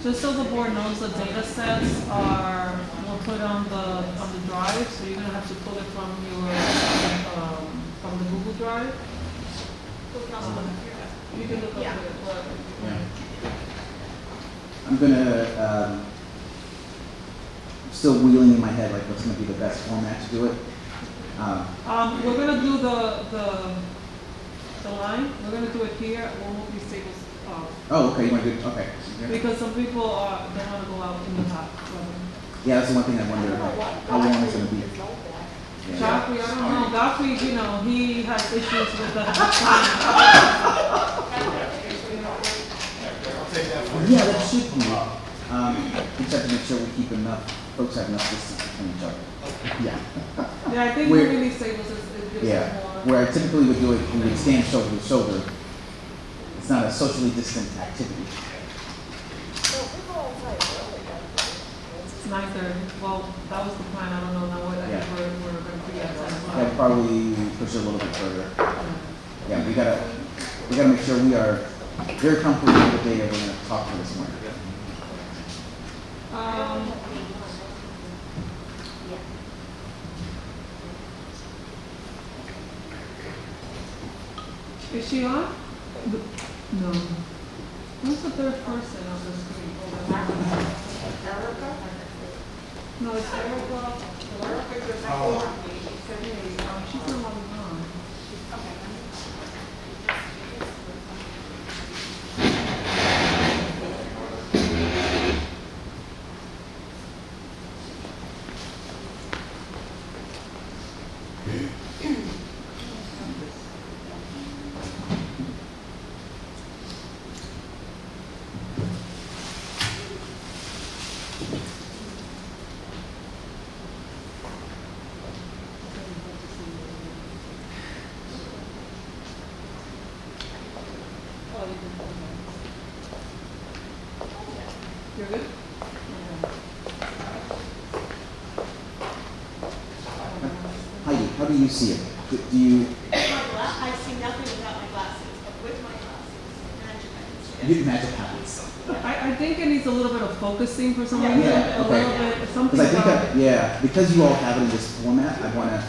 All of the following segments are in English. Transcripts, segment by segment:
Just so the board knows, the data sets are, we'll put on the drive, so you're gonna have to pull it from from the Google Drive. You can look up Yeah. it, but. Yeah. I'm gonna, still wheeling in my head like what's gonna be the best format to do it. We're gonna do the line, we're gonna do it here, we'll move these tables off. Oh, okay, you wanna do, okay. Because some people don't wanna go out in the hot weather. Yeah, that's the one thing I wonder, how long it's gonna be. Yeah. Godfrey, I don't know, Godfrey, you know, he has issues with the time. Yeah, that should be. We just have to make sure we keep enough, folks have enough distance between each other. Yeah. Yeah, I think Where- moving these tables is gives Yeah, them more. where I typically would do it, we would stand shoulder to shoulder. It's not a socially distant activity. It's 9:30, well, that was the plan, I don't know now what, I Yeah. think we're gonna be at 10 o'clock. I'd probably push it a little bit further. Yeah, we gotta make sure we are very comfortable with the data we're gonna talk to this morning. Is she on? No. Who's the third person on the screen? No, it's Erica. She's not on. You're good? Heidi, how do you see it? Do you, I see nothing without my glasses, but with my glasses, magic I can see it. you magic happens? I think it needs a little bit of focusing for some Yeah. reason, Yeah, a okay. little bit, something Because I think about that, it. yeah, because you all have it in this format, I wanna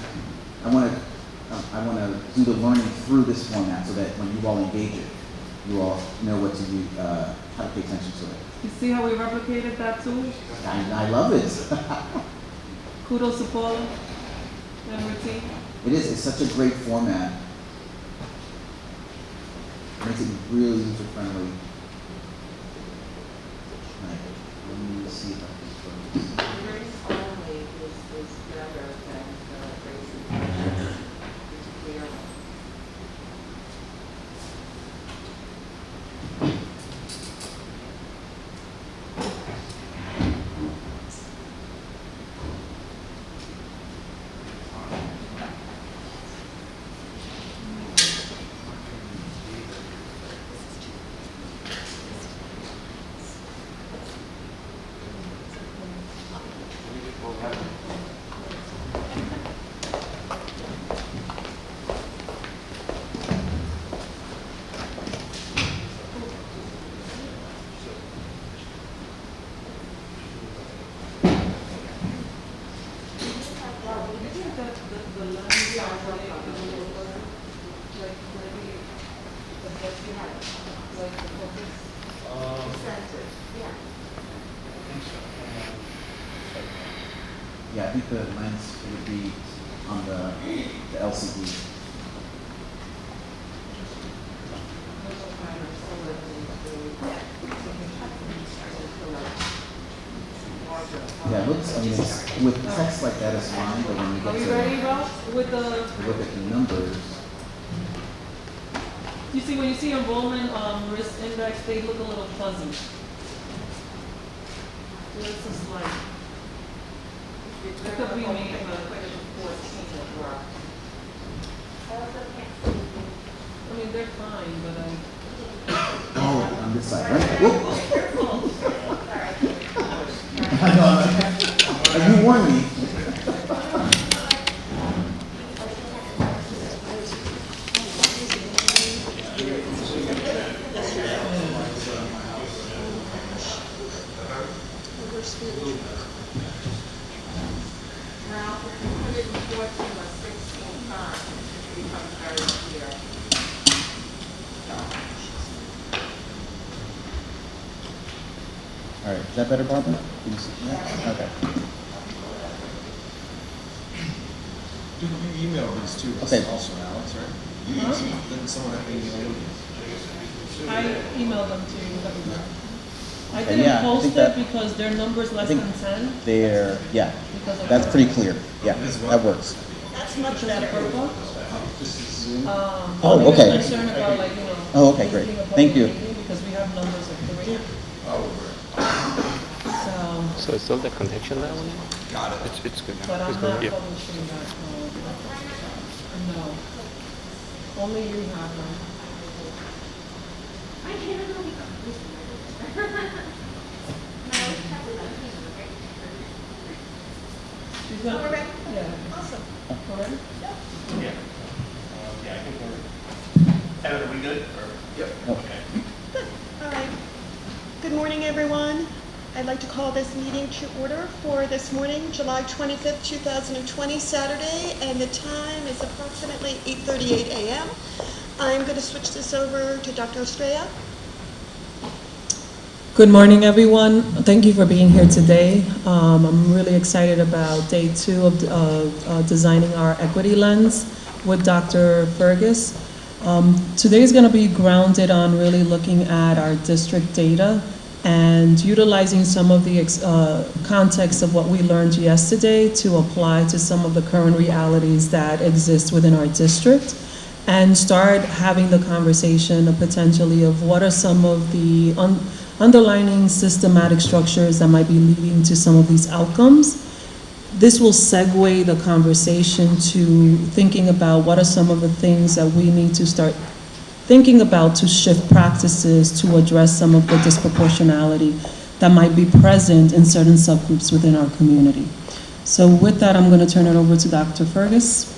do the learning through this format so that when you all engage it, you all know what to do, how to pay attention to it. You see how we replicated that too? I love it. Kudos to Paula and her team. It's such a great format. Makes it really user friendly. Right. Let me see if I can focus. Grace only is better than grace and it's clear. Yeah, I think the lens would be on the LCD. Yeah, it looks, I mean, it's, with text like that it's fine, but when you Are get we to ready, Rob? With the, look at the numbers, you see, when you see enrollment, risk index, they look a little fuzzy. This is like, it could be me, but I mean, they're fine, but oh, on this side, right? Whoop. I know, you warned me. 14 or 16 times, it becomes very clear. All right, is that better, Barbara? Can you see that? Okay. You emailed these to us Okay. also, Alex, right? Didn't someone have emailed you? I emailed them to everybody. I Okay, didn't yeah, I post think it that- because their number's less think- than 10. There, yeah, Because of that's purple. pretty clear. Yeah, that works. That's much Because of better. purple. This is Zoom. Oh, I'm okay. concerned about, like, you know. Oh, okay, great. making a Thank public you. meeting Because we have numbers of 3. So, So it's still the connection that one? Got it. It's good now. but I'm It's not good. Yeah. publishing that. No. Only you have one. She's Oh, not. we're ready? Yeah. Awesome. We're ready? Yeah. Yeah, I think we're, Evan, are we good? Yep. Okay. Good. All right. Good morning, everyone. I'd like to call this meeting to order for this morning, July 25th, 2020, Saturday, and the time is approximately 8:38 a.m. I'm going to switch this over to Dr. Estrella. Good morning, everyone. Thank you for being here today. I'm really excited about day 2 of designing our equity lens with Dr. Fergus. Today is going to be grounded on really looking at our district data and utilizing some of the context of what we learned yesterday to apply to some of the current realities that exist within our district and start having the conversation potentially of what are some of the underlining systematic structures that might be leading to some of these outcomes. This will segue the conversation to thinking about what are some of the things that we need to start thinking about to shift practices to address some of the disproportionality that might be present in certain subgroups within our community. So with that, I'm going to turn it over to Dr. Fergus.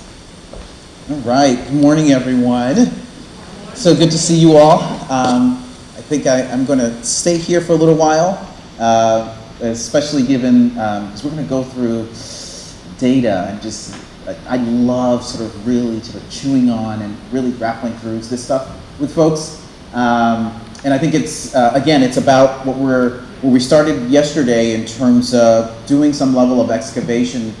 All right, good morning, everyone. So good to see you all. I think I'm going to stay here for a little while, especially given, because we're going to go through data and just, I love sort of really sort of chewing on and really grappling through this stuff with folks. And I think it's, again, it's about where we started yesterday in terms of doing some level of excavation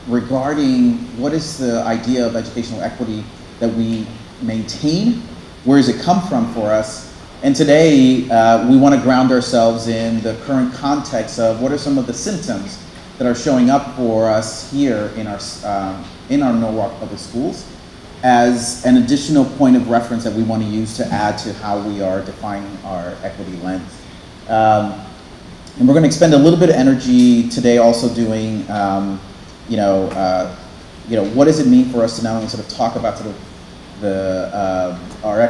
regarding what is the idea of educational equity that we maintain, where does it come from for us, and today we want to ground ourselves in the current context of what are some of the symptoms that are showing up for us here in our Norwalk Public Schools as an additional point of reference that we want to use to add to how we are defining our equity lens. And we're going to expend a little bit of energy today also doing, what does it mean for us to not only sort of talk about sort of our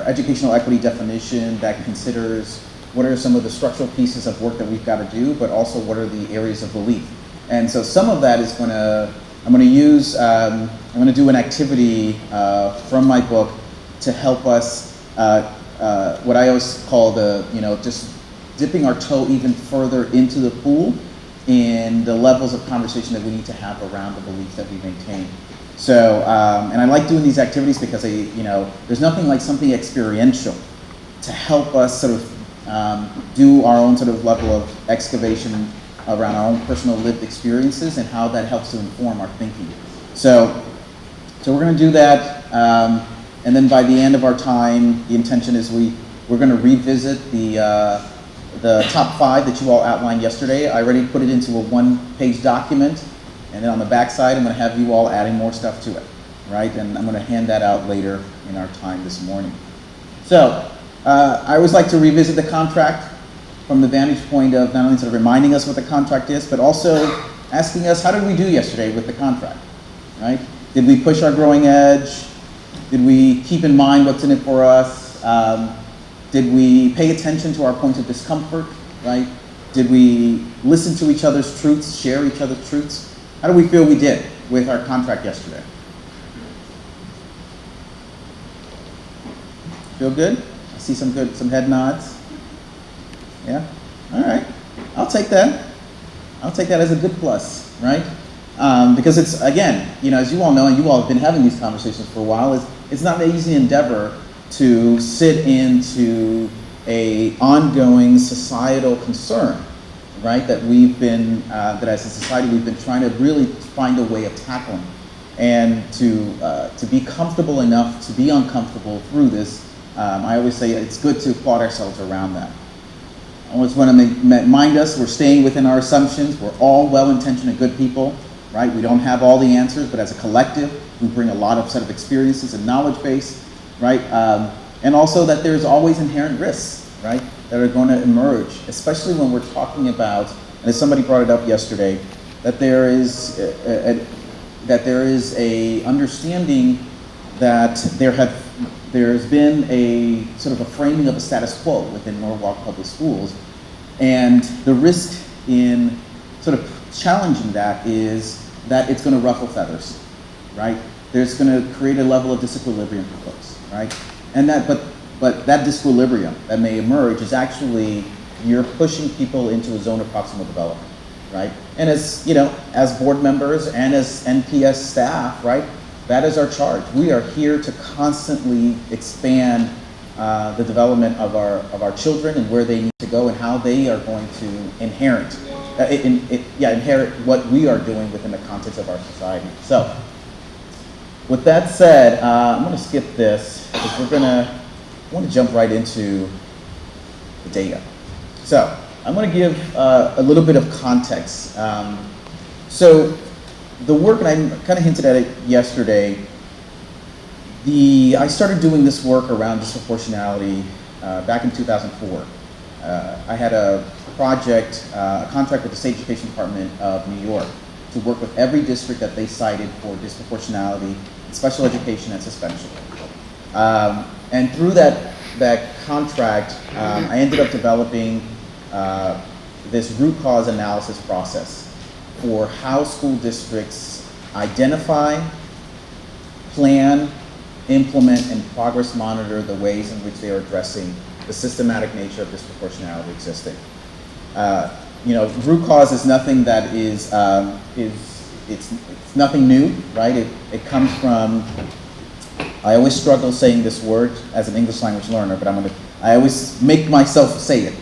educational equity definition that considers what are some of the structural pieces of work that we've got to do, but also what are the areas of belief. And so some of that is I'm going to do an activity from my book to help us, what I always call just dipping our toe even further into the pool in the levels of conversation that we need to have around the beliefs that we maintain. So, and I like doing these activities because there's nothing like something experiential to help us sort of do our own sort of level of excavation around our own personal lived experiences and how that helps to inform our thinking. So we're going to do that, and then by the end of our time, the intention is we're going to revisit the top 5 that you all outlined yesterday. I already put it into a 1-page document. And then on the back side, I'm going to have you all adding more stuff to it, right? And I'm going to hand that out later in our time this morning. So I always like to revisit the contract from the vantage point of not only sort of reminding us what the contract is, but also asking us, how did we do yesterday with the contract, right? Did we push our growing edge? Did we keep in mind what's in it for us? Did we pay attention to our points of discomfort, right? Did we listen to each other's truths, share each other's truths? How do we feel we did with our contract yesterday? Feel good? I see some head nods. Yeah? All right. I'll take that. I'll take that as a good plus, right? Because it's, again, as you all know, and you all have been having these conversations for a while, it's not an easy endeavor to sit into a ongoing societal concern, right? That that as a society we've been trying to really find a way of tackling, and to be comfortable enough to be uncomfortable through this. I always say it's good to applaud ourselves around that. I always want to remind us we're staying within our assumptions. We're all well-intentioned and good people, right? We don't have all the answers, but as a collective, we bring a lot of set of experiences and knowledge base, right? And also that there's always inherent risks, right, that are going to emerge, especially when we're talking about, and as somebody brought it up yesterday, that there is a understanding that there's been a sort of a framing of a status quo within Norwalk Public Schools, and the risk in sort of challenging that is that it's going to ruffle feathers, right? There's going to create a level of disequilibrium for folks, right? And but that disequilibrium that may emerge is actually, you're pushing people into a zone of proximal development, right? And as board members and as NPS staff, right, that is our charge. We are here to constantly expand the development of our children and where they need to go and how they are going to inherit what we are doing within the context of our society. So, with that said, I'm going to skip this because I want to jump right into the data. So, I'm going to give a little bit of context. So, the work, and I kind of hinted at it yesterday, I started doing this work around disproportionality back in 2004. I had a contract with the State Education Department of New York to work with every district that they cited for disproportionality in special education and suspension. And through that contract, I ended up developing this root cause analysis process for how school districts identify, plan, implement, and progress monitor the ways in which they are addressing the systematic nature of disproportionality existing. Root cause is nothing that it's nothing new, right? It comes from, I always struggle saying this word as an English language learner, but I always make myself say it.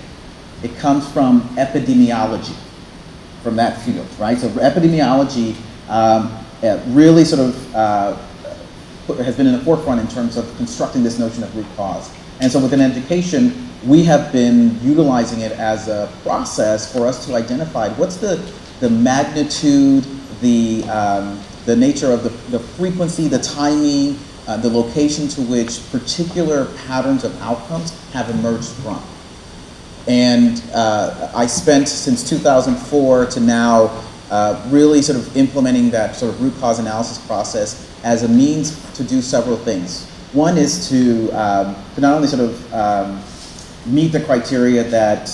It comes from epidemiology, from that field, right? So epidemiology really sort of has been in the forefront in terms of constructing this notion of root cause. And so within education, we have been utilizing it as a process for us to identify what's the magnitude, the nature of the frequency, the timing, the location to which particular patterns of outcomes have emerged from. And I spent since 2004 to now really sort of implementing that sort of root cause analysis process as a means to do several things. One is to not only sort of meet the criteria that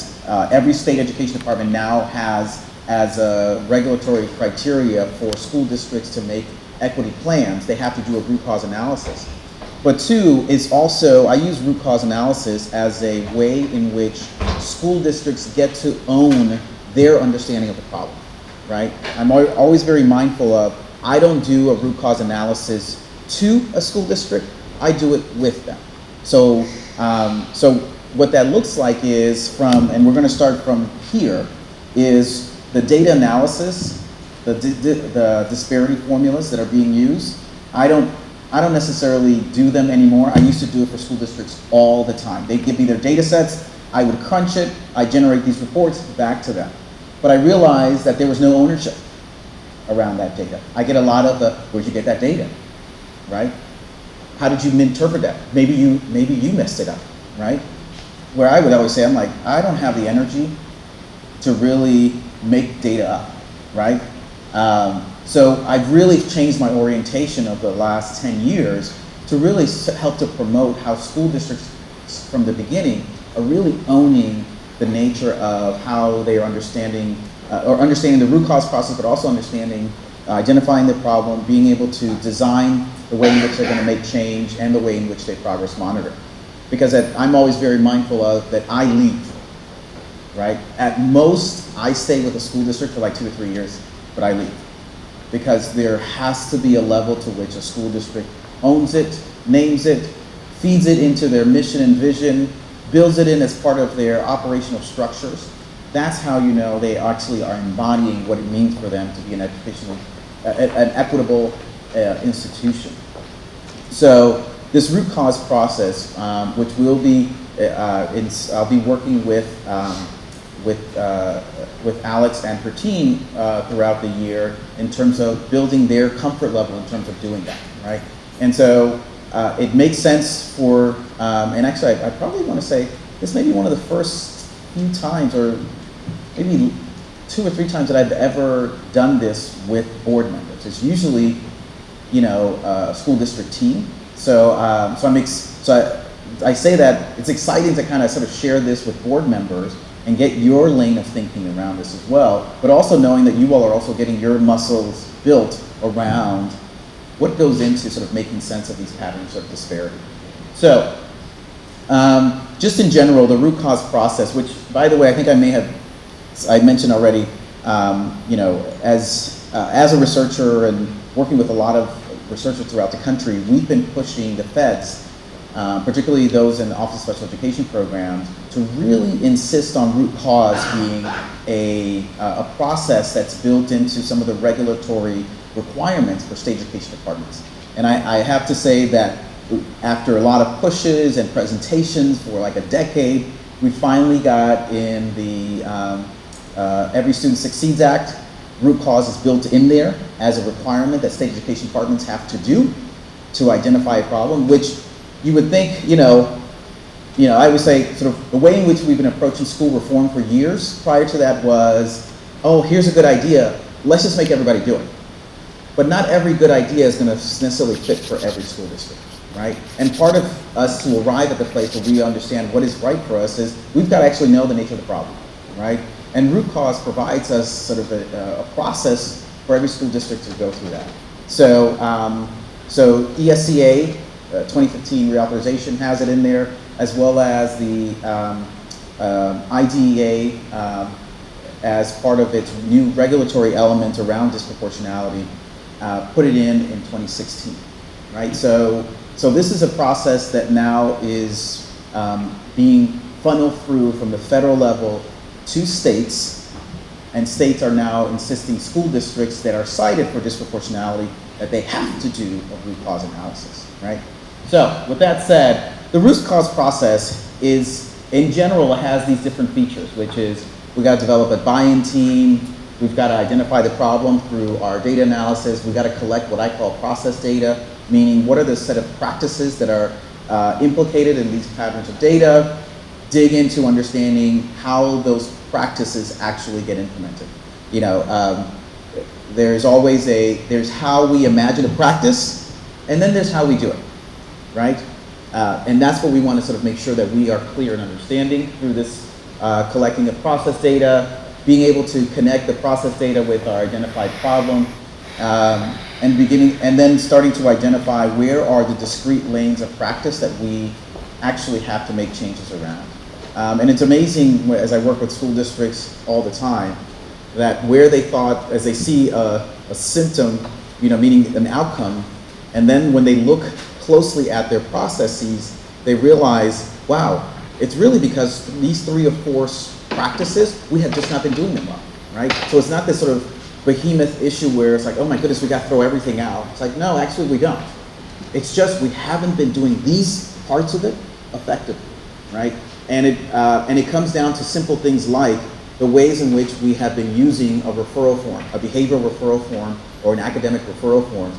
every state education department now has as a regulatory criteria for school districts to make equity plans, they have to do a root cause analysis. But two is also, I use root cause analysis as a way in which school districts get to own their understanding of the problem, right? I'm always very mindful of, I don't do a root cause analysis to a school district, I do it with them. So, so what that looks like is and we're gonna start from here, is the data analysis, the disparity formulas that are being used. I don't necessarily do them anymore. I used to do it for school districts all the time. They'd give me their data sets, I would crunch it, I generate these reports back to them. But I realized that there was no ownership around that data. I get a lot of where'd you get that data, right? How did you interpret that? Maybe you messed it up, right? Where I would always say, I'm like, I don't have the energy to really make data up, right? So I've really changed my orientation over the last 10 years to really help to promote how school districts from the beginning are really owning the nature of how they are understanding the root cause process, but also understanding, identifying the problem, being able to design the way in which they're going to make change and the way in which they progress monitor. Because I'm always very mindful of that I leave, right? At most, I stay with a school district for like 2 to 3 years, but I leave. because there has to be a level to which a school district owns it, names it, feeds it into their mission and vision, builds it in as part of their operational structures. That's how you know they actually are embodying what it means for them to be an equitable institution. So this root cause process, which will be, I'll be working with Alex and her team throughout the year in terms of building their comfort level in terms of doing that, right? And so it makes sense for, and actually I probably want to say this may be one of the first few times, or maybe 2 or 3 times that I've ever done this with board members. It's usually, you know, a school district team. So, I say that it's exciting to kind of sort of share this with board members and get your lane of thinking around this as well, but also knowing that you all are also getting your muscles built around what goes into sort of making sense of these patterns of disparity. So, just in general, the root cause process, which, by the way, I think I mentioned already, you know, as a researcher and working with a lot of researchers throughout the country, we've been pushing the feds, particularly those in the Office of Special Education programs, to really insist on root cause being a process that's built into some of the regulatory requirements for state education departments. And I have to say that after a lot of pushes and presentations for like a decade, we finally got in the Every Student Succeeds Act, root cause is built in there as a requirement that state education departments have to do to identify a problem, which you would think, you know, I would say sort of the way in which we've been approaching school reform for years prior to that was, oh, here's a good idea, let's just make everybody do it. But not every good idea is going to necessarily fit for every school district, right? And part of us to arrive at the place where we understand what is right for us is we've got to actually know the nature of the problem, right? And root cause provides us sort of a process for every school district to go through that. So, ESCA 2015 reauthorization has it in there, as well as the IDEA as part of its new regulatory element around disproportionality, put it in 2016, right? So this is a process that now is being funneled through from the federal level to states, and states are now insisting school districts that are cited for disproportionality that they have to do a root cause analysis, right? So with that said, the root cause process is, in general, it has these different features, which is we've got to develop a buy-in team, we've got to identify the problem through our data analysis, we've got to collect what I call process data, meaning what are the set of practices that are implicated in these patterns of data, dig into understanding how those practices actually get implemented. You know, there's always there's how we imagine a practice, and then there's how we do it, right? And that's what we want to sort of make sure that we are clear in understanding through this collecting of process data, being able to connect the process data with our identified problem, and then starting to identify where are the discrete lanes of practice that we actually have to make changes around. And it's amazing, as I work with school districts all the time, that where they thought, as they see a symptom, you know, meaning an outcome, and then when they look closely at their processes, they realize, wow, it's really because these 3 or 4 practices, we have just not been doing them well, right? So it's not this sort of behemoth issue where it's like, oh my goodness, we got to throw everything out. It's like, no, actually we don't. It's just we haven't been doing these parts of it effectively, right? And it comes down to simple things like the ways in which we have been using a referral form, a behavioral referral form, or an academic referral form.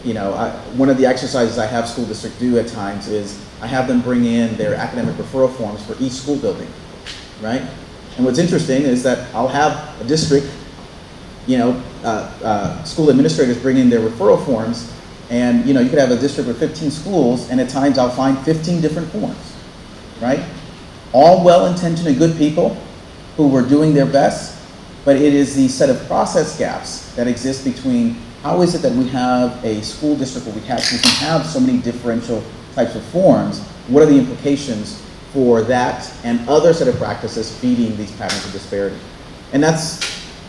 You know, one of the exercises I have school districts do at times is I have them bring in their academic referral forms for each school building, right? And what's interesting is that I'll have a district, you know, school administrators bring in their referral forms, and you know, you could have a district with 15 schools, and at times I'll find 15 different forms, right? All well-intentioned and good people who were doing their best, but it is the set of process gaps that exist between how is it that we have a school district where we can have so many differential types of forms, what are the implications for that and other set of practices feeding these patterns of disparity? And that's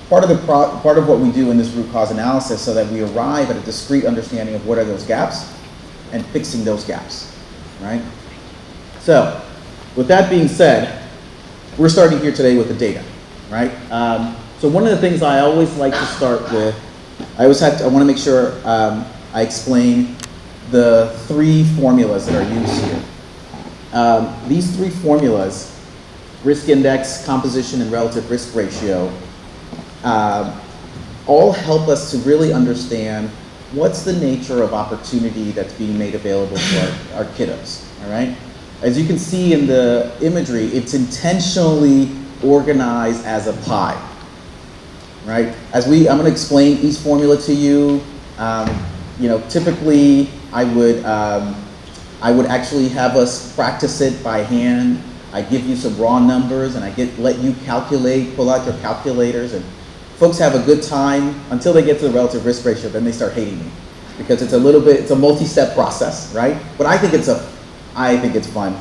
part of what we do in this root cause analysis so that we arrive at a discrete understanding of what are those gaps and fixing those gaps, right? So, with that being said, we're starting here today with the data, right? So one of the things I always like to start with, I want to make sure I explain the 3 formulas that are used here. These 3 formulas, risk index, composition, and relative risk ratio, all help us to really understand what's the nature of opportunity that's being made available to our kiddos, all right? As you can see in the imagery, it's intentionally organized as a pie, right? I'm going to explain each formula to you. Typically I would actually have us practice it by hand. I give you some raw numbers and let you pull out your calculators, and folks have a good time until they get to the relative risk ratio, then they start hating me because it's a multi-step process, right? But I think it's fun.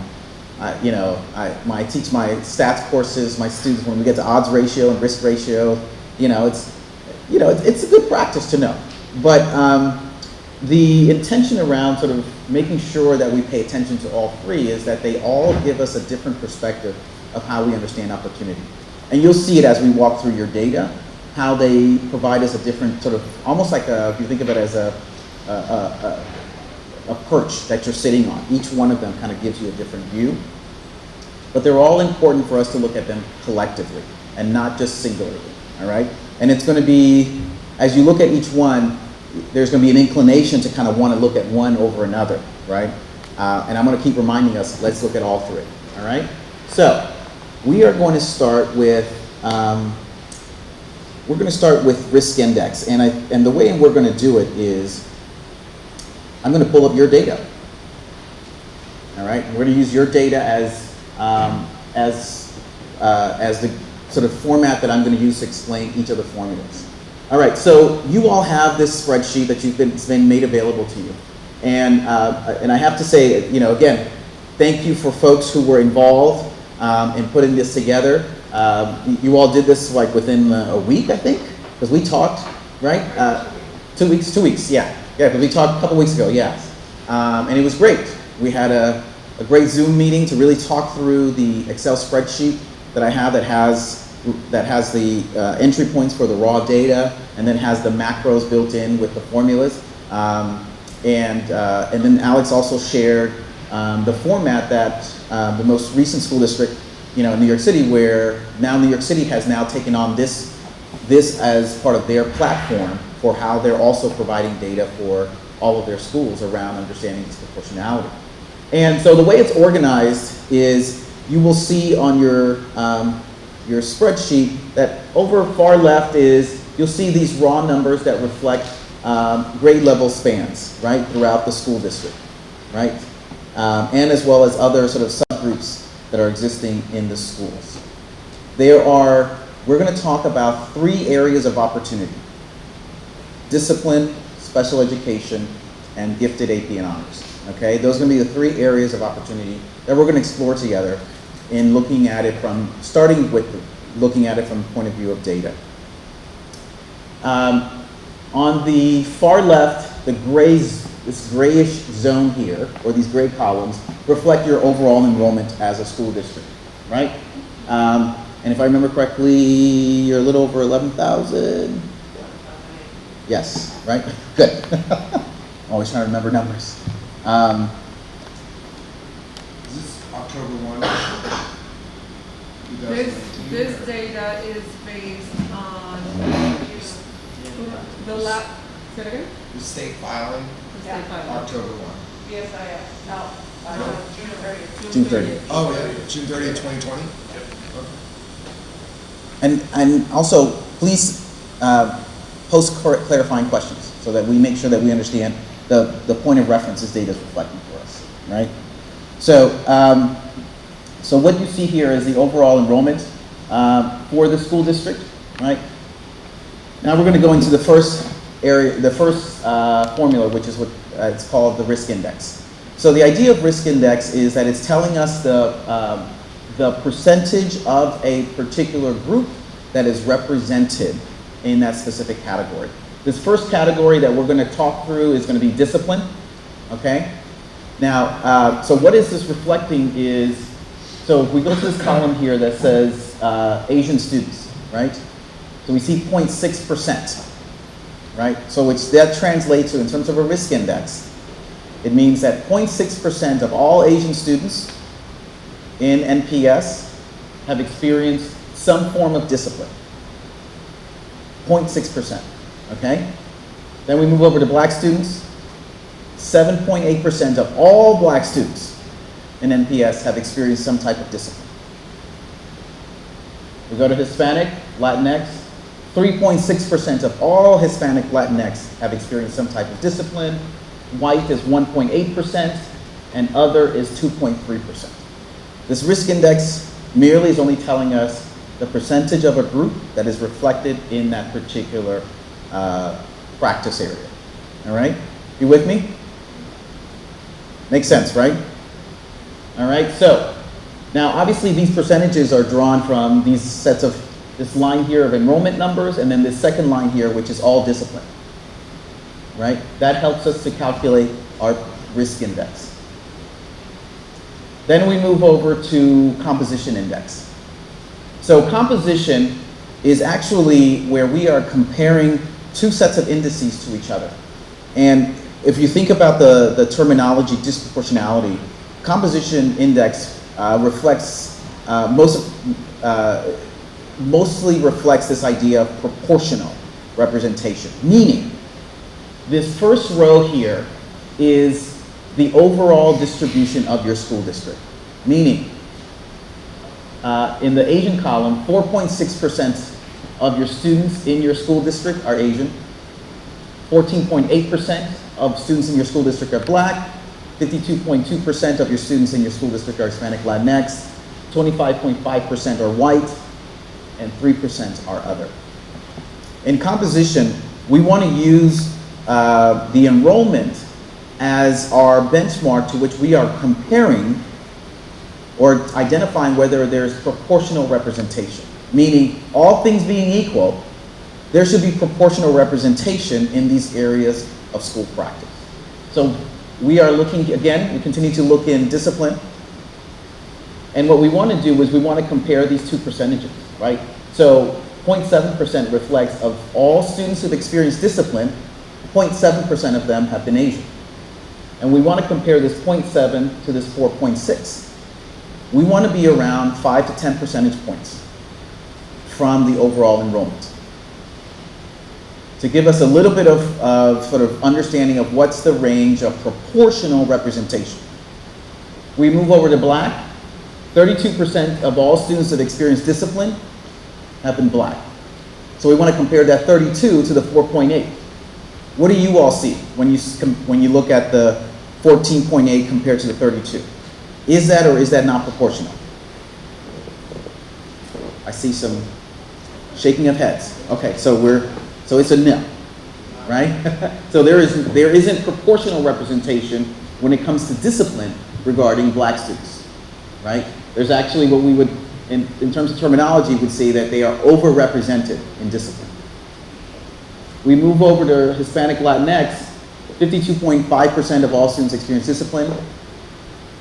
I teach my stats courses, my students, when we get to odds ratio and risk ratio, it's a good practice to know. But the intention around sort of making sure that we pay attention to all 3 is that they all give us a different perspective of how we understand opportunity. And you'll see it as we walk through your data, how they provide us a different sort of, almost like if you think of it as a perch that you're sitting on. Each one of them kind of gives you a different view. But they're all important for us to look at them collectively and not just singularly, all right? And it's going to be, as you look at each one, there's going to be an inclination to kind of want to look at one over another, right? And I'm going to keep reminding us, let's look at all 3, all right? So we are going to start with, risk index. And the way we're going to do it is, I'm going to pull up your data, all right? We're going to use your data as the sort of format that I'm going to use to explain each of the formulas. All right, so you all have this spreadsheet that it's been made available to you. And I have to say, again, thank you for folks who were involved in putting this together. You all did this like within a week, I think, because we talked, right? 2 weeks, yeah. Yeah, because we talked a couple weeks ago, yes. And it was great. We had a great Zoom meeting to really talk through the Excel spreadsheet that I have that has the entry points for the raw data, and then has the macros built in with the formulas. And then Alex also shared the format that the most recent school district, in New York City, where now New York City has now taken on this as part of their platform for how they're also providing data for all of their schools around understanding disproportionality. And so the way it's organized is you will see on your spreadsheet that over far left you'll see these raw numbers that reflect grade level spans, right, throughout the school district, right? And as well as other sort of subgroups that are existing in the schools. We're going to talk about 3 areas of opportunity: discipline, special education, and gifted AP and honors. Okay, those are going to be the 3 areas of opportunity that we're going to explore together in looking at it from the point of view of data. On the far left, this grayish zone here, or these gray columns, reflect your overall enrollment as a school district, right? And if I remember correctly, you're a little over 11,000. Yes, right? Good. Always trying to remember numbers. Is this October 1? This data is based on the last, say it again? The state filing, The state filing. October 1. Yes, I am. No, I know, June 30th. June 30th. Oh, yeah, June 30th, 2020? And also, please post clarifying questions so that we make sure that we understand the point of reference this data is reflecting for us, right? So, so what you see here is the overall enrollment for the school district, right? Now we're going to go into the first area, the first formula, which is what it's called the risk index. So the idea of risk index is that it's telling us the percentage of a particular group that is represented in that specific category. This first category that we're going to talk through is going to be discipline, okay? Now, so what is this reflecting is, so if we go to this column here that says Asian students, right? So we see 0.6%, right? So that translates to, in terms of a risk index, it means that 0.6% of all Asian students in NPS have experienced some form of discipline. 0.6%, okay? Then we move over to black students. 7.8% of all black students in NPS have experienced some type of discipline. We go to Hispanic, Latinx. 3.6% of all Hispanic Latinx have experienced some type of discipline. White is 1.8%, and other is 2.3%. This risk index merely is only telling us the percentage of a group that is reflected in that particular practice area. All right? You with me? Makes sense, right? All right, so now obviously these percentages are drawn from these sets of, this line here of enrollment numbers, and then this second line here, which is all discipline, right? That helps us to calculate our risk index. Then we move over to composition index. So composition is actually where we are comparing two sets of indices to each other. And if you think about the terminology disproportionality, composition index reflects, mostly reflects this idea of proportional representation. Meaning, this first row here is the overall distribution of your school district. Meaning, in the Asian column, 4.6% of your students in your school district are Asian. 14.8% of students in your school district are black. 52.2% of your students in your school district are Hispanic Latinx. 25.5% are white. And 3% are other. In composition, we want to use the enrollment as our benchmark to which we are comparing or identifying whether there's proportional representation. Meaning, all things being equal, there should be proportional representation in these areas of school practice. So we are looking, again, we continue to look in discipline. And what we want to do is we want to compare these two percentages, right? So 0.7% reflects of all students who've experienced discipline, 0.7% of them have been Asian. And we want to compare this 0.7 to this 4.6. We want to be around 5 to 10 percentage points from the overall enrollment, to give us a little bit of sort of understanding of what's the range of proportional representation. We move over to black. 32% of all students that experience discipline have been black. So we want to compare that 32 to the 4.8. What do you all see when you look at the 14.8 compared to the 32? Is that or is that not proportional? I see some shaking of heads. Okay, so it's a no, right? So there isn't proportional representation when it comes to discipline regarding black students, right? There's actually what we would, in terms of terminology, would say that they are overrepresented in discipline. We move over to Hispanic Latinx. 52.5% of all students experience discipline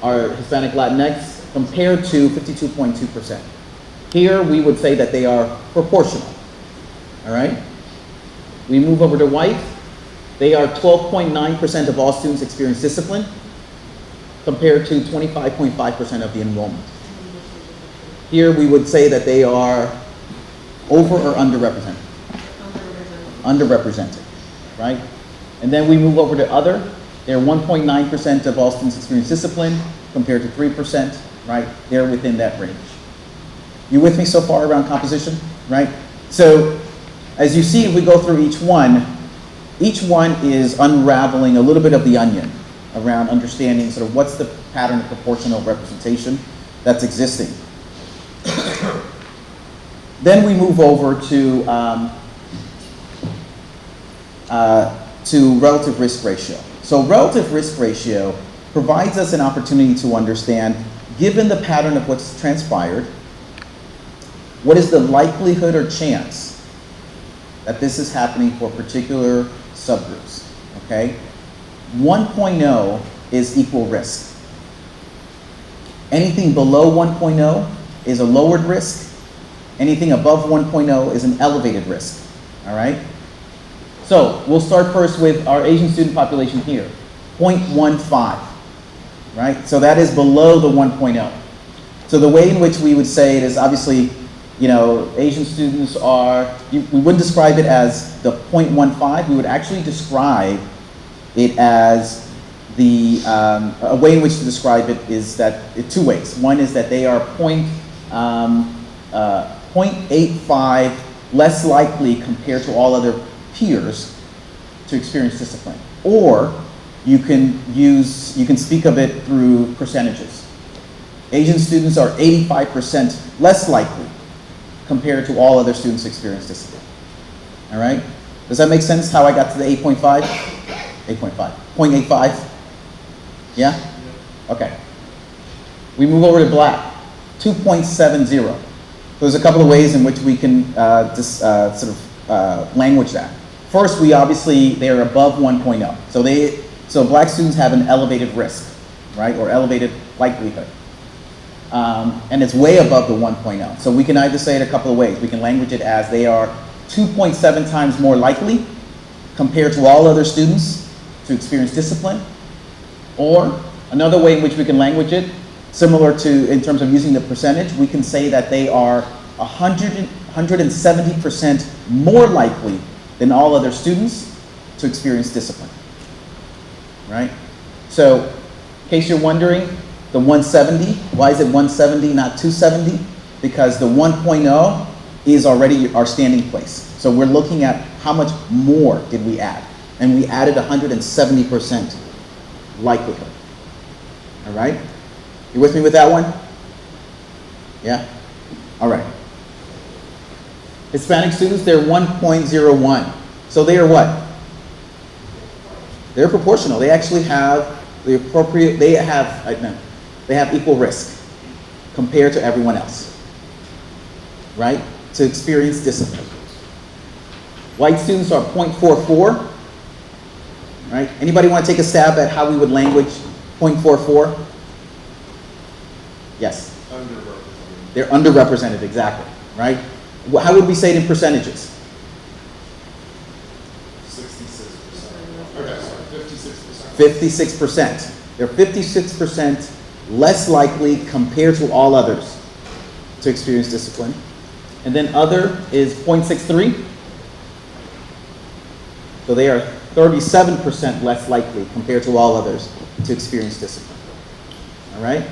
are Hispanic Latinx, compared to 52.2%. Here we would say that they are proportional, all right? We move over to white. They are 12.9% of all students experience discipline, compared to 25.5% of the enrollment. Here we would say that they are over or underrepresented? Underrepresented, right? And then we move over to other. They're 1.9% of all students experience discipline, compared to 3%, right? They're within that range. You with me so far around composition, right? So as you see, if we go through each one is unraveling a little bit of the onion around understanding sort of what's the pattern of proportional representation that's existing. Then we move over to relative risk ratio. So relative risk ratio provides us an opportunity to understand, given the pattern of what's transpired, what is the likelihood or chance that this is happening for particular subgroups, okay? 1.0 is equal risk. Anything below 1.0 is a lowered risk. Anything above 1.0 is an elevated risk, all right? So we'll start first with our Asian student population here, 0.15, right? So that is below the 1.0. So the way in which we would say it is obviously, you know, Asian students are, we wouldn't describe it as the 0.15, we would actually describe it as the, a way in which to describe it is that, two ways. One is that they are 0.85 less likely compared to all other peers to experience discipline. Or you can speak of it through percentages. Asian students are 85% less likely compared to all other students to experience discipline. All right? Does that make sense how I got to the 8.5? 8.5. 0.85? Yeah? Okay. We move over to black. 2.70. So there's a couple of ways in which we can language that. First, they are above 1.0. So black students have an elevated risk, right? Or elevated likelihood. And it's way above the 1.0. So we can either say it a couple of ways. We can language it as they are 2.7 times more likely compared to all other students to experience discipline. Or another way in which we can language it, similar to in terms of using the percentage, we can say that they are 170% more likely than all other students to experience discipline, right? So, in case you're wondering, the 170, why is it 170, not 270? Because the 1.0 is already our standing place. So we're looking at how much more did we add? And we added 170% likelihood, all right? You with me with that one? Yeah? All right. Hispanic students, they're 1.01. So they are what? They're proportional. They actually have the appropriate, they have equal risk compared to everyone else, right? To experience discipline. White students are 0.44, right? Anybody want to take a stab at how we would language 0.44? Yes. Underrepresented. They're underrepresented, exactly, right? How would we say it in percentages? 66%. Okay, sorry, 56%. 56%. They're 56% less likely compared to all others to experience discipline. And then other is 0.63. So they are 37% less likely compared to all others to experience discipline. All right?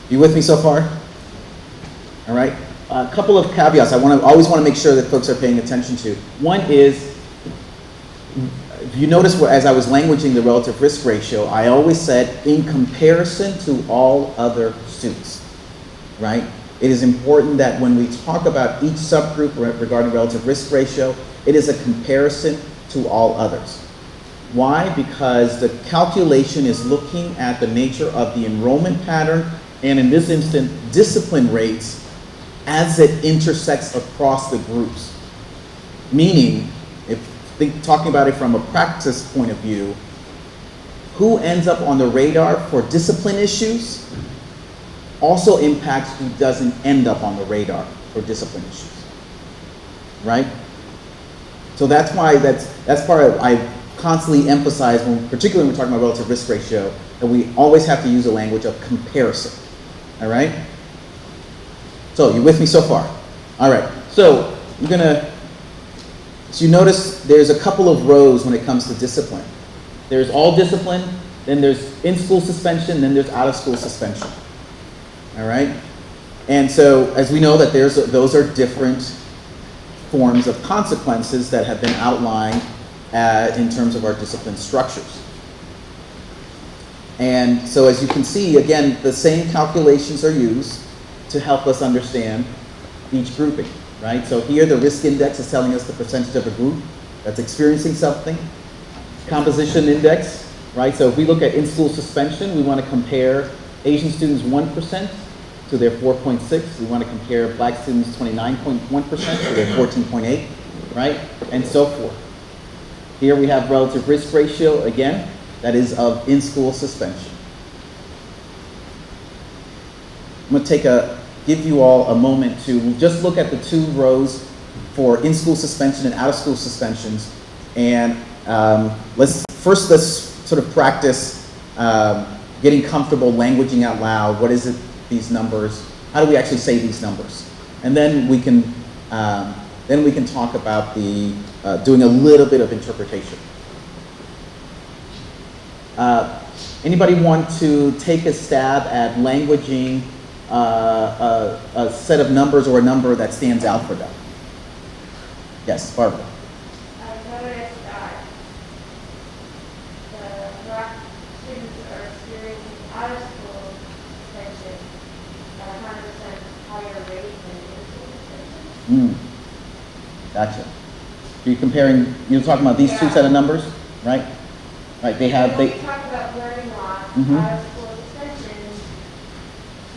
You with me so far? All right? A couple of caveats I always want to make sure that folks are paying attention to. One is, if you notice as I was languaging the relative risk ratio, I always said in comparison to all other students, right? It is important that when we talk about each subgroup regarding relative risk ratio, it is a comparison to all others. Why? Because the calculation is looking at the nature of the enrollment pattern, and in this instance, discipline rates as it intersects across the groups. Meaning, talking about it from a practice point of view, who ends up on the radar for discipline issues also impacts who doesn't end up on the radar for discipline issues, right? So that's why that's part I constantly emphasize, particularly when we're talking about relative risk ratio, that we always have to use a language of comparison, all right? So you with me so far? All right, so so you notice there's a couple of rows when it comes to discipline. There's all discipline, then there's in-school suspension, then there's out-of-school suspension. All right? And so as we know that those are different forms of consequences that have been outlined in terms of our discipline structures. And so as you can see, again, the same calculations are used to help us understand each grouping. Right? So here the risk index is telling us the percentage of a group that's experiencing something. Composition index, right? So if we look at in-school suspension, we want to compare Asian students 1% to their 4.6. We want to compare black students 29.1% to their 14.8. right? And so forth. Here we have relative risk ratio, again, that is of in-school suspension. I'm going to give you all a moment to just look at the two rows for in-school suspension and out-of-school suspensions. And let's sort of practice getting comfortable languaging out loud. What is it, these numbers? How do we actually say these numbers? And then we can talk about doing a little bit of interpretation. Anybody want to take a stab at languaging a set of numbers or a number that stands out for them? Yes, Barbara. I noticed that the Black students are experiencing out of school suspension at a 100% higher rate than in-school suspension. Gotcha. You're talking about these two set of numbers, right? Right, When we talk about learning loss, out of school suspension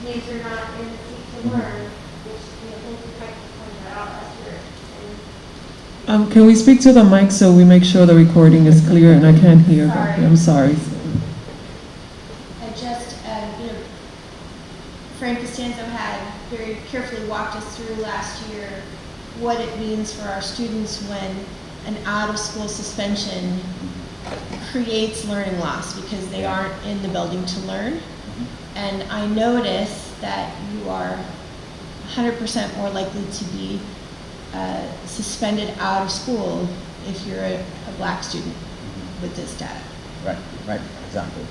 means you're not in the seat to learn, which thank you for pointing that out last year. Can we speak to the mic so we make sure the recording is clear and I can't hear? Sorry. I'm sorry. I just, Frank Costanzo had very carefully walked us through last year what it means for our students when an out-of-school suspension creates learning loss because they aren't in the building to learn. And I notice that you are 100% more likely to be suspended out of school if you're a Black student with this data. Right, exactly.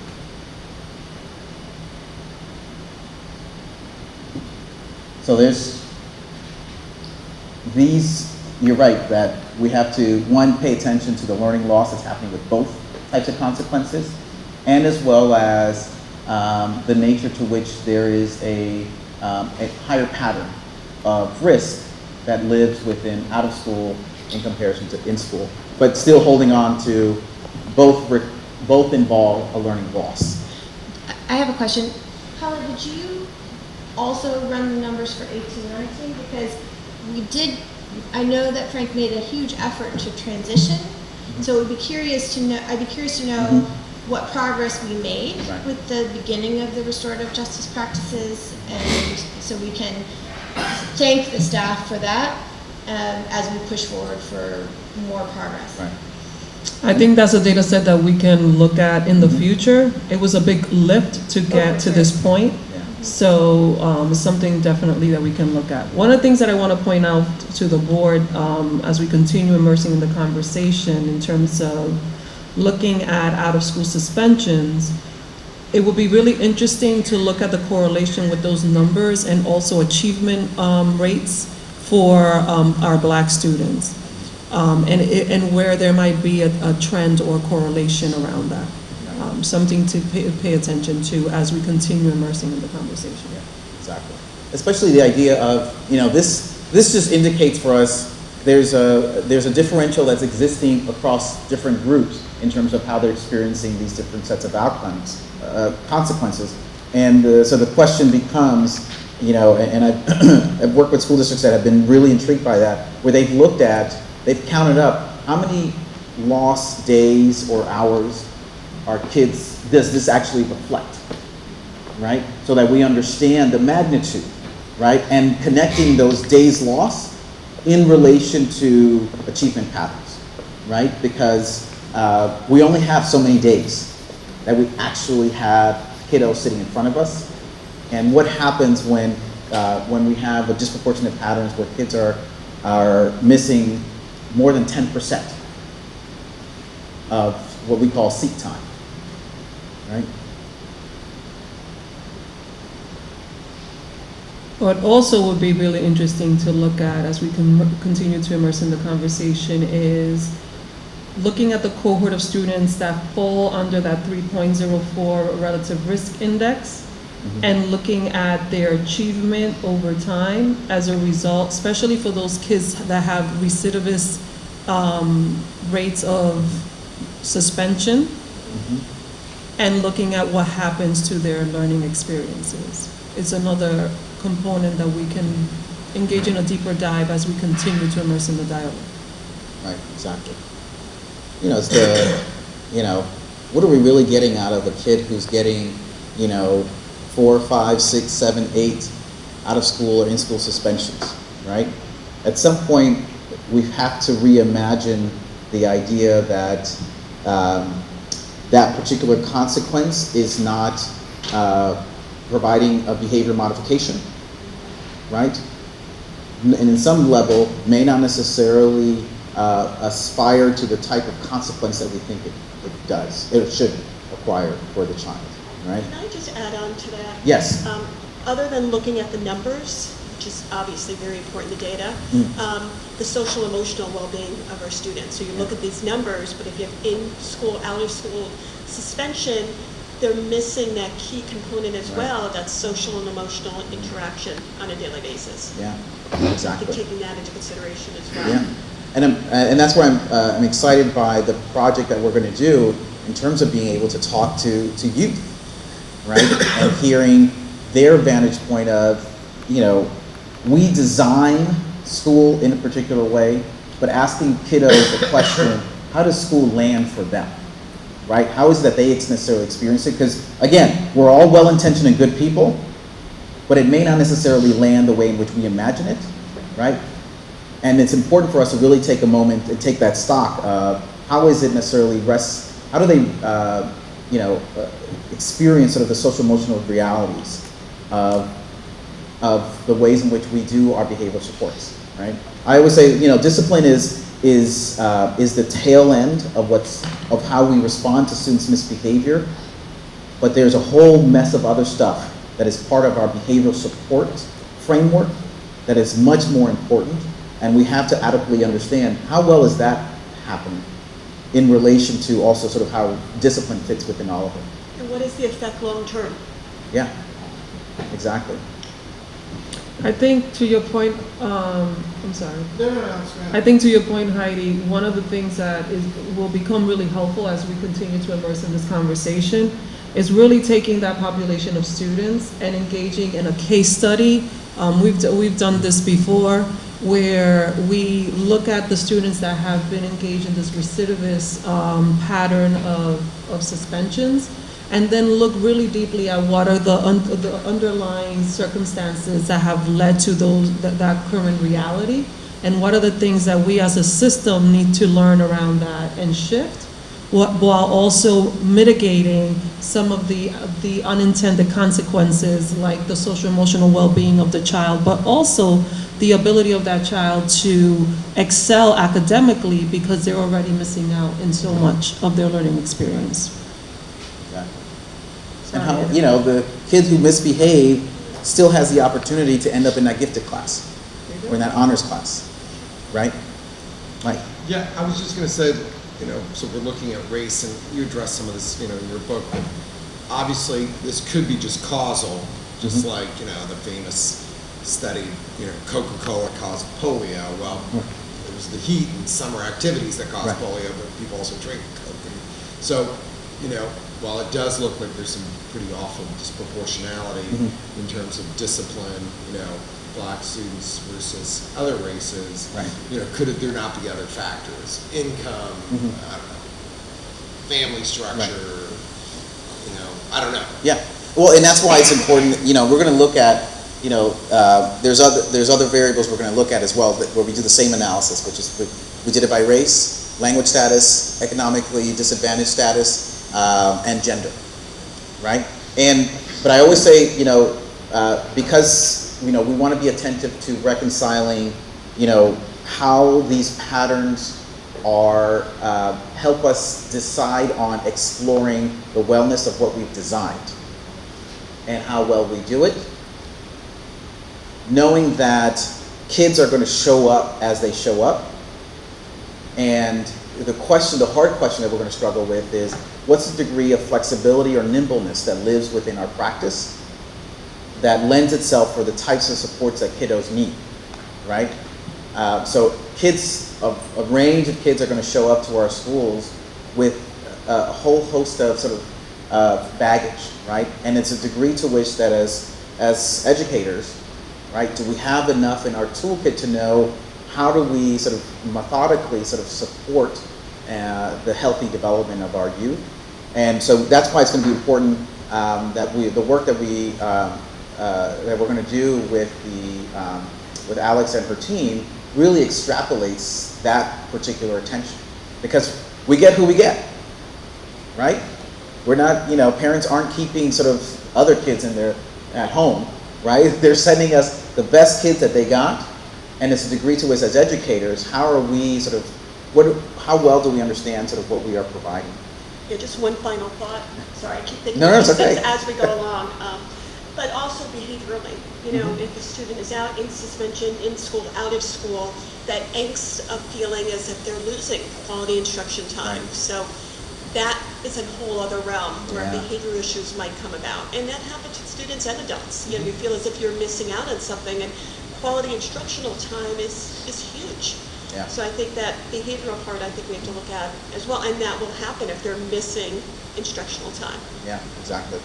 So you're right that we have to, one, pay attention to the learning loss that's happening with both types of consequences, and as well as the nature to which there is a higher pattern of risk that lives within out of school in comparison to in school, but still holding on to both involve a learning loss. I have a question. Paula, did you also run the numbers for 18-19? Because I know that Frank made a huge effort to transition, so I'd be curious to know what progress we made with the beginning of the restorative justice practices, and so we can thank the staff for that as we push forward for more progress. Right. I think that's a data set that we can look at in the future. It was a big lift to get to this point. So it's something definitely that we can look at. One of the things that I want to point out to the board as we continue immersing in the conversation in terms of looking at out-of-school suspensions, it would be really interesting to look at the correlation with those numbers and also achievement rates for our Black students and where there might be a trend or correlation around that. Something to pay attention to as we continue immersing in the conversation. Yeah, exactly. Especially the idea of, this just indicates for us there's a differential that's existing across different groups in terms of how they're experiencing these different sets of outcomes, consequences. And so the question becomes, and I've worked with school districts that have been really intrigued by that, where they've counted up how many lost days or hours our kids, does this actually reflect, right? So that we understand the magnitude, right? And connecting those days lost in relation to achievement patterns, right? Because we only have so many days that we actually have kiddos sitting in front of us. And what happens when we have a disproportionate patterns where kids are missing more than 10% of what we call seat time. Right. What also would be really interesting to look at as we can continue to immerse in the conversation is looking at the cohort of students that fall under that 3.04 relative risk index and looking at their achievement over time as a result, especially for those kids that have recidivist rates of suspension. And looking at what happens to their learning experiences. It's another component that we can engage in a deeper dive as we continue to immerse in the dialogue. Right, exactly. You know, it's the, what are we really getting out of a kid who's getting, 4, 5, 6, 7, 8 out of school or in school suspensions, right? At some point, we have to reimagine the idea that that particular consequence is not providing a behavior modification, right? And in some level, may not necessarily aspire to the type of consequence that we think it does, it should acquire for the child, right? Can I just add on to that? Yes. Other than looking at the numbers, which is obviously very important, the data, the social emotional well-being of our students. So you look at these numbers, but if you have in-school, out-of-school suspension, they're missing that key component as well, that social and emotional interaction on a daily basis. Yeah, I exactly. think taking that into consideration as well. Yeah, and that's why I'm excited by the project that we're going to do in terms of being able to talk to youth, right, and hearing their vantage point of, we design school in a particular way, but asking kiddos the question, how does school land for them, right? How is it that they necessarily experience it? Because again, we're all well-intentioned and good people, but it may not necessarily land the way in which we imagine it, right? And it's important for us to really take a moment and take that stock of how is it necessarily how do they, experience sort of the social emotional realities of the ways in which we do our behavioral supports, right? I always say, discipline is the tail end of how we respond to students' misbehavior, but there's a whole mess of other stuff that is part of our behavioral support framework that is much more important, and we have to adequately understand how well is that happening in relation to also sort of how discipline fits within all of it. And what is the effect long-term? Yeah, exactly. I think to your point, I'm sorry. No, it's fine. I think to your point, Heidi, one of the things that will become really helpful as we continue to immerse in this conversation is really taking that population of students and engaging in a case study. We've done this before, where we look at the students that have been engaged in this recidivist pattern of suspensions, and then look really deeply at what are the underlying circumstances that have led to that current reality, and what are the things that we as a system need to learn around that and shift, while also mitigating some of the unintended consequences, like the social emotional well-being of the child, but also the ability of that child to excel academically because they're already missing out in so much of their learning experience. And how, the kid who misbehaved still has the opportunity to end up in that gifted class or in that honors class, right? Mike? Yeah, I was just going to say, so we're looking at race, and you address some of this, in your book, but obviously this could be just causal, just like, the famous study, Coca-Cola caused polio. Well, it was the heat and summer activities that caused polio, but people also drink Coke. And so, while it does look like there's some pretty awful disproportionality in terms of discipline, black students versus other races, could there not be other factors? Income, I don't know, family structure, I don't know. Yeah, well, and that's why it's important, we're going to look at, there's other variables we're going to look at as well, where we do the same analysis, which is we did it by race, language status, economically disadvantaged status, and gender, right? But I always say, because we want to be attentive to reconciling, how these patterns are help us decide on exploring the wellness of what we've designed and how well we do it, knowing that kids are going to show up as they show up, and the hard question that we're going to struggle with is, what's the degree of flexibility or nimbleness that lives within our practice that lends itself for the types of supports that kiddos need, right? So a range of kids are going to show up to our schools with a whole host of sort of baggage, right? And it's a degree to which that as educators, right, do we have enough in our toolkit to know how do we sort of methodically sort of support the healthy development of our youth. And so that's why it's going to be important that the work that we're going to do with Alex and her team really extrapolates that particular attention, because we get who we get, right? We're not, parents aren't keeping sort of other kids at home, right? They're sending us the best kids that they got, and it's a degree to us as educators, how are we sort of, how well do we understand sort of what we are providing? Yeah, just one final thought. Sorry, I keep thinking No, of it's these things okay. as we go along. But also behaviorally, if the student is out in suspension, in school, out of school, that angst of feeling as if they're losing quality instruction time. Right. So that is a whole other realm where Yeah. behavioral issues might come about. And that happens with students and adults. You feel as if you're missing out on something, and quality instructional time is huge. Yeah. So I think that behavioral part, I think we have to look at as well, and that will happen if they're missing instructional time. Yeah, exactly.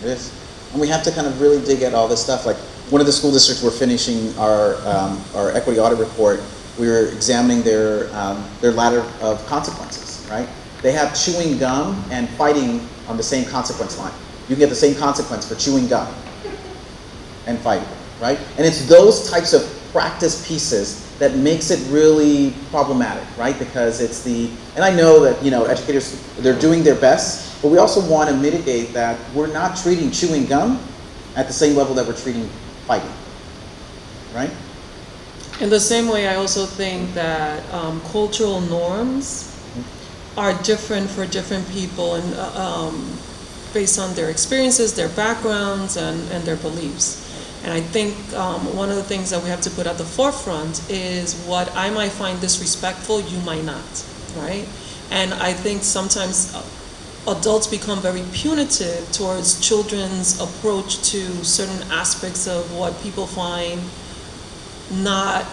It is. And we have to kind of really dig at all this stuff. Like, one of the school districts, we're finishing our equity audit report. We were examining their ladder of consequences, right? They have chewing gum and fighting on the same consequence line. You can get the same consequence for chewing gum and fighting, right? And it's those types of practice pieces that makes it really problematic, right? Because it's and I know that, educators, they're doing their best, but we also want to mitigate that we're not treating chewing gum at the same level that we're treating fighting, right? In the same way, I also think that cultural norms are different for different people, and based on their experiences, their backgrounds, and their beliefs. And I think one of the things that we have to put at the forefront is what I might find disrespectful, you might not, right? And I think sometimes adults become very punitive towards children's approach to certain aspects of what people find not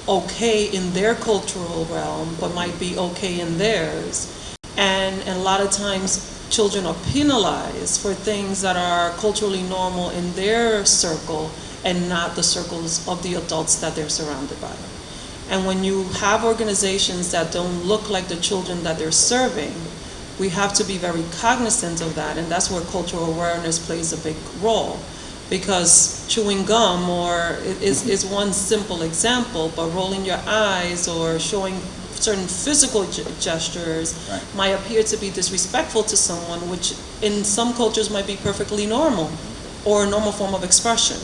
okay in their cultural realm, but might be okay in theirs. And a lot of times children are penalized for things that are culturally normal in their circle and not the circles of the adults that they're surrounded by. And when you have organizations that don't look like the children that they're serving, we have to be very cognizant of that, and that's where cultural awareness plays a big role. Because chewing gum is one simple example, but rolling your eyes or showing certain physical gestures might appear to be disrespectful to someone, which in some cultures might be perfectly normal or a normal form of expression.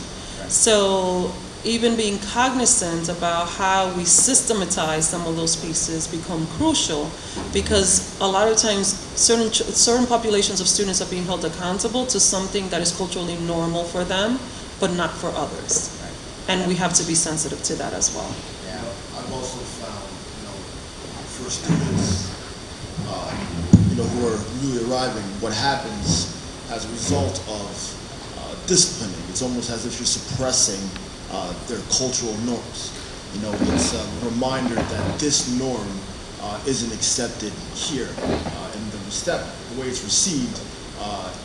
So even being cognizant about how we systematize some of those pieces become crucial, because a lot of times certain populations of students are being held accountable to something that is culturally normal for them, but not for others. And we have to be sensitive to that as well. I've also found, for students, who are newly arriving, what happens as a result of disciplining, it's almost as if you're suppressing their cultural norms. It's a reminder that this norm isn't accepted here, and the way it's received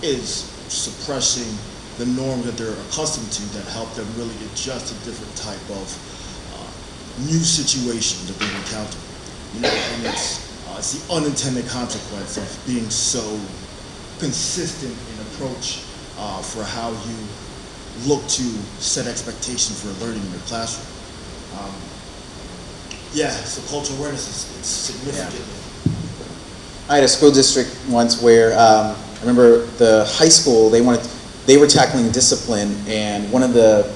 is suppressing the norms that they're accustomed to that help them really adjust to different type of new situations that they encounter. And it's the unintended consequence of being so consistent in approach for how you look to set expectations for learning in your classroom. So cultural awareness is significant. I had a school district once where I remember the high school, they were tackling discipline, and one of the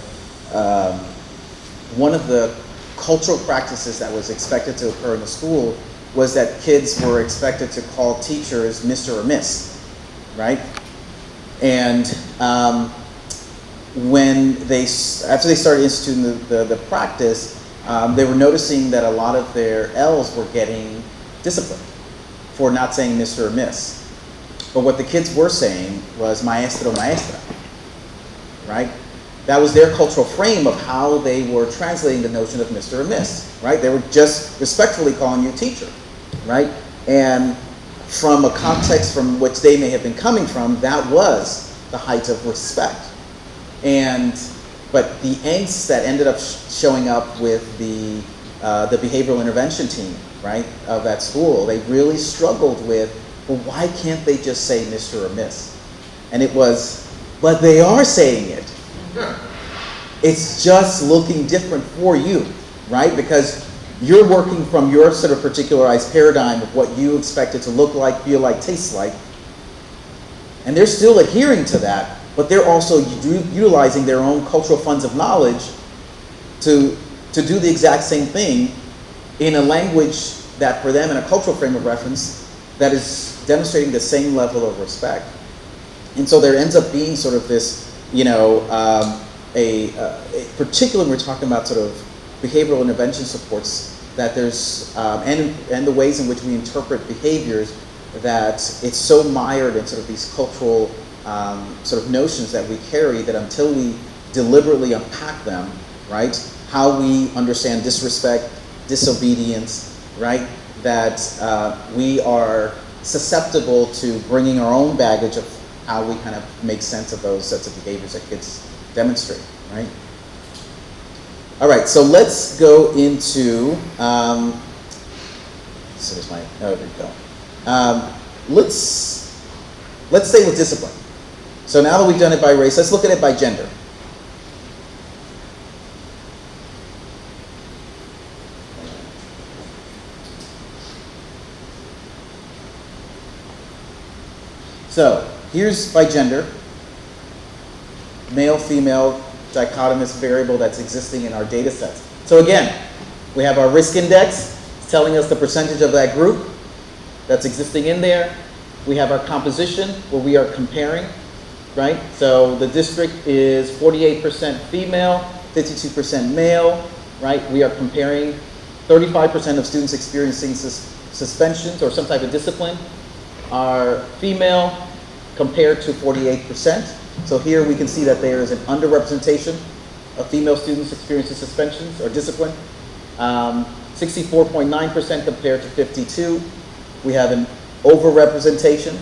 cultural practices that was expected to occur in the school was that kids were expected to call teachers Mr. or Miss, right? And after they started instituting the practice, they were noticing that a lot of their L's were getting disciplined for not saying Mr. or Miss. But what the kids were saying was maestro, maestra, right? That was their cultural frame of how they were translating the notion of Mr. or Miss, right? They were just respectfully calling you teacher, right? And from a context from which they may have been coming from, that was the height of respect. But the angst that ended up showing up with the the behavioral intervention team, right, of that school. They really struggled with, well, why can't they just say Mr. or Miss? And it was, but they are saying it. It's just looking different for you, right? Because you're working from your sort of particularized paradigm of what you expect it to look like, feel like, taste like. And they're still adhering to that, but they're also utilizing their own cultural funds of knowledge to do the exact same thing in a language that for them, in a cultural frame of reference, that is demonstrating the same level of respect. And so there ends up being sort of this, you know, particularly when we're talking about sort of behavioral intervention supports, that there's, and the ways in which we interpret behaviors, that it's so mired in sort of these cultural sort of notions that we carry, that until we deliberately unpack them, right, how we understand disrespect, disobedience, right, that we are susceptible to bringing our own baggage of how we kind of make sense of those sets of behaviors that kids demonstrate, right? All right, so let's go into, so there's my, oh, there we go. Let's stay with discipline. So now that we've done it by race, let's look at it by gender. So here's by gender, male, female, dichotomous variable that's existing in our data sets. So again, we have our risk index, it's telling us the percentage of that group that's existing in there. We have our composition, where we are comparing, right? So the district is 48% female, 52% male, right? We are comparing 35% of students experiencing suspensions or some type of discipline are female compared to 48%. So here we can see that there is an underrepresentation of female students experiencing suspensions or discipline. 64.9% compared to 52%. We have an overrepresentation,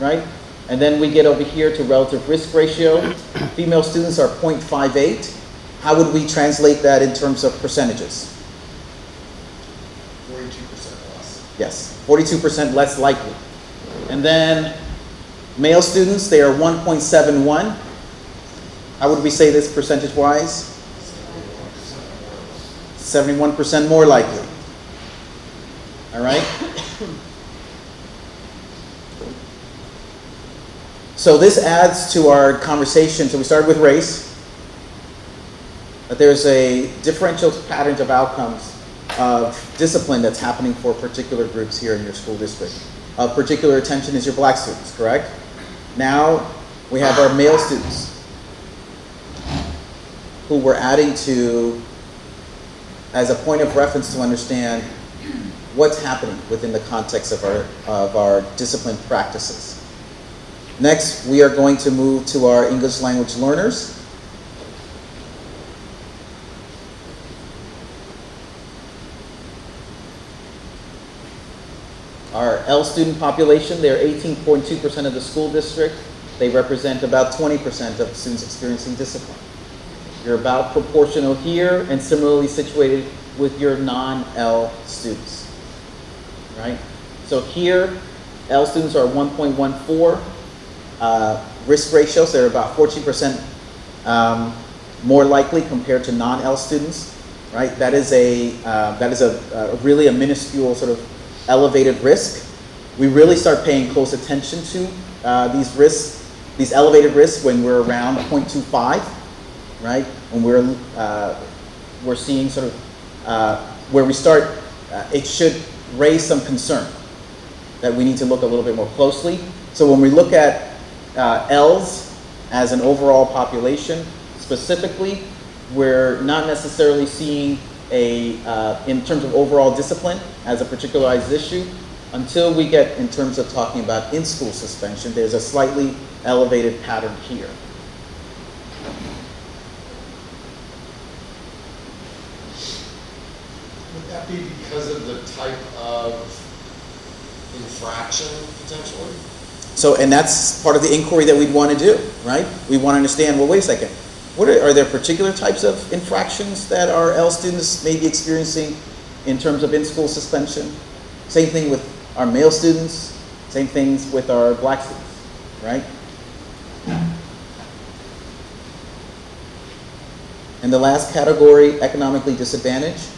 right? And then we get over here to relative risk ratio. Female students are 0.58. How would we translate that in terms of percentages? 42% less. Yes, 42% less likely. And then male students, they are 1.71. How would we say this percentage-wise? 71% more likely. All right? So this adds to our conversation. So we started with race, but there's a differential pattern of outcomes of discipline that's happening for particular groups here in your school district. Of particular attention is your black students, correct? Now we have our male students who we're adding to as a point of reference to understand what's happening within the context of our discipline practices. Next, we are going to move to our English language learners. Our L student population, they're 18.2% of the school district. They represent about 20% of students experiencing discipline. You're about proportional here, and similarly situated with your non-L students, right? So here, L students are 1.14 risk ratio, so they're about 14% more likely compared to non-L students, right? That is really a minuscule sort of elevated risk. We really start paying close attention to these risks, these elevated risks, when we're around 0.25, right? When we're seeing sort of where we start, it should raise some concern that we need to look a little bit more closely. So when we look at L's as an overall population, specifically, we're not necessarily seeing in terms of overall discipline as a particularized issue until we get in terms of talking about in-school suspension. There's a slightly elevated pattern here. Would that be because of the type of infraction, potentially? So, and that's part of the inquiry that we'd want to do, right? We want to understand, well, wait a second. Are there particular types of infractions that our L students may be experiencing in terms of in-school suspension. Same thing with our male students, same things with our black students, right? And the last category, economically disadvantaged.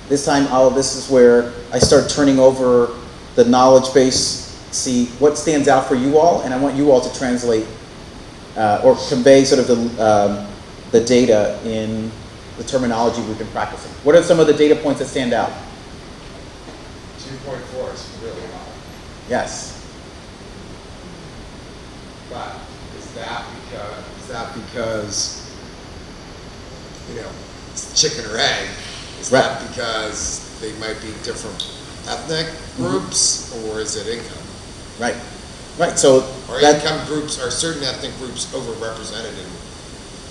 This time, this is where I start turning over the knowledge base, see what stands out for you all, and I want you all to translate or convey sort of the data in the terminology we've been practicing. What are some of the data points that stand out? 2.4 is really high. Yes. But is that because it's chicken or egg? Is Right. that because they might be different ethnic groups, or is it income? Right. Right. So Or that, income groups, are certain ethnic groups overrepresented in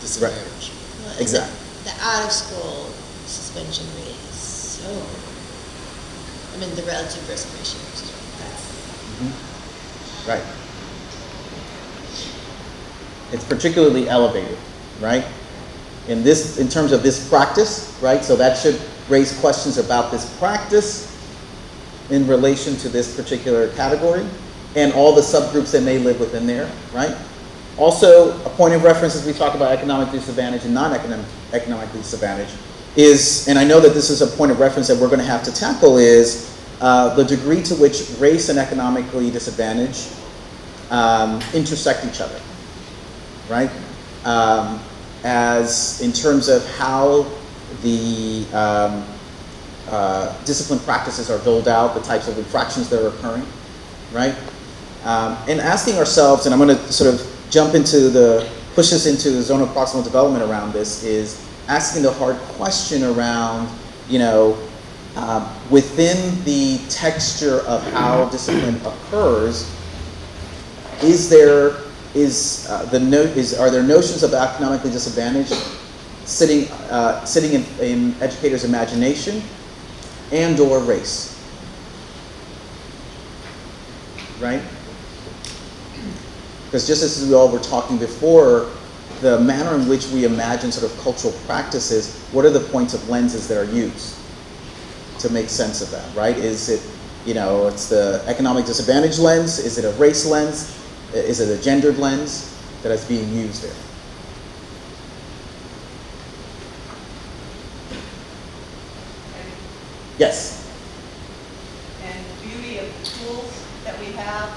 disadvantage? Well, and Exactly. The out-of-school suspension rate is so, the relative risk ratio is right. It's particularly elevated, right? In terms of this practice, right? So that should raise questions about this practice in relation to this particular category and all the subgroups that may live within there, right? Also, a point of reference as we talk about economic disadvantage and non-economic disadvantage is, and I know that this is a point of reference that we're going to have to tackle, is the degree to which race and economically disadvantage intersect each other, right? As in terms of how the discipline practices are doled out, the types of infractions that are occurring, right? And asking ourselves, and I'm going to sort of push us into the zone of proximal development around this, is asking the hard question around, within the texture of how discipline occurs, are there notions of economically disadvantaged sitting in educators' imagination and/or race, right? Because just as we all were talking before, the manner in which we imagine sort of cultural practices, what are the points of lenses that are used to make sense of that, right? Is it, it's the economic disadvantage lens? Is it a race lens? Is it a gendered lens that is being used there? Yes. And the beauty of the tools that we have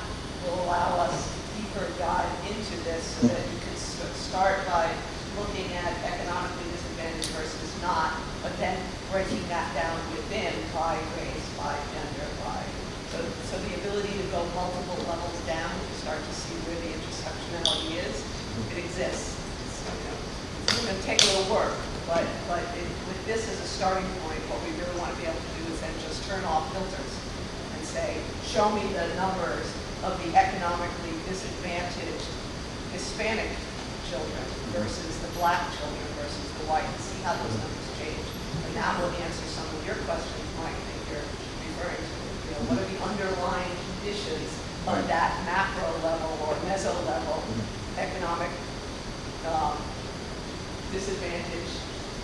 will allow us to deeper dive into this so that you can start by looking at economically disadvantaged versus not, but then breaking that down within by race, by gender, so the ability to go multiple levels down to start to see where the intersectionality is, it exists. It's going to take a little work, but with this as a starting point, what we really want to be able to do is then just turn off filters and say, show me the numbers of the economically disadvantaged Hispanic children versus the black children versus the white, and see how those numbers change. And that will answer some of your questions, Mike, that you're referring to. What are the underlying conditions of that macro level or meso level economic disadvantage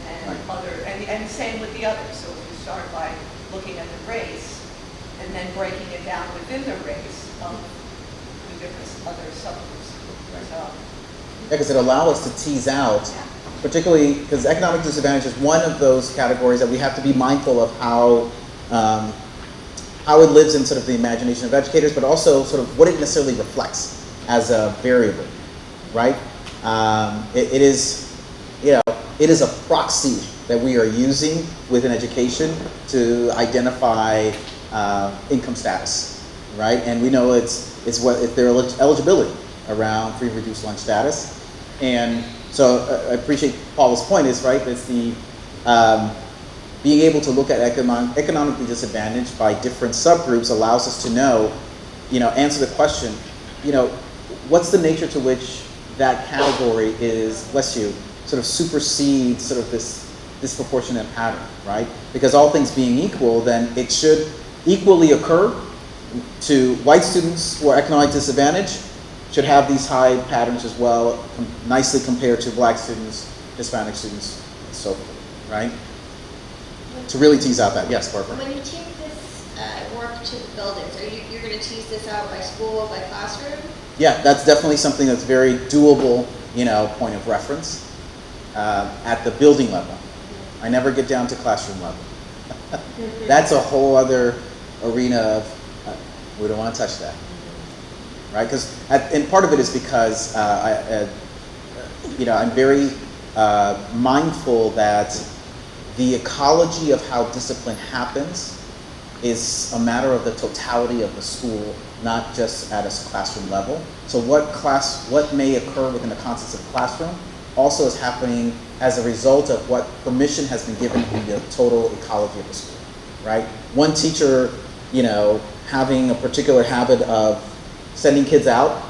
and and same with the others. So if you start by looking at the race and then breaking it down within the race of the different other subgroups. So, Because it allows us to tease out, particularly because economic disadvantage is one of those categories that we have to be mindful of how it lives in sort of the imagination of educators, but also sort of what it necessarily reflects as a variable, right? It is a proxy that we are using within education to identify income status, right? And we know it's their eligibility around free and reduced lunch status. And so I appreciate Paula's point is, right, it's the being able to look at economically disadvantaged by different subgroups allows us to know, answer the question, what's the nature to which that category is, sort of supersedes sort of this disproportionate pattern, right? Because all things being equal, then it should equally occur to white students who are economically disadvantaged should have these high patterns as well, nicely compared to Black students, Hispanic students, and so forth, right? To really tease out that, yes, Barbara. When you take this work to the buildings, you're going to tease this out by school, by classroom? Yeah, that's definitely something that's very doable, point of reference at the building level. I never get down to classroom level. That's a whole other arena of, we don't want to touch that, right? And part of it is because I'm very mindful that the ecology of how discipline happens is a matter of the totality of the school, not just at a classroom level. So what may occur within the context of the classroom also is happening as a result of what permission has been given in the total ecology of the school, right? One teacher, having a particular habit of sending kids out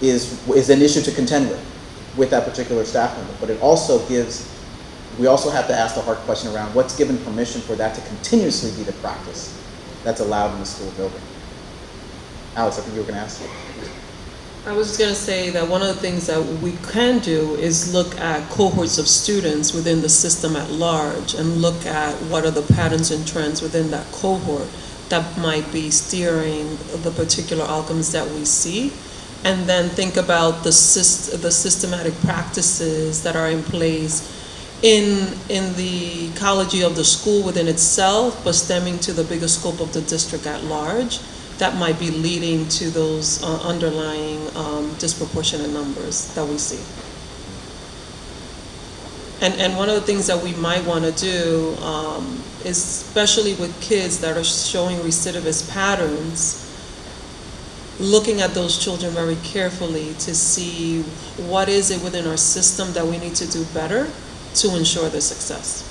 is an issue to contend with that particular staff member. But we also have to ask the hard question around what's given permission for that to continuously be the practice that's allowed in the school building. Alex, I think you were going to ask. I was just going to say that one of the things that we can do is look at cohorts of students within the system at large and look at what are the patterns and trends within that cohort that might be steering the particular outcomes that we see, and then think about the systematic practices that are in place in the ecology of the school within itself, but stemming to the bigger scope of the district at large, that might be leading to those underlying disproportionate numbers that we see. And one of the things that we might want to do, especially with kids that are showing recidivist patterns, looking at those children very carefully to see what is it within our system that we need to do better to ensure their success.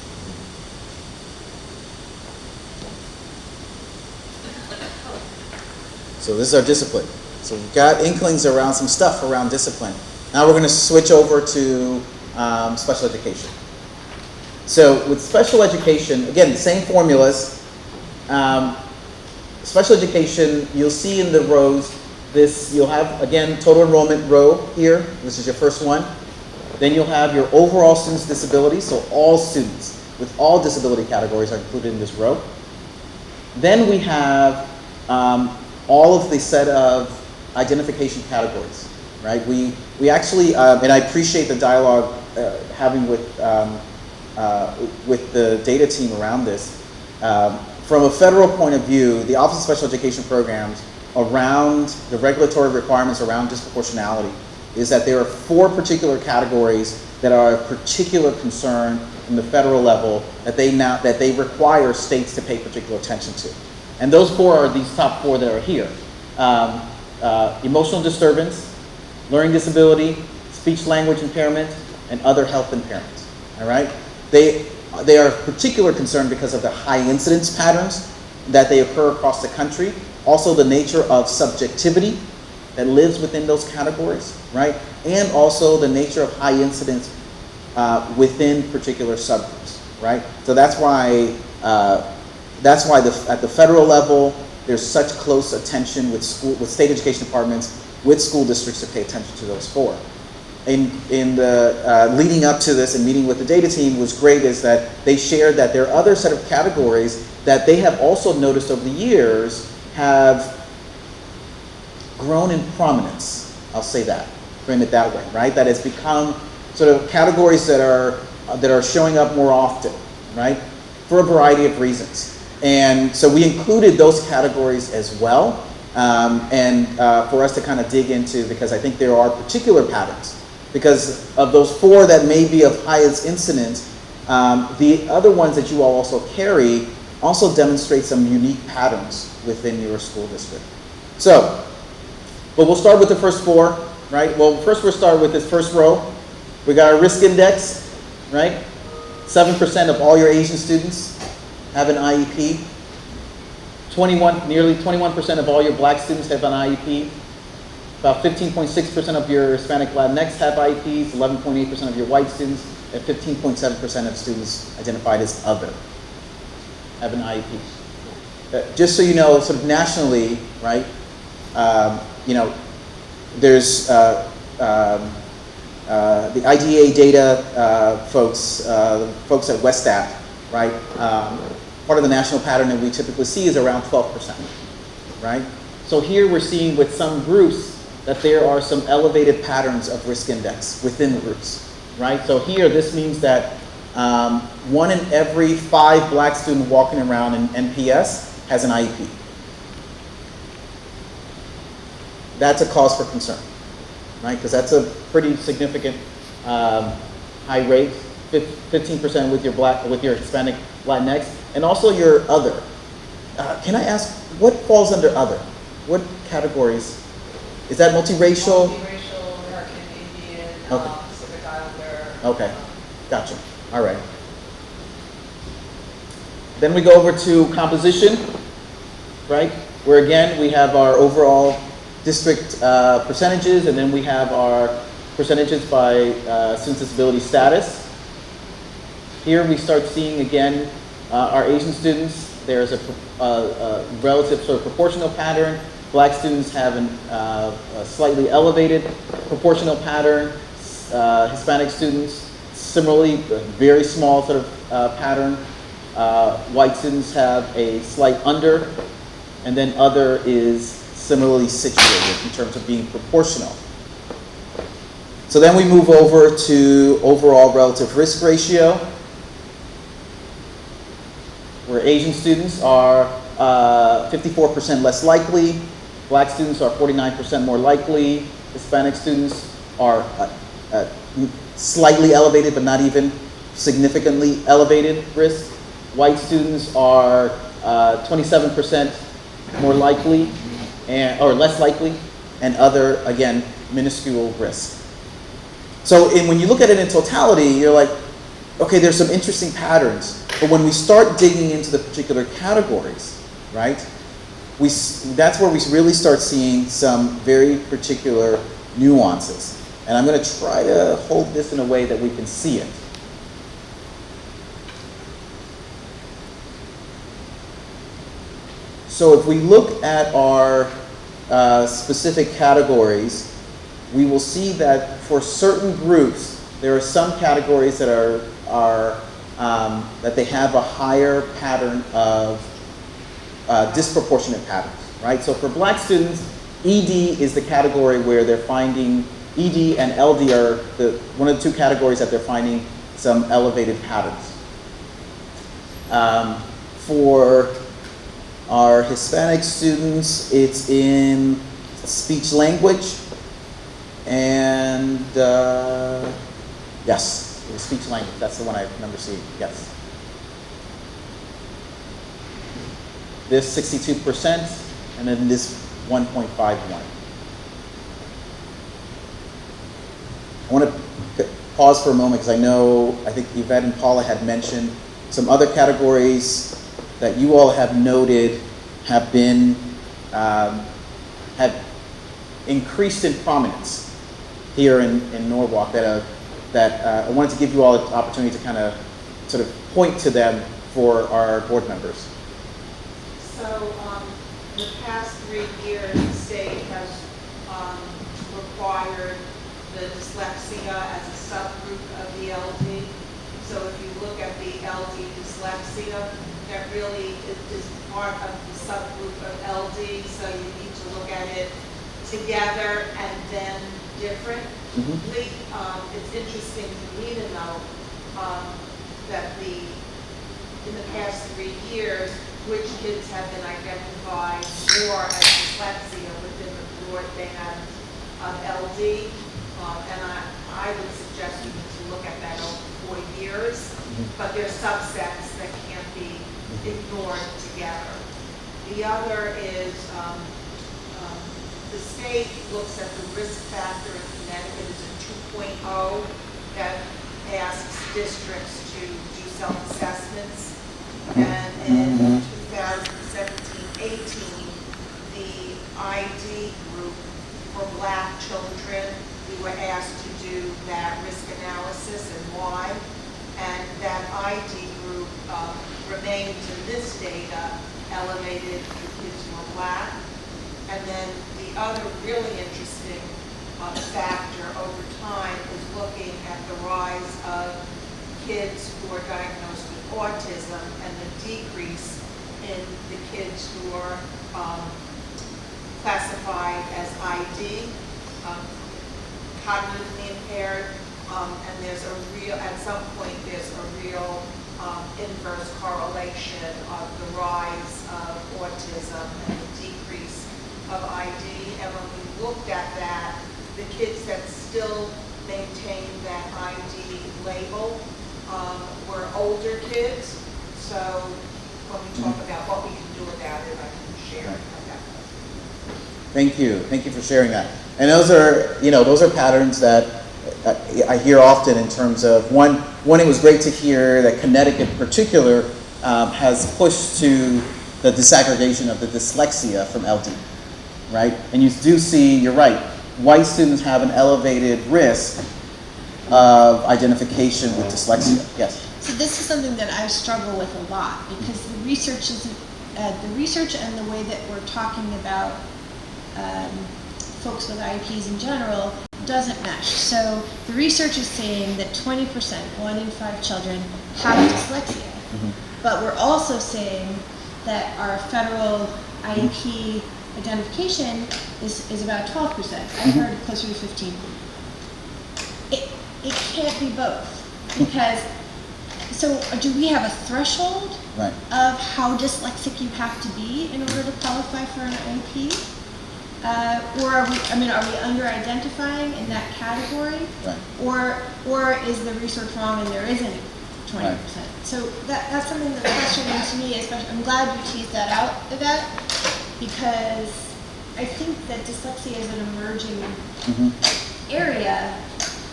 So this is our discipline. So we've got inklings around some stuff around discipline. Now we're going to switch over to special education. So with special education, again, the same formulas. Special education, you'll see in the rows, you'll have, again, total enrollment row here. This is your first one. Then you'll have your overall students' disabilities, so all students with all disability categories are included in this row. Then we have all of the set of identification categories, right? We actually, and I appreciate the dialogue having with the data team around this. From a federal point of view, the Office of Special Education Programs around the regulatory requirements around disproportionality is that there are 4 particular categories that are of particular concern from the federal level that they require states to pay particular attention to. And those 4 are these top 4 that are here. Emotional disturbance, learning disability, speech language impairment, and other health impairments, all right? They are of particular concern because of the high incidence patterns that they occur across the country, also the nature of subjectivity that lives within those categories, right? And also the nature of high incidence within particular subgroups, right? So that's why at the federal level, there's such close attention with state education departments, with school districts to pay attention to those 4. In the leading up to this and meeting with the data team was great is that they shared that there are other set of categories that they have also noticed over the years have grown in prominence. I'll say that, frame it that way, right? That has become sort of categories that are showing up more often, right? For a variety of reasons. And so we included those categories as well, for us to kind of dig into, because I think there are particular patterns. Because of those 4 that may be of highest incidence, the other ones that you all also carry also demonstrate some unique patterns within your school district. So, but we'll start with the first 4, right? Well, first we'll start with this first row. We got our risk index, right? 7% of all your Asian students have an IEP. Nearly 21% of all your Black students have an IEP. About 15.6% of your Hispanic Latinx have IEPs, 11.8% of your white students, and 15.7% of students identified as other have an IEP. Just so you know, sort of nationally, right, there's the IDA data folks at Westat, right? Part of the national pattern that we typically see is around 12%, right? So here we're seeing with some groups that there are some elevated patterns of risk index within groups, right? So here this means that 1 in every 5 black students walking around in NPS has an IEP. That's a cause for concern, right? Because that's a pretty significant high rate, 15% with your Hispanic, Latinx, and also your other. Can I ask, what falls under other? What categories? Is that multiracial? Multiracial, American Indian, Okay. Pacific Islander. Okay, gotcha. All right. Then we go over to composition, right? Where again, we have our overall district percentages, and then we have our percentages by student disability status. Here we start seeing again our Asian students. There's a relative sort of proportional pattern. Black students have a slightly elevated proportional pattern. Hispanic students, similarly, a very small sort of pattern. White students have a slight under, and then other is similarly situated in terms of being proportional. So then we move over to overall relative risk ratio, where Asian students are 54% less likely, black students are 49% more likely, Hispanic students are slightly elevated but not even significantly elevated risk. White students are 27% more likely, or less likely, and other, again, minuscule risk. So when you look at it in totality, you're like, okay, there's some interesting patterns. But when we start digging into the particular categories, right, that's where we really start seeing some very particular nuances. And I'm going to try to hold this in a way that we can see it. So if we look at our specific categories, we will see that for certain groups, there are some categories that that they have a higher pattern of disproportionate patterns, right? So for black students, ED is the category where they're finding, ED and LD are one of the two categories that they're finding some elevated patterns. For our Hispanic students, it's in speech language, and yes, it was speech language. That's the one I remember seeing, yes. This 62%, and then this 1.51. I want to pause for a moment because I think Yvette and Paula had mentioned some other categories that you all have noted have been, have increased in prominence here in Norwalk that I wanted to give you all an opportunity to kind of sort of point to them for our board members. So, the past 3 years, the state has required the dyslexia as a subgroup of the LD. So if you look at the LD dyslexia, that really is part of the subgroup of LD, so you need to look at it together and then differently. It's interesting to me to know that in the past 3 years, which kids have been identified more as dyslexia within the broad band of LD. And I would suggest you need to look at that over 4 years, but there's subsets that can't be ignored together. The other is the state looks at the risk factor in Connecticut as a 2.0 that asks districts to do self-assessments. And in 2017-18, the ID group for black children, we were asked to do that risk analysis and why. And that ID group remains in this data elevated for kids who are black. And then the other really interesting factor over time is looking at the rise of kids who are diagnosed with autism and the decrease in the kids who are classified as ID, cognitively impaired, and there's a real, at some point, there's a real inverse correlation of the rise of autism and the decrease of ID. And when we looked at that, the kids that still maintain that ID label were older kids. So when we talk about what we can do about it, I can share that. Thank you. Thank you for sharing that. And those are, those are patterns that I hear often in terms of, one, it was great to hear that Connecticut in particular has pushed to the disaggregation of the dyslexia from LD, right? And you do see, you're right, white students have an elevated risk of identification with dyslexia. Yes? So this is something that I struggle with a lot because the research isn't, the research and the way that we're talking about folks with IEPs in general doesn't mesh. So the research is saying that 20%, 1 in 5 children, have dyslexia. But we're also saying that our federal IEP identification is about 12%. I heard closer to 15. It can't be both because, so do we have a threshold of how dyslexic you have to be in order to qualify for an IEP? Or are we under-identifying in that category? Or is the research wrong and there isn't 20%? So that's something that's frustrating to me, especially. I'm glad you teased that out, Yvette, because I think that dyslexia is an emerging area,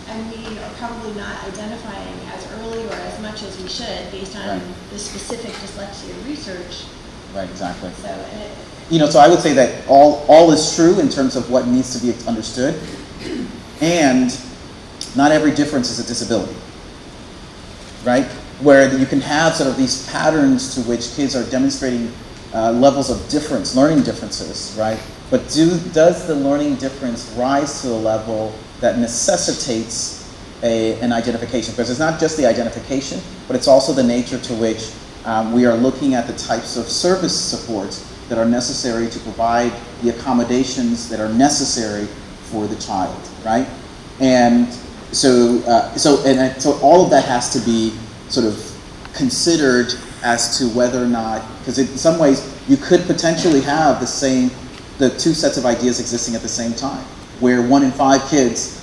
and we are probably not identifying as early or as much as we should based on the specific dyslexia research. Right, exactly. So, so I would say that all is true in terms of what needs to be understood, and not every difference is a disability, right? Where you can have sort of these patterns to which kids are demonstrating levels of difference, learning differences, right? But does the learning difference rise to a level that necessitates an identification? Because it's not just the identification, but it's also the nature to which we are looking at the types of service supports that are necessary to provide the accommodations that are necessary for the child, right? And so all of that has to be sort of considered as to whether or not, because in some ways you could potentially have the two sets of ideas existing at the same time, where 1 in 5 kids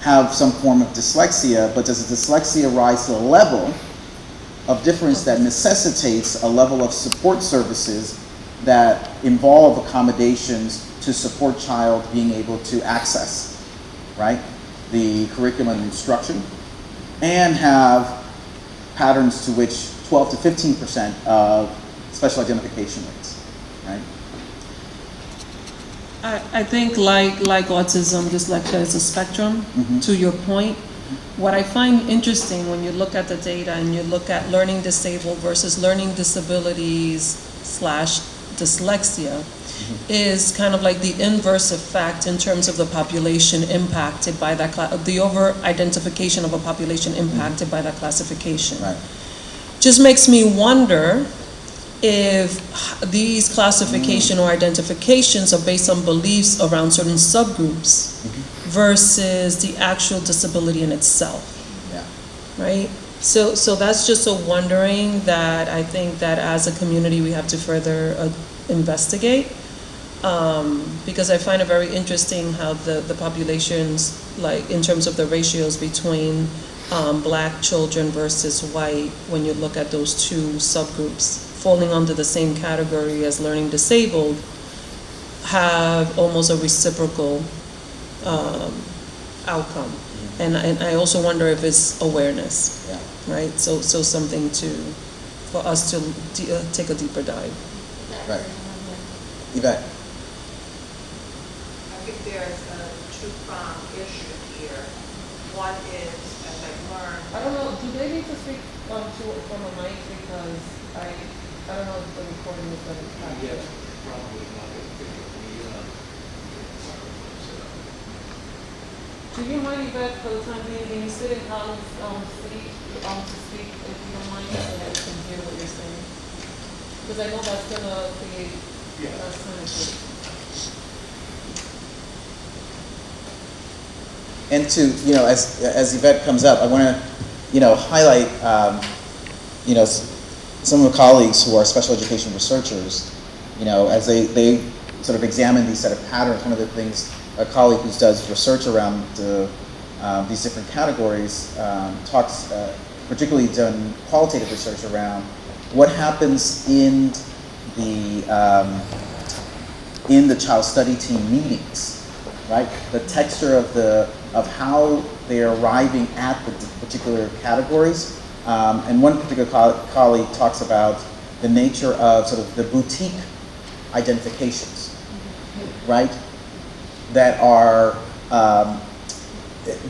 have some form of dyslexia, but does the dyslexia rise to a level of difference that necessitates a level of support services that involve accommodations to support child being able to access, right, the curriculum and instruction, and have patterns to which 12 to 15% of special identification rates, right? I think like autism, dyslexia is a spectrum, to your point. What I find interesting when you look at the data and you look at learning disabled versus learning disabilities / dyslexia is kind of like the inverse effect in terms of the population impacted by that, the over-identification of a population impacted by that classification. Just makes me wonder if these classification or identifications are based on beliefs around certain subgroups versus the actual disability in itself, right? So that's just a wondering that I think that as a community we have to further investigate, because I find it very interesting how the populations, like in terms of the ratios between black children versus white, when you look at those two subgroups falling under the same category as learning disabled, have almost a reciprocal outcome. And I also wonder if it's awareness, right? So something for us to take a deeper dive. Right. Yvette. I think there's a two-pronged issue here. One is, as I've learned, I don't know, do they need to speak from a mic because I don't know if the recording is going to capture. Probably not. Do you mind, Yvette, for the time being, when you sit in Collins, seat, to speak, if you don't mind, so that we can hear what you're saying? Because I know that's gonna create, synergy. And to, as Yvette comes up, I want to, highlight, some of the colleagues who are special education researchers, as they sort of examine these set of patterns. One of the things a colleague who does research around these different categories talks, particularly done qualitative research around what happens in the child study team meetings, right? The texture of how they are arriving at the particular categories. And one particular colleague talks about the nature of sort of the boutique identifications, right? That are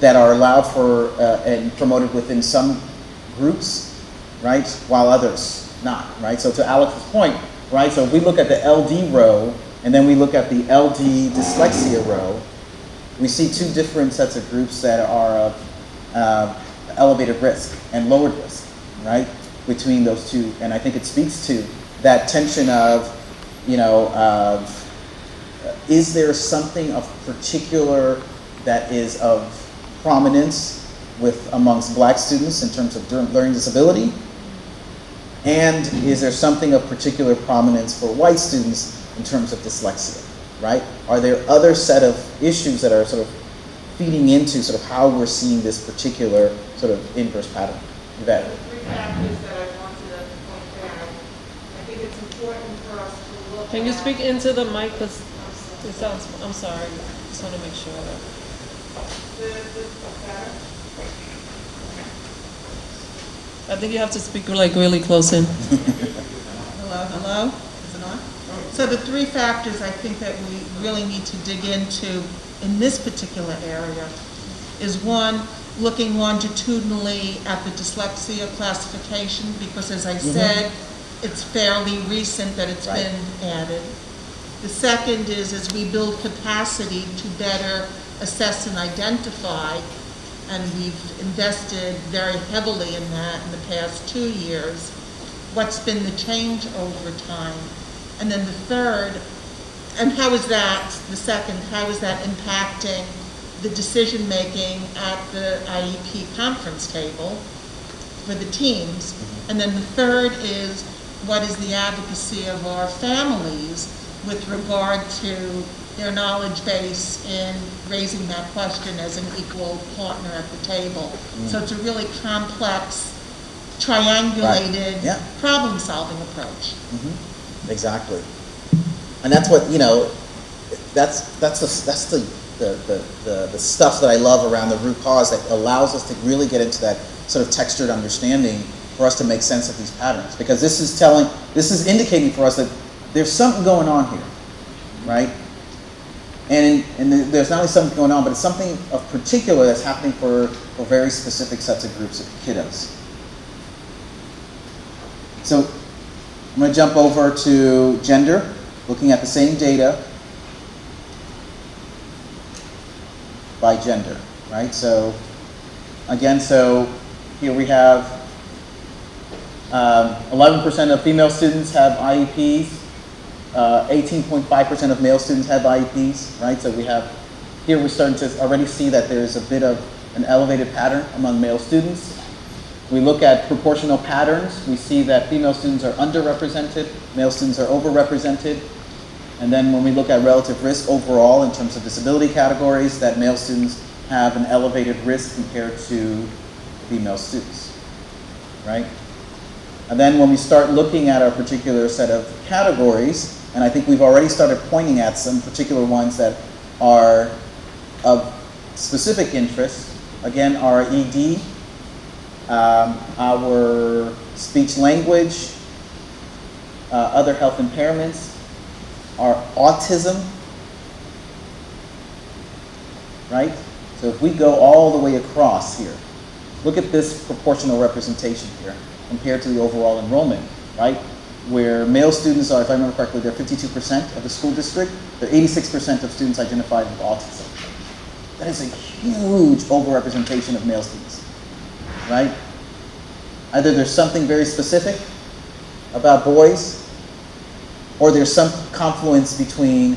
allowed for and promoted within some groups, right? While others not, right? So to Alex's point, right? So if we look at the LD row and then we look at the LD dyslexia row, we see two different sets of groups that are of elevated risk and lowered risk, right? Between those two, and I think it speaks to that tension of, is there something of particular that is of prominence amongst Black students in terms of learning disability? And is there something of particular prominence for white students in terms of dyslexia, right? Are there other set of issues that are sort of feeding into sort of how we're seeing this particular sort of inverse pattern? Yvette. Three factors that I wanted to point out. I think it's important for us to look. Can you at- speak into the mic? Because it sounds, I'm sorry, just want to make sure that. I think you have to speak like really close in. Hello, hello? Is it on? So the three factors I think that we really need to dig into in this particular area is one, looking longitudinally at the dyslexia classification, because as I said, it's fairly recent that it's been added. The second is as we build capacity to better assess and identify, and we've invested very heavily in that in the past 2 years, what's been the change over time? And then the third, and how is that impacting the decision-making at the IEP conference table for the teams? And then the third is, what is the advocacy of our families with regard to their knowledge base in raising that question as an equal partner at the table? So it's a really complex, triangulated problem-solving approach. Exactly. And that's what, that's the stuff that I love around the root cause that allows us to really get into that sort of textured understanding for us to make sense of these patterns. Because this is indicating for us that there's something going on here, right? And there's not only something going on, but it's something of particular that's happening for very specific sets of groups of kiddos. So I'm going to jump over to gender, looking at the same data by gender, right? So again, here we have 11% of female students have IEPs, 18.5% of male students have IEPs, right? So here we're starting to already see that there's a bit of an elevated pattern among male students. We look at proportional patterns. We see that female students are underrepresented, male students are overrepresented. And then when we look at relative risk overall in terms of disability categories, that male students have an elevated risk compared to female students, right? And then when we start looking at our particular set of categories, and I think we've already started pointing at some particular ones that are of specific interest, again, our ED, our speech language, other health impairments, our autism, right? So if we go all the way across here, look at this proportional representation here compared to the overall enrollment, right? Where male students are, if I remember correctly, they're 52% of the school district, they're 86% of students identified with autism. that is a huge overrepresentation of male students, right? Either there's something very specific about boys, or there's some confluence between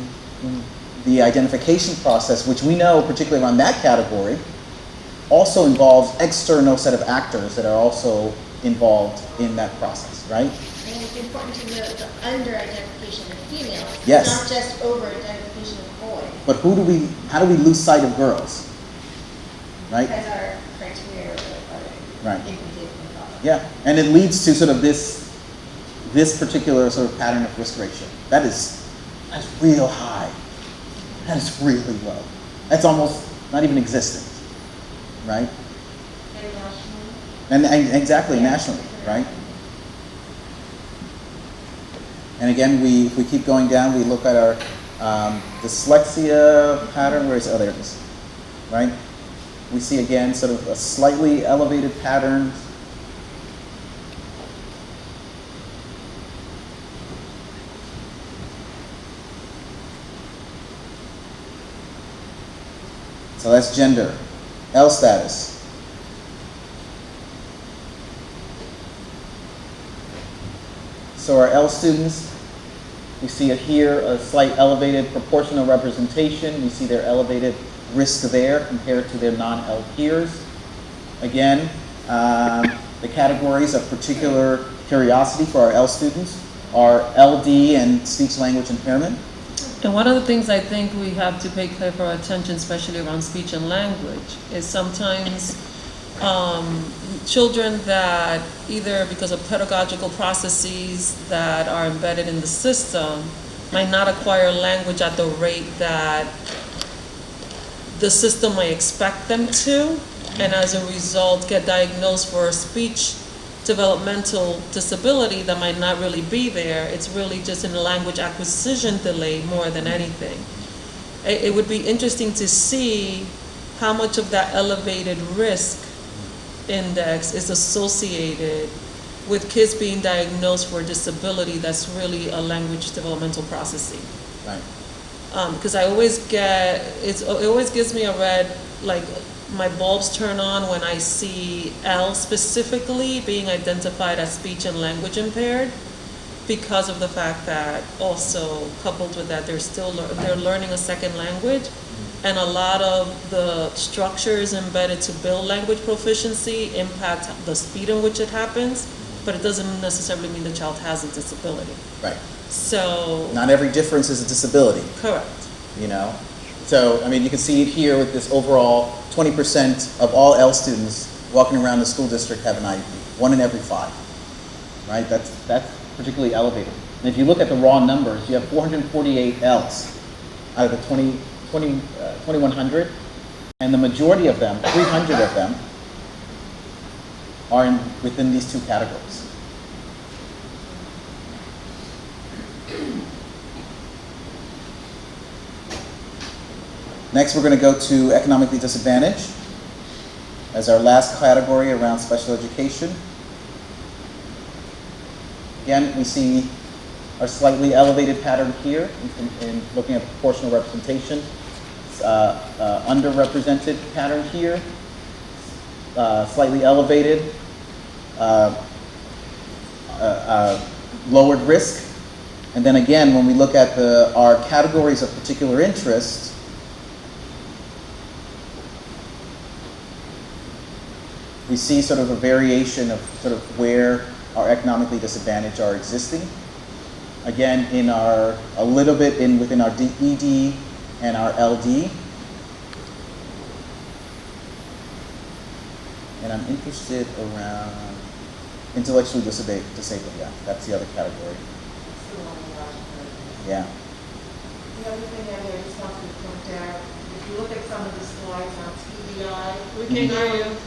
the identification process, which we know, particularly around that category, also involves external set of actors that are also involved in that process, right? And it's important to note the under-identification of females. Yes. Not just over-identification of boys. But how do we lose sight of girls, right? Because our criteria are Right. incomplete and involved. Yeah, and it leads to sort of this particular sort of pattern of risk ratio. That's real high. That is really low. That's almost not even existent, right? And exactly, nationally, right? And again, if we keep going down, we look at our dyslexia pattern. Where is it? Oh, there it is, right? We see again sort of a slightly elevated pattern. So that's gender. L status. So our L students, we see here a slight elevated proportional representation. We see their elevated risk there compared to their non-L peers. Again, the categories of particular curiosity for our L students are LD and speech language impairment. And one of the things I think we have to pay careful attention, especially around speech and language, is sometimes children that either because of pedagogical processes that are embedded in the system might not acquire language at the rate that the system might expect them to, and as a result get diagnosed for a speech developmental disability that might not really be there. It's really just in a language acquisition delay more than anything. It would be interesting to see how much of that elevated risk index is associated with kids being diagnosed for a disability that's really a language developmental processing. Right. Because it always gives me a red, like my bulbs turn on when I see L specifically being identified as speech and language impaired, because of the fact that also coupled with that they're learning a second language, and a lot of the structures embedded to build language proficiency impact the speed in which it happens, but it doesn't necessarily mean the child has a disability. Right. So not every difference is a disability. Correct. You know? So, I mean, you can see it here with this overall 20% of all L students walking around the school district have an IEP, 1 in every 5, right? That's particularly elevated. And if you look at the raw numbers, you have 448 Ls out of the 2,100, and the majority of them, 300 of them, are within these two categories. Next, we're going to go to economically disadvantaged as our last category around special education. Again, we see our slightly elevated pattern here in looking at proportional representation. Underrepresented pattern here, slightly elevated, lowered risk. And then again, when we look at our categories of particular interest, we see sort of a variation of sort of where our economically disadvantaged are existing. Again, a little bit within our ED and our LD. And I'm interested around intellectually disabled, yeah, that's the other category. Yeah. The other thing that I just wanted to point out, if you look at some of the slides on TBI, We can hear you.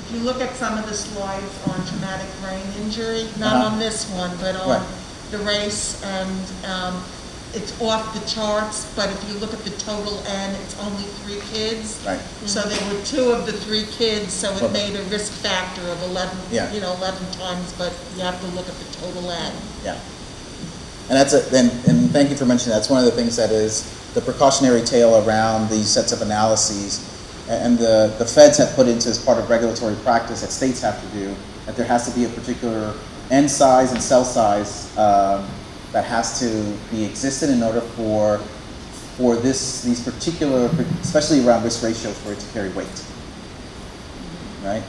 If you look at some of the slides on traumatic brain injury, not on this one, but on the race, and it's off the charts, but if you look at the total N, it's only 3 kids. Right. So there were 2 of the 3 kids, so it made a risk factor of 11, 11 times, but you have to look at the total N. Yeah. And and thank you for mentioning that. That's one of the things that is the precautionary tale around these sets of analyses and the feds have put into as part of regulatory practice that states have to do, that there has to be a particular N size and cell size that has to be existent in order for these particular, especially around risk ratios, for it to carry weight, right?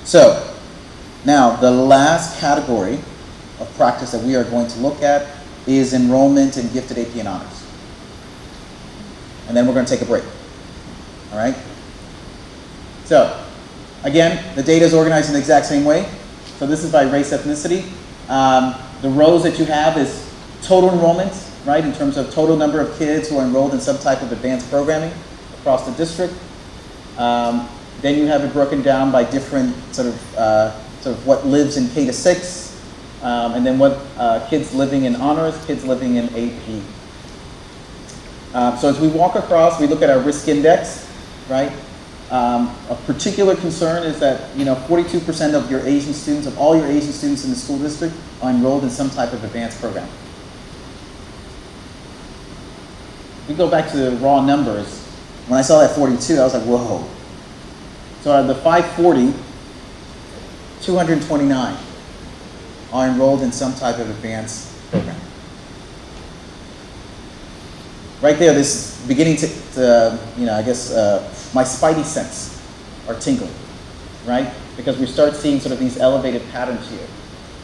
So, now the last category of practice that we are going to look at is enrollment in gifted AP and honors. And then we're going to take a break, all right? So, again, the data is organized in the exact same way. So this is by race ethnicity. The rows that you have is total enrollment, right, in terms of total number of kids who are enrolled in some type of advanced programming across the district. Then you have it broken down by different sort of what lives in K to 6, and then what kids living in honors, kids living in AP. So as we walk across, we look at our risk index, right? A particular concern is that 42% of your Asian students, of all your Asian students in the school district, are enrolled in some type of advanced program. We go back to the raw numbers. When I saw that 42, I was like, whoa. So out of the 540, 229 are enrolled in some type of advanced program. Right there, this is beginning to I guess, my spidey sense are tingling, right? Because we start seeing sort of these elevated patterns here,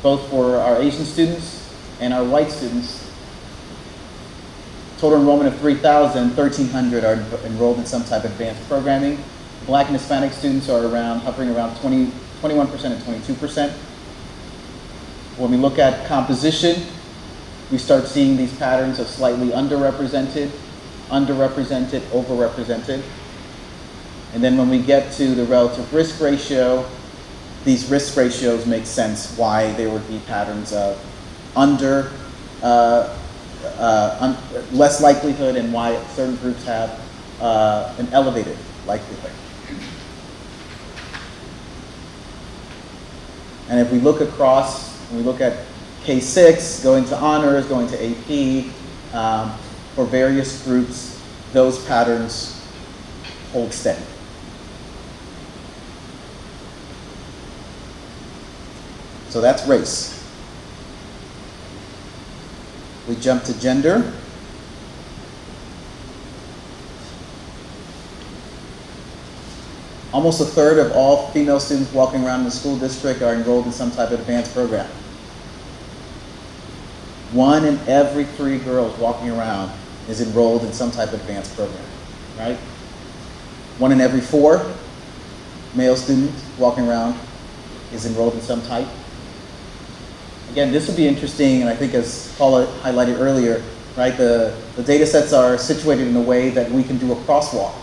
both for our Asian students and our white students. Total enrollment of 3,000, 1,300 are enrolled in some type of advanced programming. Black and Hispanic students are hovering around 21% and 22%. When we look at composition, we start seeing these patterns of slightly underrepresented, overrepresented. And then when we get to the relative risk ratio, these risk ratios make sense why there would be patterns of less likelihood and why certain groups have an elevated likelihood. And if we look across, when we look at K6, going to honors, going to AP, for various groups, those patterns hold steady. So that's race. We jump to gender. Almost a third of all female students walking around in the school district are enrolled in some type of advanced program. 1 in every 3 girls walking around is enrolled in some type of advanced program, right? 1 in every 4 male students walking around is enrolled in some type. Again, this would be interesting, and I think as Paula highlighted earlier, right, the data sets are situated in a way that we can do a crosswalk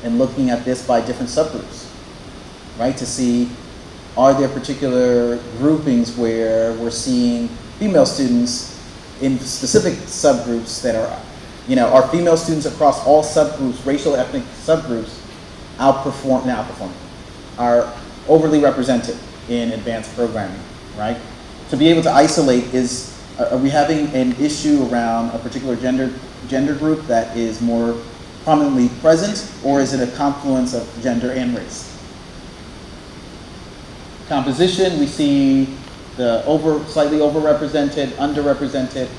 and looking at this by different subgroups, right, to see are there particular groupings where we're seeing female students in specific subgroups that are, are female students across all subgroups, racial, ethnic subgroups, are overly represented in advanced programming, right? To be able to isolate are we having an issue around a particular gender group that is more prominently present, or is it a confluence of gender and race? Composition, we see the slightly overrepresented, underrepresented,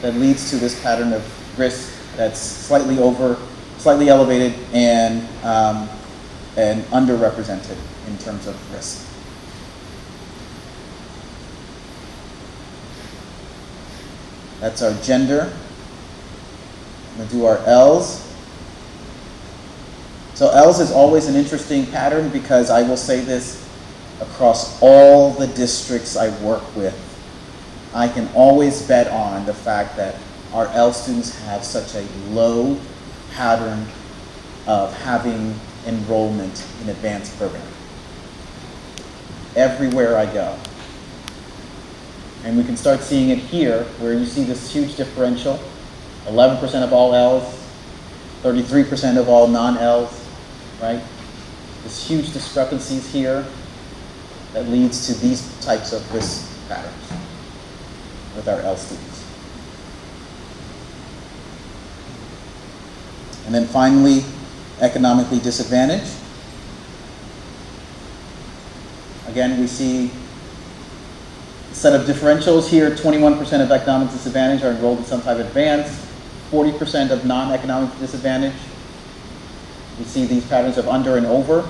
that leads to this pattern of risk that's slightly elevated and underrepresented in terms of risk. That's our gender. I'm going to do our L's. So L's is always an interesting pattern because I will say this, across all the districts I work with, I can always bet on the fact that our L students have such a low pattern of having enrollment in advanced programming. Everywhere I go. And we can start seeing it here, where you see this huge differential. 11% of all L's, 33% of all non-L's, right? There's huge discrepancies here that leads to these types of risk patterns with our L students. And then finally, economically disadvantaged. Again, we see a set of differentials here. 21% of economic disadvantage are enrolled in some type of advance, 40% of non-economic disadvantage. We see these patterns of under and over,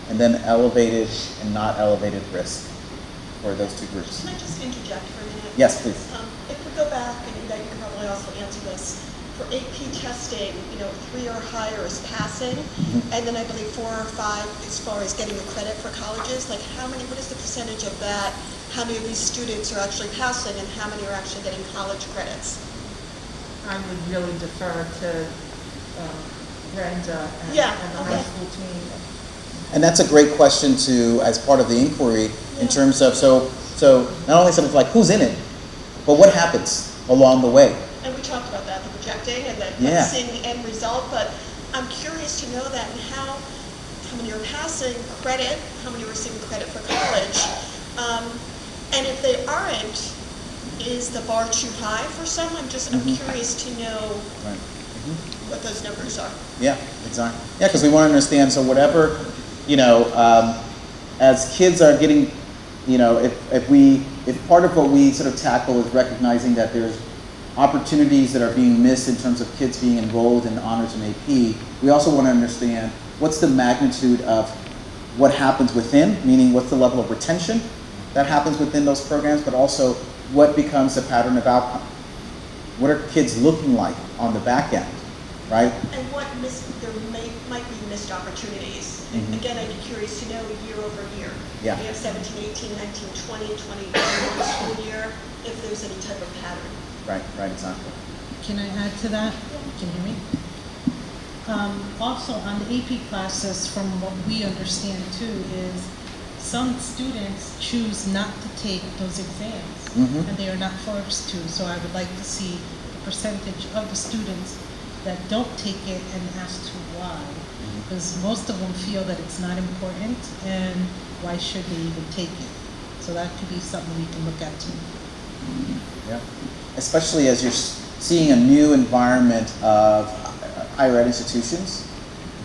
and then elevated and not elevated risk for those two groups. Can I just interject for a minute? Yes, please. If we go back, and you can probably also answer this, for AP testing, 3 or higher is passing, and then I believe 4 or 5 as far as getting the credit for colleges. Like what is the percentage of that? How many of these students are actually passing, and how many are actually getting college credits? I would really defer to Brenda and Yeah, and the high school team. And that's a great question to, as part of the inquiry, in terms of, so not only sort of like who's in it, but what happens along the way. And we talked about that, the projecting and then Yeah. seeing the end result, but I'm curious to know that and how many are passing credit, how many are receiving credit for college, and if they aren't, is the bar too high for some? I'm curious to know Right. what those numbers are. Yeah, exactly. Yeah, because we want to understand, so whatever, as kids are getting, if part of what we sort of tackle is recognizing that there's opportunities that are being missed in terms of kids being enrolled in honors and AP, we also want to understand what's the magnitude of what happens within, meaning what's the level of retention that happens within those programs, but also what becomes a pattern of outcome. What are kids looking like on the back end, right? And there might be missed opportunities. Again, I'd be curious to know year over year. Yeah. We have 17, 18, 19, 20, 21 school year, if there's any type of pattern. Right, exactly. Can I add to that? Can you hear me? Also, on the AP classes, from what we understand too, is some students choose not to take those exams, and they are not forced to. So I would like to see the percentage of the students that don't take it and ask to why. Because most of them feel that it's not important, and why should they even take it? So that could be something we can look at too. Yeah, especially as you're seeing a new environment of higher ed institutions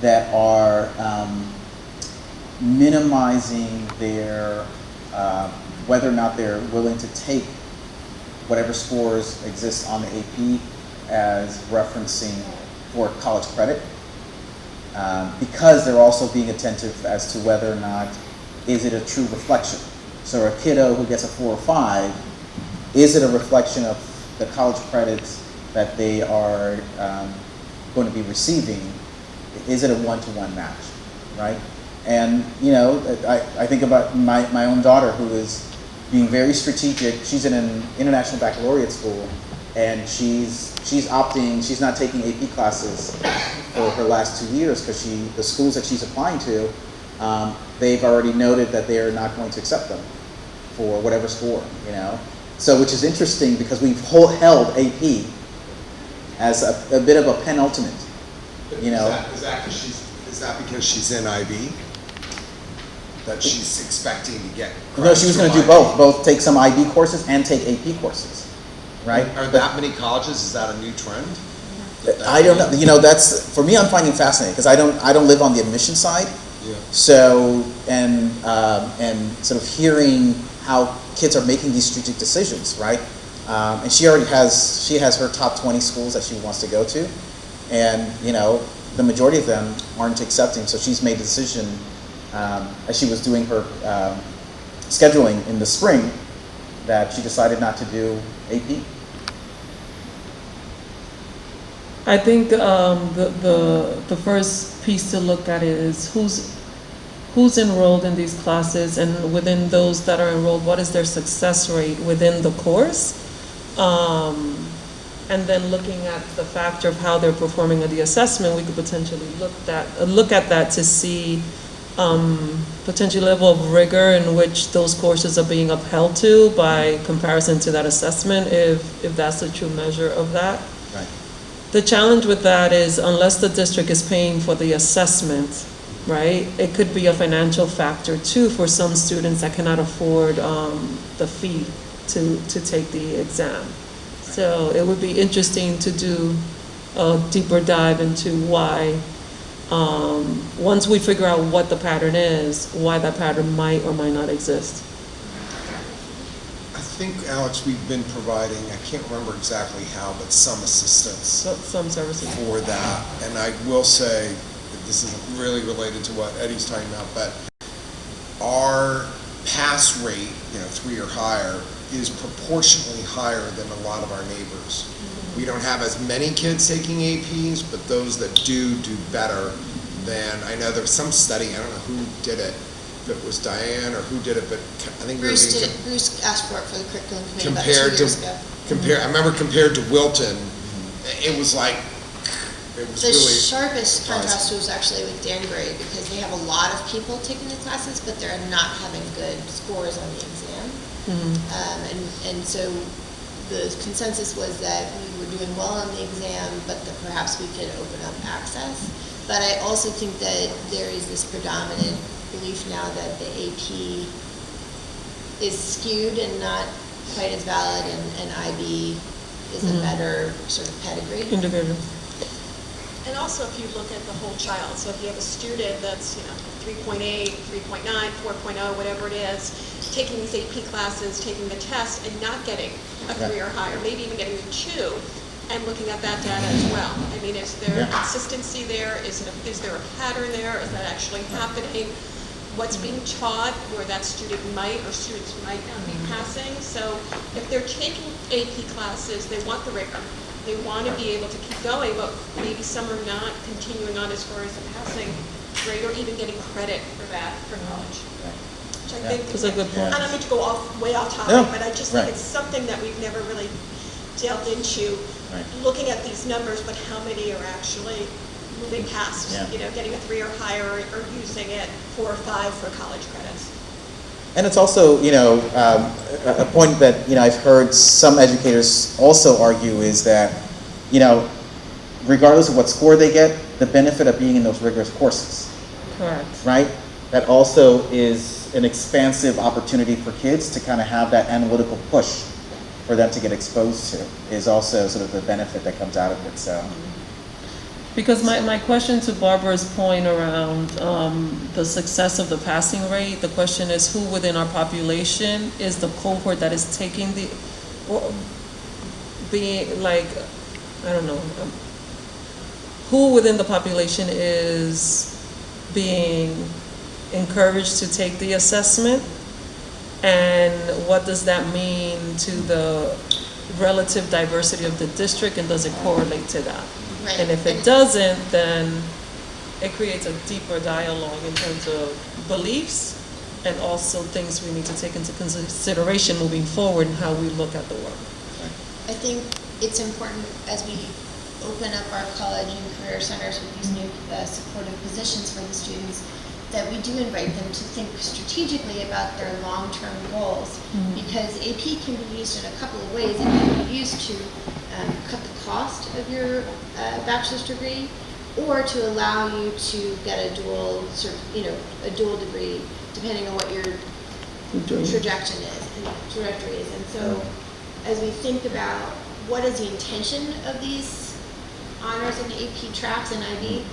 that are minimizing their, whether or not they're willing to take whatever scores exist on the AP as referencing for college credit, because they're also being attentive as to whether or not is it a true reflection. So a kiddo who gets a 4 or 5, is it a reflection of the college credits that they are going to be receiving? Is it a one-to-one match, right? And I think about my own daughter, who is being very strategic. She's in an international baccalaureate school, and she's not taking AP classes for her last 2 years because the schools that she's applying to, they've already noted that they are not going to accept them for whatever score, So, which is interesting because we've held AP as a bit of a penultimate, Is that because she's in IB? That she's expecting to get credit? No, she was going to do both take some IB courses and take AP courses, right? Are that many colleges? Is that a new trend? I don't know. That's, for me, I'm finding it fascinating because I don't live on the admission side. Yeah. So, and sort of hearing how kids are making these strategic decisions, right? And she has her top 20 schools that she wants to go to, and the majority of them aren't accepting. So she's made a decision as she was doing her scheduling in the spring that she decided not to do AP. I think the first piece to look at is who's enrolled in these classes, and within those that are enrolled, what is their success rate within the course? And then looking at the factor of how they're performing at the assessment, we could potentially look at that to see potential level of rigor in which those courses are being upheld to by comparison to that assessment, if that's a true measure of that. Right. The challenge with that is unless the district is paying for the assessment, right, it could be a financial factor too for some students that cannot afford the fee to take the exam. So it would be interesting to do a deeper dive into why, once we figure out what the pattern is, why that pattern might or might not exist. I think, Alex, we've been providing, I can't remember exactly how, but some assistance Some services. for that. And I will say, that this isn't really related to what Eddie's talking about, but our pass rate, 3 or higher, is proportionally higher than a lot of our neighbors. We don't have as many kids taking APs, but those that do better than, I know there was some study, I don't know who did it, if it was Diane or who did it, but I think Bruce did it. Bruce asked for it for the curriculum committee about 2 compared years to, ago. I remember compared to Wilton, it was like, it was The really. sharpest contrast was actually with Danbury, because they have a lot of people taking the classes, but they're not having good scores on the exam. And so the consensus was that we were doing well on the exam, but that perhaps we could open up access. But I also think that there is this predominant belief now that the AP is skewed and not quite as valid, and IB is a better sort of pedigree. Individual. And also, if you look at the whole child, so if you have a student that's, 3.8, 3.9, 4.0, whatever it is, taking these AP classes, taking the test, and not getting a 3 or higher, maybe even getting a 2, and looking at that data as well. I mean, is there consistency there? Is there a pattern there? Is that actually happening? What's being taught where that student might or students might not be passing? So if they're taking AP classes, they want the rigor. They want to be able to keep going, but maybe some are not continuing on as far as the passing grade or even getting credit for that for college. Which I think That's a good point. I don't mean to go way off topic, but I just think it's something that we've never really delved into, looking at these numbers, but how many are actually moving past, getting a 3 or higher, or using it 4 or 5 for college credits. And it's also, a point that, I've heard some educators also argue is that, regardless of what score they get, the benefit of being in those rigorous courses. Correct. Right? That also is an expansive opportunity for kids to kind of have that analytical push for them to get exposed to, is also sort of the benefit that comes out of it, so. Because my question to Barbara's point around the success of the passing rate, the question is who within our population is the cohort that is taking the, or being like, I don't know, who within the population is being encouraged to take the assessment, and what does that mean to the relative diversity of the district, and does it correlate to that? Right. And if it doesn't, then it creates a deeper dialogue in terms of beliefs and also things we need to take into consideration moving forward and how we look at the work. I think it's important as we open up our college and career centers with these new supportive positions for the students, that we do invite them to think strategically about their long-term goals, because AP can be used in a couple of ways. It can be used to cut the cost of your bachelor's degree, or to allow you to get a dual a dual degree, depending on what your trajectory is. And so, as we think about what is the intention of these honors and AP tracks and IB,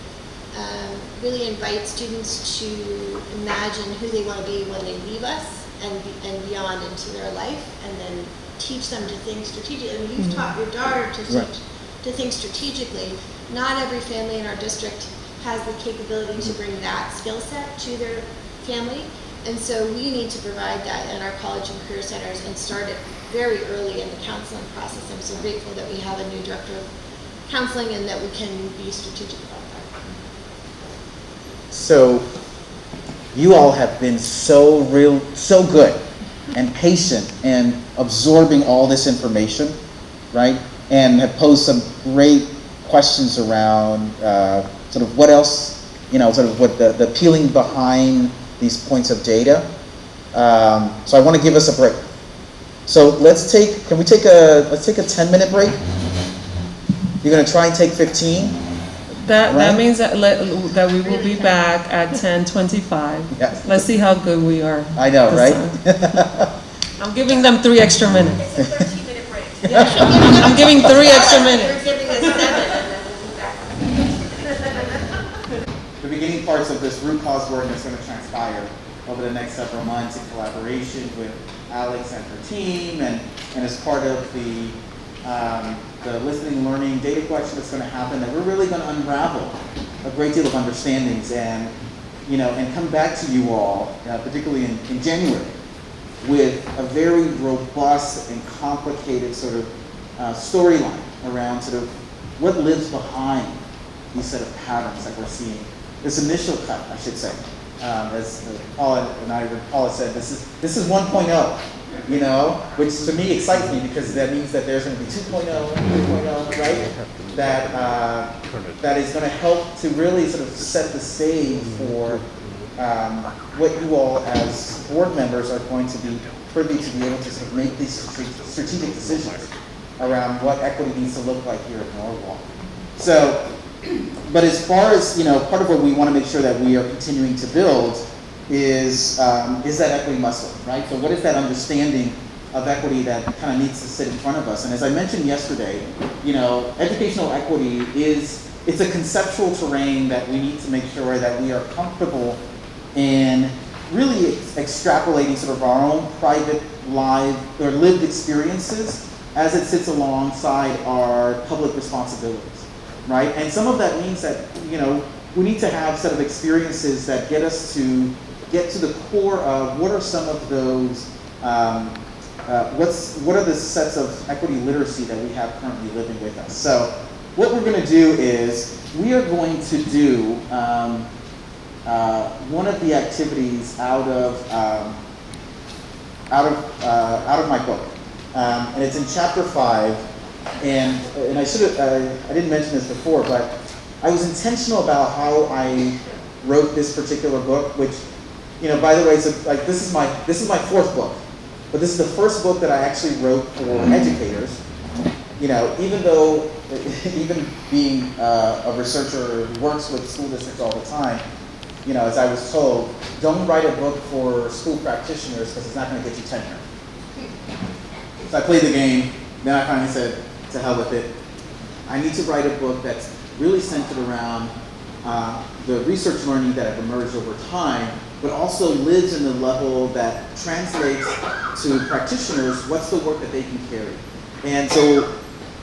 really invite students to imagine who they want to be when they leave us and beyond into their life, and then teach them to think strategically. I mean, you've taught your daughter to think strategically. Not every family in our district has the capability to bring that skill set to their family, and so we need to provide that in our college and career centers and start it very early in the counseling process. I'm so grateful that we have a new director of counseling and that we can be strategic about that. So you all have been so good and patient and absorbing all this information, right? And have posed some great questions around sort of what else, sort of what the peeling behind these points of data. So I want to give us a break. So let's take a 10-minute break? You're going to try and take 15? That means that we will be back at 10:25. Yes. Let's see how good we are. I know, right? I'm giving them 3 extra minutes. It's a 13-minute break. I'm giving 3 extra minutes. We're giving us 7, and then we'll parts of this root cause work that's going to transpire over the next several months in collaboration with Alex and her team, and as part of the listening and learning data collection that's going to happen, that we're really going to unravel a great deal of understandings and come back to you all, particularly in January, with a very robust and complicated sort of storyline around sort of what lives behind these set of patterns that we're seeing. This initial cut, I should say, as Paula and I, Paula said, this is 1.0, which to me excites me because that means that there's going to be 2.0, 3.0, right? That is going to help to really sort of set the stage for what you all as board members are going to be privy to be able to sort of make these strategic decisions around what equity needs to look like here at Norwalk. So, but as far as, part of what we want to make sure that we are continuing to build is that equity muscle, right? So what is that understanding of equity that kind of needs to sit in front of us? And as I mentioned yesterday, educational equity it's a conceptual terrain that we need to make sure that we are comfortable in really extrapolating sort of our own private live or lived experiences as it sits alongside our public responsibilities, right? And some of that means that, we need to have set of experiences that get us to get to the core of what are some of those, what are the sets of equity literacy that we have currently living with us. So what we're going to do is we are going to do one of the activities out of my book, and it's in chapter 5. And I should have, I didn't mention this before, but I was intentional about how I wrote this particular book, which, by the way, so like this is my fourth book, but this is the first book that I actually wrote for educators. Even though, even being a researcher who works with school districts all the time, as I was told, don't write a book for school practitioners because it's not going to get you tenure. So I played the game. Then I finally said, to hell with it. I need to write a book that's really centered around the research learning that have emerged over time, but also lives in the level that translates to practitioners what's the work that they can carry. And so,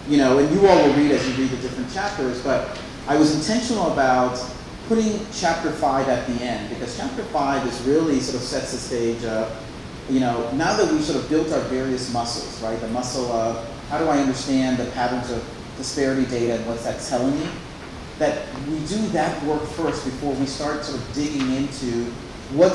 and you all will read as you read the different chapters, but I was intentional about putting chapter 5 at the end, because chapter 5 is really sort of sets the stage of, now that we've sort of built our various muscles, right? The muscle of how do I understand the patterns of disparity data and what's that telling me? That we do that work first before we start sort of digging into what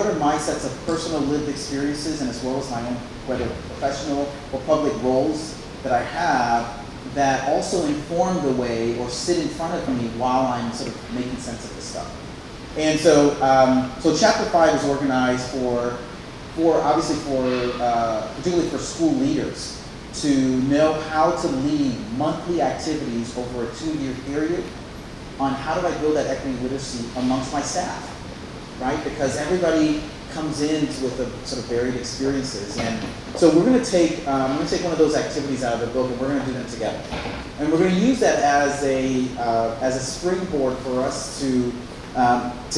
are my sets of personal lived experiences, and as well as my own, whether professional or public roles that I have, that also inform the way or sit in front of me while I'm sort of making sense of this stuff. And so, so chapter 5 is organized for obviously particularly for school leaders to know how to lead monthly activities over a 2-year period on how do I build that equity literacy amongst my staff, right? Because everybody comes in with a sort of varied experiences, and so we're going to take one of those activities out of the book, and we're going to do them together, and we're going to use that as a springboard for us to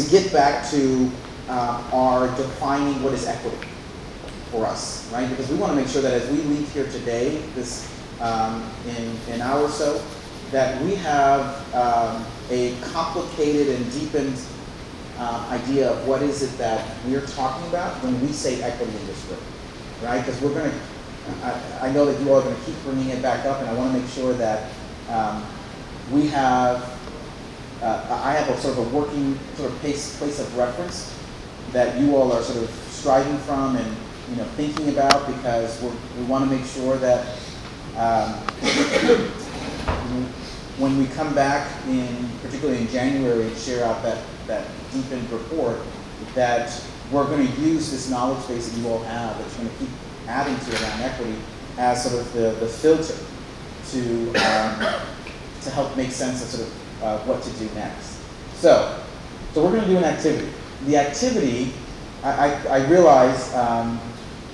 get back to our defining what is equity for us, right? Because we want to make sure that as we leave here today, this in an hour or so, that we have a complicated and deepened idea of what is it that we're talking about when we say equity in this room, right? Because we're going to, I know that you all are going to keep bringing it back up, and I want to make sure that we have, I have a sort of a working sort of place of reference that you all are sort of striving from and thinking about, because we want to make sure that when we come back particularly in January, to share out that deepened report, that we're going to use this knowledge base that you all have that's going to keep adding to around equity as sort of the filter to help make sense of sort of what to do next. So we're going to do an activity. The activity, I realize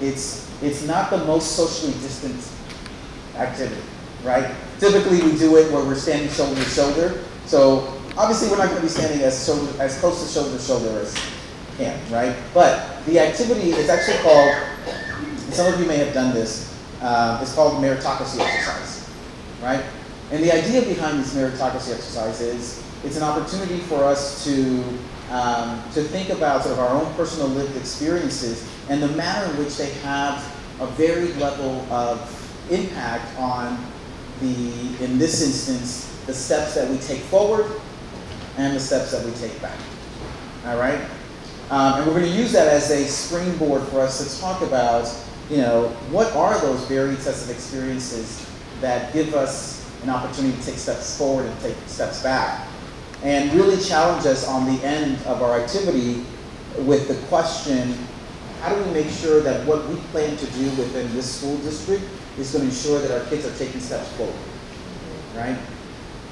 it's not the most socially distant activity, right? Typically we do it where we're standing shoulder to shoulder. So obviously we're not going to be standing as close to shoulder as we can, right? But the activity is actually called, and some of you may have done this, it's called Meritocracy Exercise, right? And the idea behind this Meritocracy Exercise is it's an opportunity for us to think about sort of our own personal lived experiences and the manner in which they have a varied level of impact on in this instance, the steps that we take forward and the steps that we take back. All right? And we're going to use that as a springboard for us to talk about, what are those varied sets of experiences that give us an opportunity to take steps forward and take steps back, and really challenge us on the end of our activity with the question, how do we make sure that what we plan to do within this school district is going to ensure that our kids are taking steps forward, right?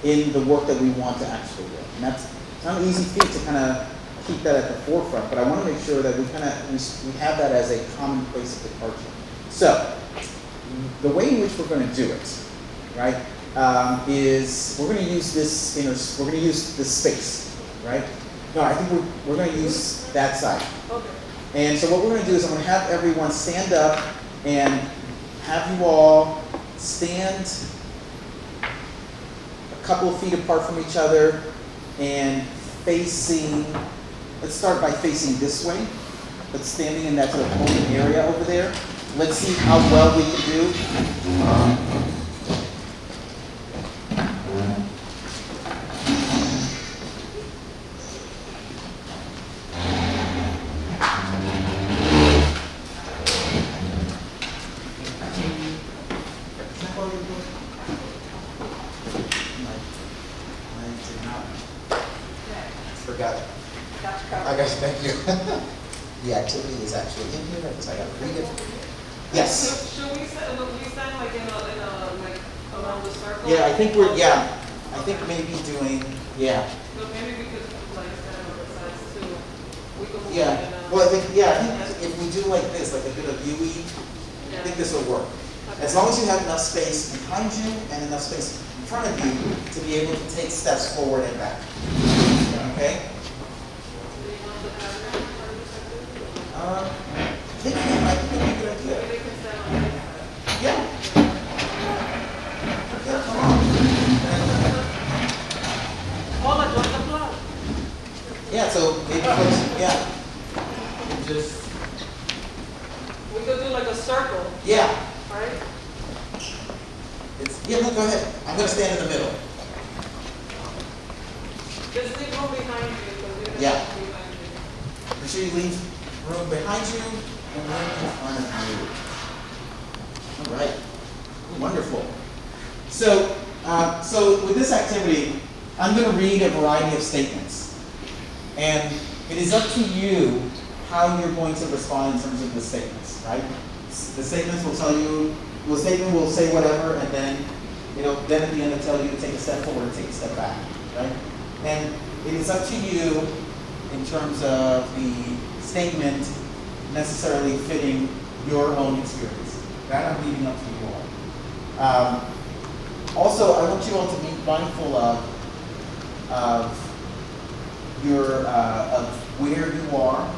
In the work that we want to actually do. And that's not an easy feat to kind of keep that at the forefront, but I want to make sure that we have that as a common place of departure. So, the way in which we're going to do it, right, is we're going to use this space, right? No, I think we're going to use that side. Okay. And so what we're going to do is I'm going to have everyone stand up and have you all stand a couple of feet apart from each other and facing, let's start by facing this way, but standing in that sort of open area over there. Let's see how well we can do. Thank you. The activity is actually in here, because I got to read it. Yes. Should we stand like in a like around the circle? Yeah, I think maybe doing, yeah. So maybe we could like stand on the sides too. We could move Yeah. in a- Well, I think if we do like this, like a bit of UE, I think this will work. Okay. As long as you have enough space behind you and enough space in front of you to be able to take steps forward and back. Okay? I think that might be a good idea. Yeah. Yeah, come on. Hola, join the club. Yeah, so maybe folks, yeah. Just, We could do like a circle, yeah. right? No, go ahead. I'm going to stand in the middle. Just leave room behind you, because we're gonna Yeah. be behind you. Make sure you leave room behind you and room in front of you. All right. Wonderful. So, so with this activity, I'm going to read a variety of statements. And it is up to you how you're going to respond in terms of the statements, right? The statements will tell you, the statement will say whatever, and then, then at the end it'll tell you to take a step forward or take a step back, right? And it is up to you in terms of the statement necessarily fitting your own experience. That I'm leaving up to you all. Also, I want you all to be mindful of where you are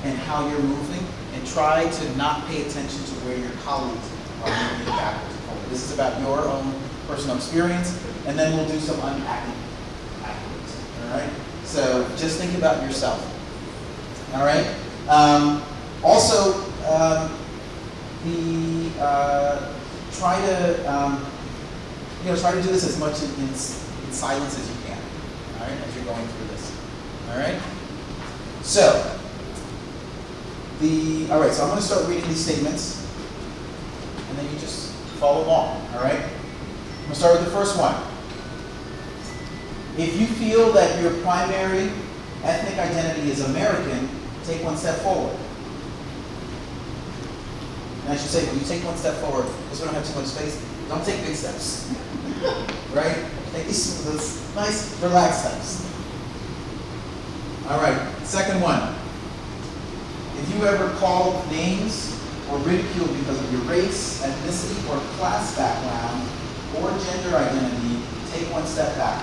and how you're moving, and try to not pay attention to where your colleagues are moving backwards and forward. This is about your own personal experience, and then we'll do some unpacking afterwards. All right? So just think about yourself. All right? Also, try to do this as much in silence as you can. All right, as you're going through this. All right. So, all right. So I'm going to start reading these statements, and then you just follow along. All right. I'm going to start with the first one. If you feel that your primary ethnic identity is American, take one step forward. And I should say, when you take one step forward, because we don't have too much space, don't take big steps. Right? Take these nice, relaxed steps. All right, second one. If you ever called names or ridiculed because of your race, ethnicity, or class background, or gender identity, take one step back.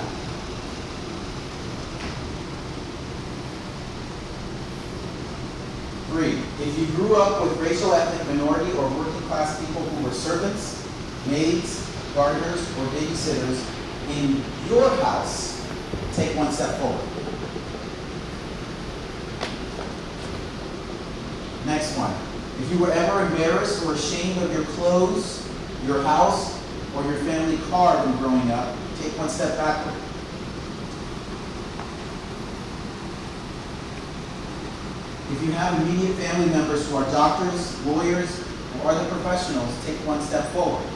3, if you grew up with racial, ethnic, minority, or working class people who were servants, maids, gardeners, or babysitters in your house, take one step forward. Next one. If you were ever embarrassed or ashamed of your clothes, your house, or your family car when growing up, take one step backward. If you have immediate family members who are doctors, lawyers, or other professionals, take one step forward.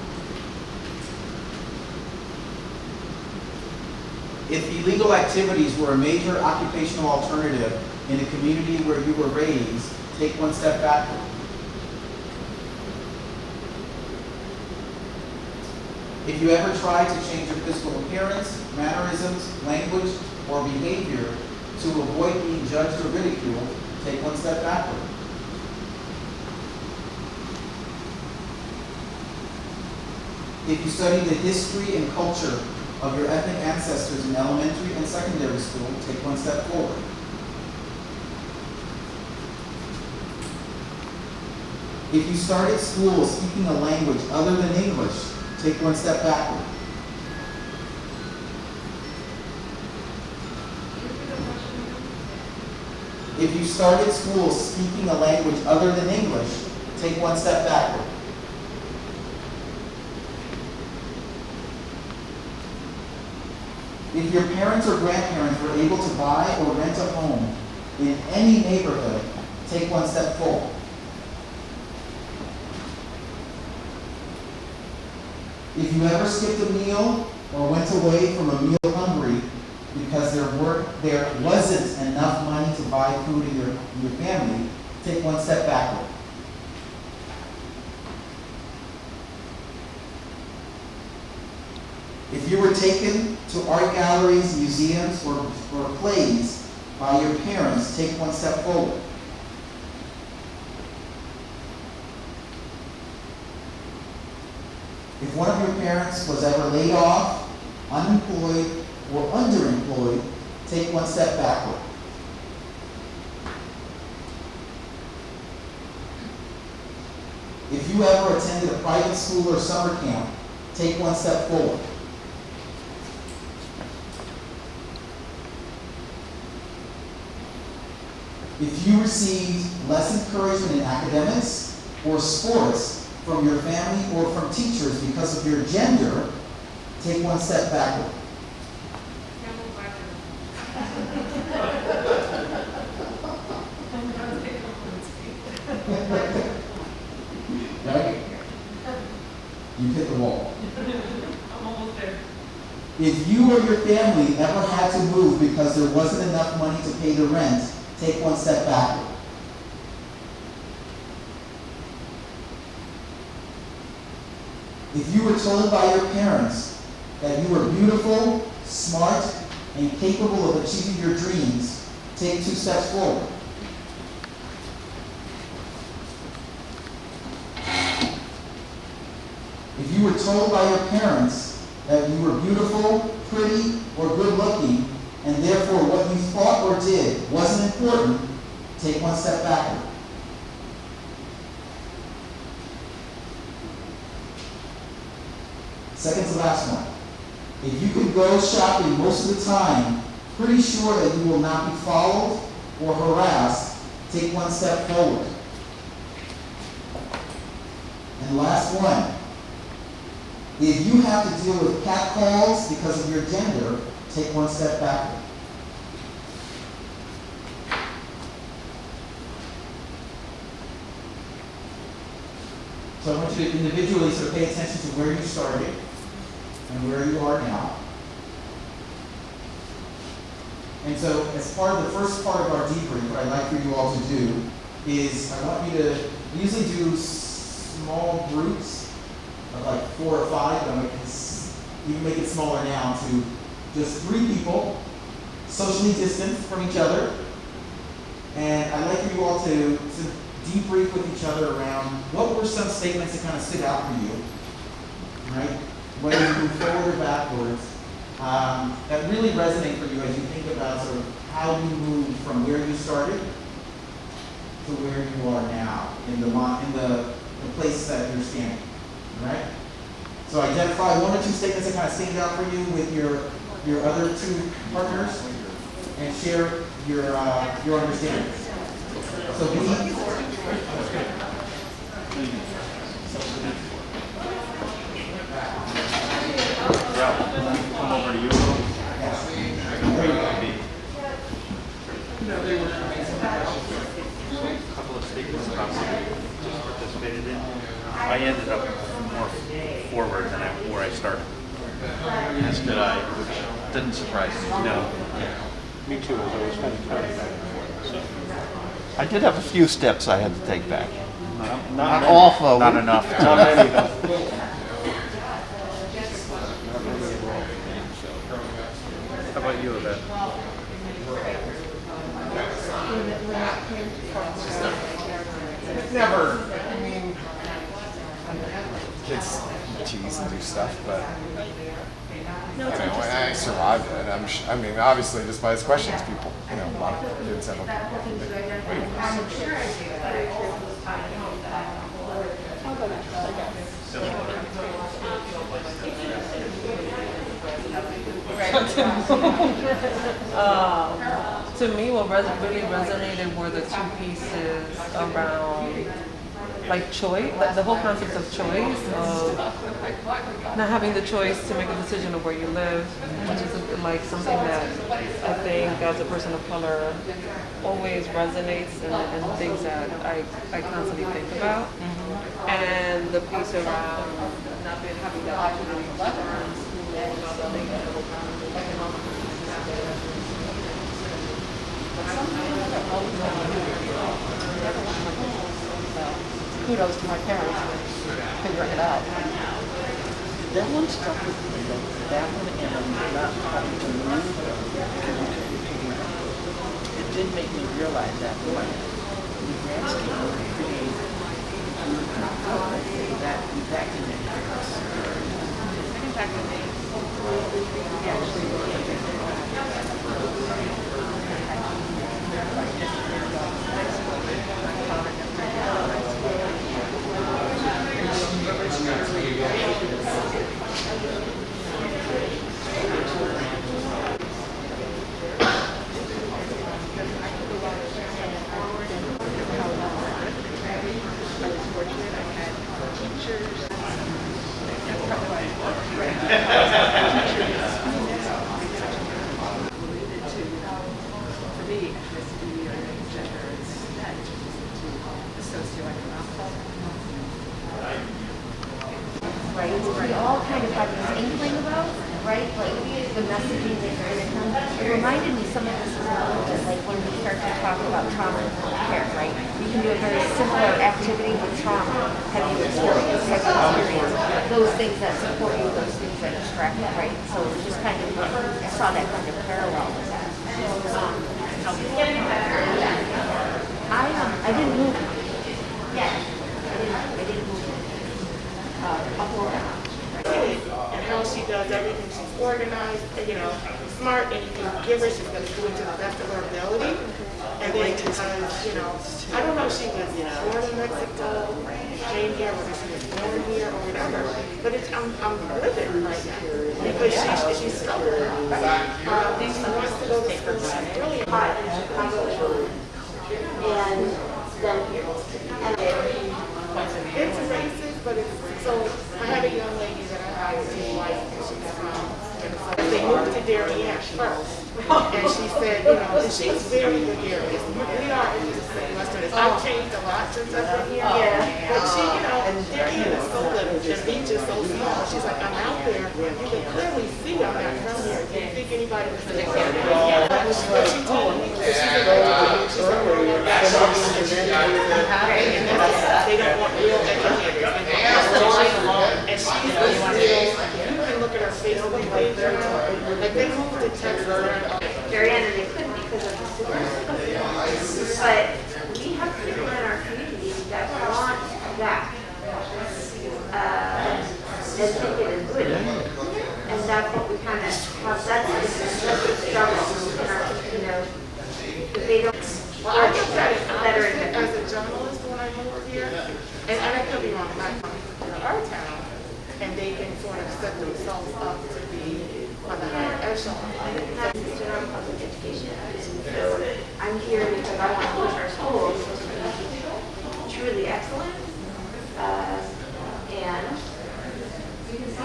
If illegal activities were a major occupational alternative in the community where you were raised, take one step backward. If you ever tried to change your physical appearance, mannerisms, language, or behavior to avoid being judged or ridiculed, take one step backward. If you study the history and culture of your ethnic ancestors in elementary and secondary school, take one step forward. If you started school speaking a language other than English, take one step backward. If you started school speaking a language other than English, take one step backward. If your parents or grandparents were able to buy or rent a home in any neighborhood, take one step forward. If you ever skipped a meal or went away from a meal hungry because there wasn't enough money to buy food in your family, take one step backward. If you were taken to art galleries, museums, or plays by your parents, take one step forward. If one of your parents was ever laid off, unemployed, or underemployed, take one step backward. If you ever attended a private school or summer camp, take one step forward. If you received less encouragement in academics or sports from your family or from teachers because of your gender, take one step backward. Right? You hit the wall. I'm almost there. If you or your family ever had to move because there wasn't enough money to pay the rent, take one step backward. If you were told by your parents that you were beautiful, smart, and capable of achieving your dreams, take 2 steps forward. If you were told by your parents that you were beautiful, pretty, or good-looking, and therefore what you thought or did wasn't important, take 1 step backward. Second to last one. If you could go shopping most of the time, pretty sure that you will not be followed or harassed, take 1 step forward. And last one. If you have to deal with catcalls because of your gender, take 1 step backward. So I want you to individually sort of pay attention to where you started and where you are now. And so as part of the first part of our debrief, what I'd like for you all to do is I want you to usually do small groups of like 4 or 5, but I'm going to even make it smaller now to just 3 people, socially distanced from each other. And I'd like for you all to debrief with each other around what were some statements that kind of stood out for you, right? Whether you move forward or backwards, that really resonate for you as you think about sort of how you moved from where you started to where you are now in the place that you're standing, all right? So identify one or two statements that kind of stand out for you with your other two partners, and share your understanding. So Come over to you a little. A couple of statements about what you just participated in. I ended up more forward than where I started. As did I, which didn't surprise me. No. Me too, as I was kind of turning back and forth. So. I did have a few steps I had to take back. Not awful. Not enough. Not many, though. How about you, Yvette? It's never, I mean, kids tease and do stuff, but I survived it. I mean, obviously, just by his questions, people, a lot of kids have To me, what really resonated were the two pieces around like choice, the whole concept of choice, of not having the choice to make a decision of where you live, which is like something that I think as a person of color always resonates and things that I constantly think about. And the piece around not being having the opportunity to learn school about the things that economic kudos to my parents for figuring it out. That one stuck with me, that one, and I'm not talking to you, it did make me realize that when the grand scheme of creating that can impact us. Right, we all kind of had this inkling about, right, like the messaging that you're in. It reminded me some of this as well, like when we start to talk about trauma informed care, right? You can do a very similar activity with trauma. Have you experienced? Those things that support you, those things that distract you, right? So it's just kind of, I saw that kind of parallel with that. I didn't move. Yeah. I didn't move. And how she does everything. She's organized, smart, and you can give her, she's going to do it to the best of her ability. And then because, I don't know if she was born in Mexico, came here, whether she was born here or whatever, but I'm living right now because she's stubborn. She wants to go to school. She's really hot in Chicago. And then it's racist, but it's so. I had a young lady that I hired to wife, and she's from Minnesota. They moved to Darien first, and she said, and she's very gregarious. We are into the same Westerners. I've changed a lot since I've been here. But she, Darien is so little. The beach is so small. She's like, I'm out there. You can clearly see I'm not from here. Do you think anybody was taking care of me? But she told me that she's a they don't want real educators. And she's this real, you can look at her Facebook page now, like they moved to Texas. Darien, and they couldn't because of the schools. But we have people in our community that want that. And think it is good. And that's what we kind of have, that's the struggle in our, they don't, well, I look at it as a themselves up to be on the higher echelon. Public education. So I'm here because I want to push our schools to be truly excellent. And you can see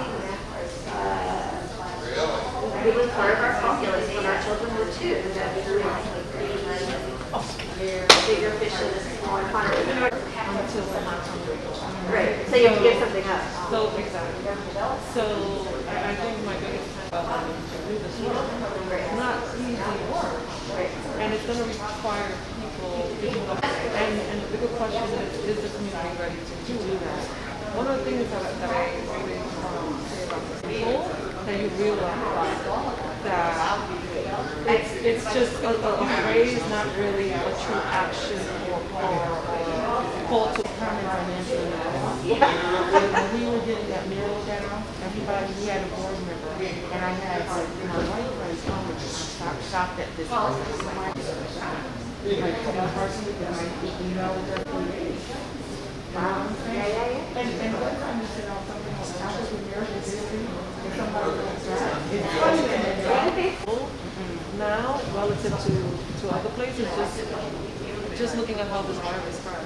it was part of our calculus when our children were 2 that we were bigger fish in a smaller pond. Right. So you have to give something up. So exactly. So I think my biggest challenge to do this work. It's not easy work. And it's going to require people, and the bigger question is the community ready to do that? One of the things that I really say about this school, that you realize that it's just a phrase, not really a true action or call to permanent financial need. When we were getting that mural down, everybody, we had a board member, and I had my white friends come and I shopped at this person. Like, that person, and I emailed her 3 days. And what time you sit on something like African American history, and somebody like that, it's funny to now, relative to other places, just looking at how this virus spreads.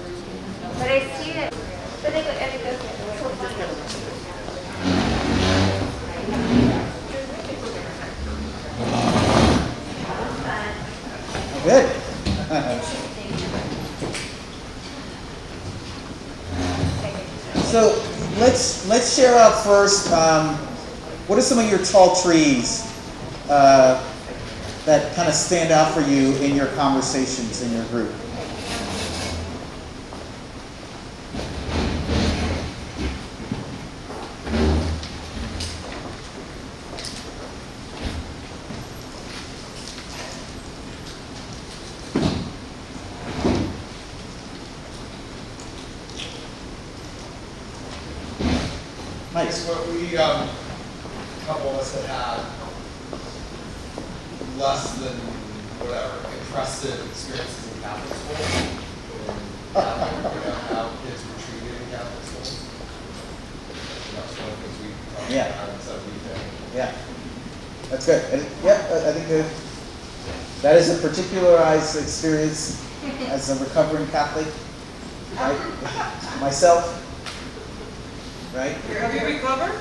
But I see it. But it goes. Good. So let's share out first. What are some of your tall trees that kind of stand out for you in your conversations in your group? Nice. What we, a couple of us that had less than, whatever, impressive experiences in Catholic school, and how kids were treated in Catholic school. That's one of the things we talked about instead of detail. Yeah, that's good. And I think that is a particularized experience as a recovering Catholic. Myself. Right? Have you recovered?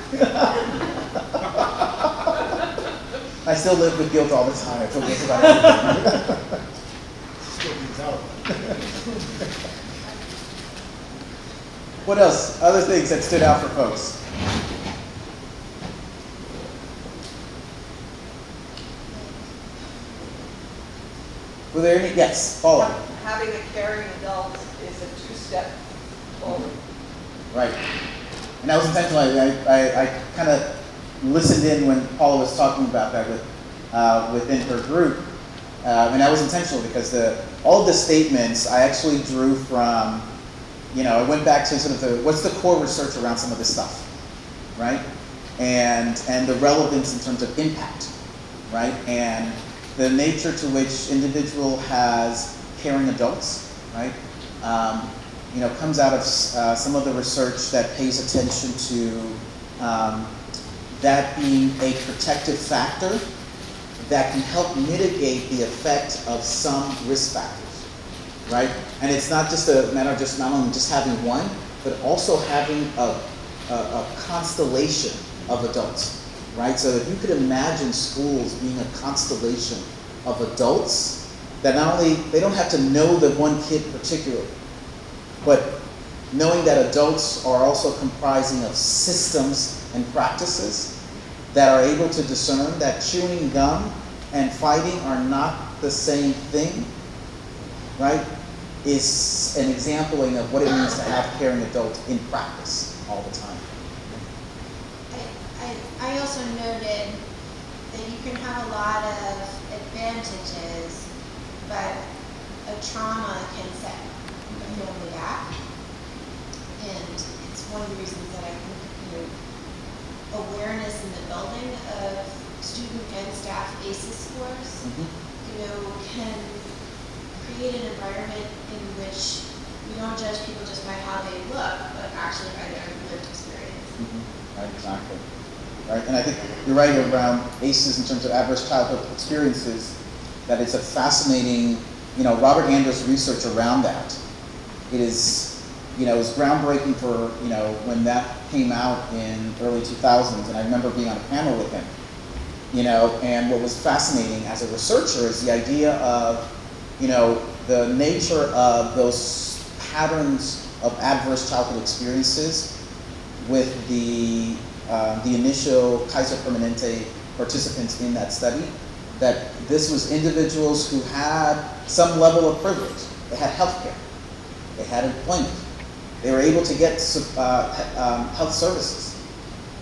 I still live with guilt all the time. I feel guilty about everything. What else? Other things that stood out for folks? Were there any? Yes, follow. Having a caring adult is a 2-step forward. Right. And that was intentional. I kind of listened in when Paula was talking about that within her group. And that was intentional because all of the statements I actually drew from, I went back to sort of what's the core research around some of this stuff, right? And the relevance in terms of impact, right? And the nature to which individual has caring adults, right? Comes out of some of the research that pays attention to that being a protective factor that can help mitigate the effect of some risk factors, right? And it's not just a matter of not only just having one, but also having a constellation of adults, right? So if you could imagine schools being a constellation of adults that not only, they don't have to know the one kid particularly, but knowing that adults are also comprising of systems and practices that are able to discern that chewing gum and fighting are not the same thing, right, is an exempling of what it means to have caring adults in practice all the time. I also noted that you can have a lot of advantages, but a trauma can set a family back. And it's one of the reasons that I think, awareness in the building of student and staff ACEs scores, can create an environment in which we don't judge people just by how they look, but actually by their lived experience. Right, exactly. right? And I think you're right around ACEs in terms of adverse childhood experiences, that it's a fascinating, Robert Anders' research around that. It is, it was groundbreaking for, when that came out in early 2000s, and I remember being on a panel with him, and what was fascinating as a researcher is the idea of, the nature of those patterns of adverse childhood experiences with the initial Kaiser Permanente participants in that study, that this was individuals who had some level of privilege. They had health care, they had employment, they were able to get health services,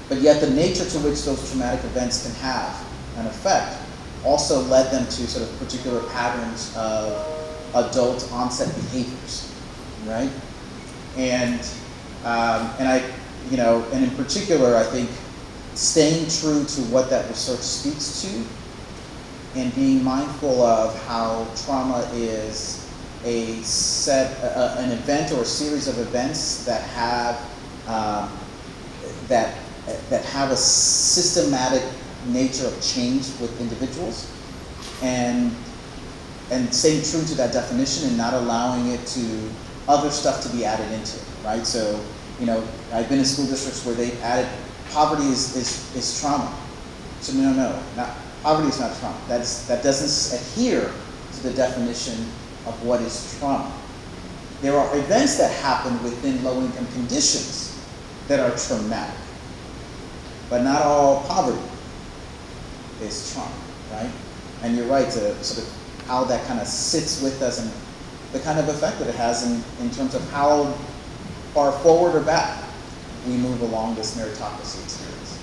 but yet the nature to which those traumatic events can have an effect also led them to sort of particular patterns of adult onset behaviors, right? And and in particular, I think staying true to what that research speaks to and being mindful of how trauma is an event or a series of events that have that have a systematic nature of change with individuals, and staying true to that definition and not allowing it to other stuff to be added into it, right? So, I've been in school districts where they've added poverty is trauma. So no, poverty is not trauma. That doesn't adhere to the definition of what is trauma. There are events that happen within low-income conditions that are traumatic, but not all poverty is trauma, right? And you're right to sort of how that kind of sits with us and the kind of effect that it has in terms of how far forward or back we move along this meritocracy experience.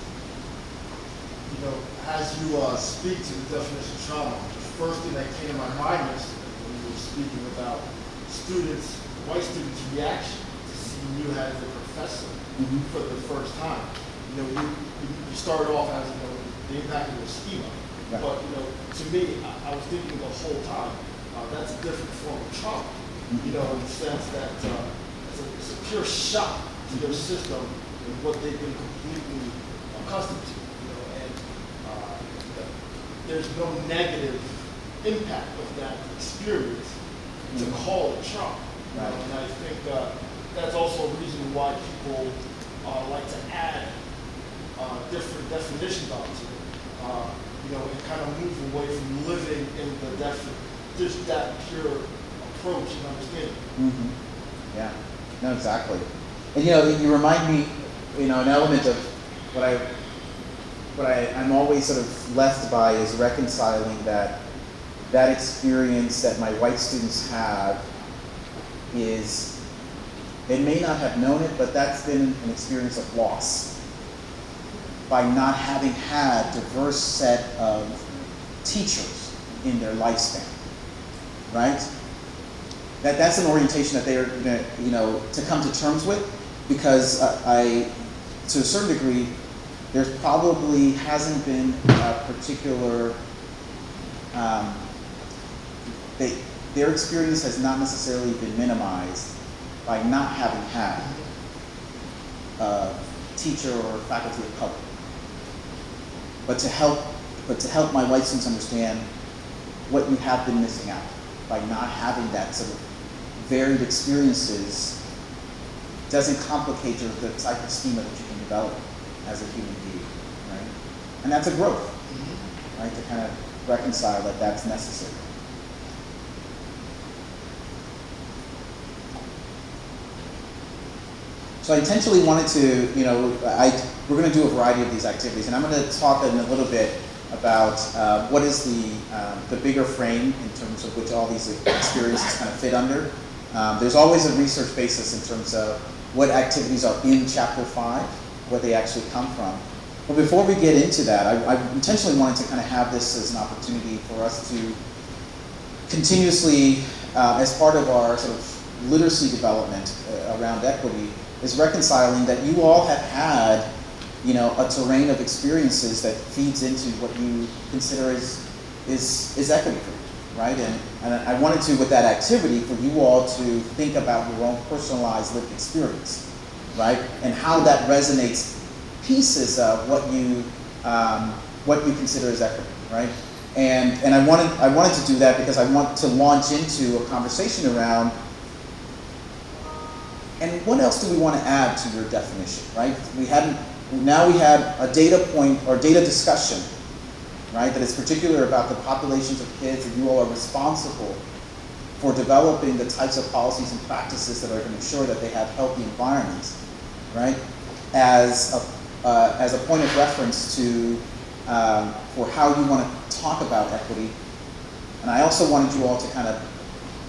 As you speak to the definition of trauma, the first thing that came to my mind is when you were speaking about students, white students' reaction to seeing you as a professor for the first time. You started off as the impact of your schema, right. But to me, I was thinking the whole time that's a different form of trauma. In the sense that it's a pure shock to their system and what they've been completely accustomed to. And there's no negative impact of that experience to call it trauma. Right. And I think that's also a reason why people like to add different definitions onto it. And kind of move away from living in just that pure approach and understanding. Mm-hmm. Yeah, no, exactly. And you remind me, an element of what I'm always sort of left by is reconciling that experience that my white students have is, they may not have known it, but that's been an experience of loss by not having had a diverse set of teachers in their lifespan, right? That's an orientation that they're to come to terms with, because to a certain degree, there probably hasn't been a particular, their experience has not necessarily been minimized by not having had a teacher or faculty of color. But to help my white students understand what you have been missing out by not having that sort of varied experiences doesn't complicate the type of schema that you can develop as a human being, right? And that's a growth, right? To kind of reconcile that that's necessary. So I intentionally wanted to, we're going to do a variety of these activities, and I'm going to talk in a little bit about what is the bigger frame in terms of which all these experiences kind of fit under. There's always a research basis in terms of what activities are in Chapter 5, where they actually come from. But before we get into that, I intentionally wanted to kind of have this as an opportunity for us to continuously, as part of our sort of literacy development around equity, is reconciling that you all have had, a terrain of experiences that feeds into what you consider is equity for you, right? And I wanted to, with that activity, for you all to think about your own personalized lived experience, right? And how that resonates pieces of what you consider as equity, right? And I wanted to do that because I want to launch into a conversation around, and what else do we want to add to your definition, right? Now we have a data point or data discussion, right, that is particular about the populations of kids that you all are responsible for developing the types of policies and practices that are going to ensure that they have healthy environments, right, as a point of reference to for how you want to talk about equity. And I also wanted you all to kind of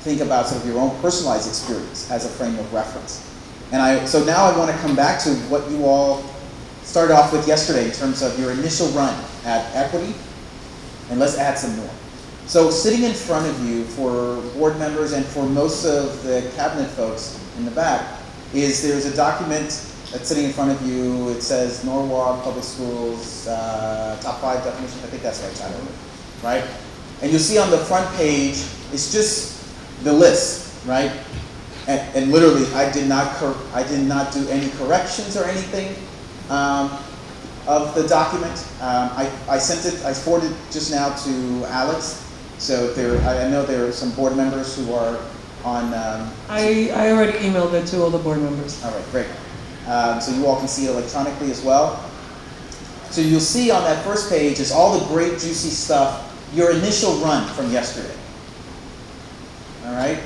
think about sort of your own personalized experience as a frame of reference. And so now I want to come back to what you all started off with yesterday in terms of your initial run at equity, and let's add some more. So sitting in front of you for board members and for most of the cabinet folks in the back there's a document that's sitting in front of you. It says Norwalk Public Schools top 5 definition. I think that's the right title, right? And you'll see on the front page, it's just the list, right? And literally, I did not do any corrections or anything of the document. I forwarded it just now to Alex. So I know there are some board members who are on. I already emailed it to all the board members. All right, great. So you all can see it electronically as well. So you'll see on that first page is all the great juicy stuff, your initial run from yesterday. All right?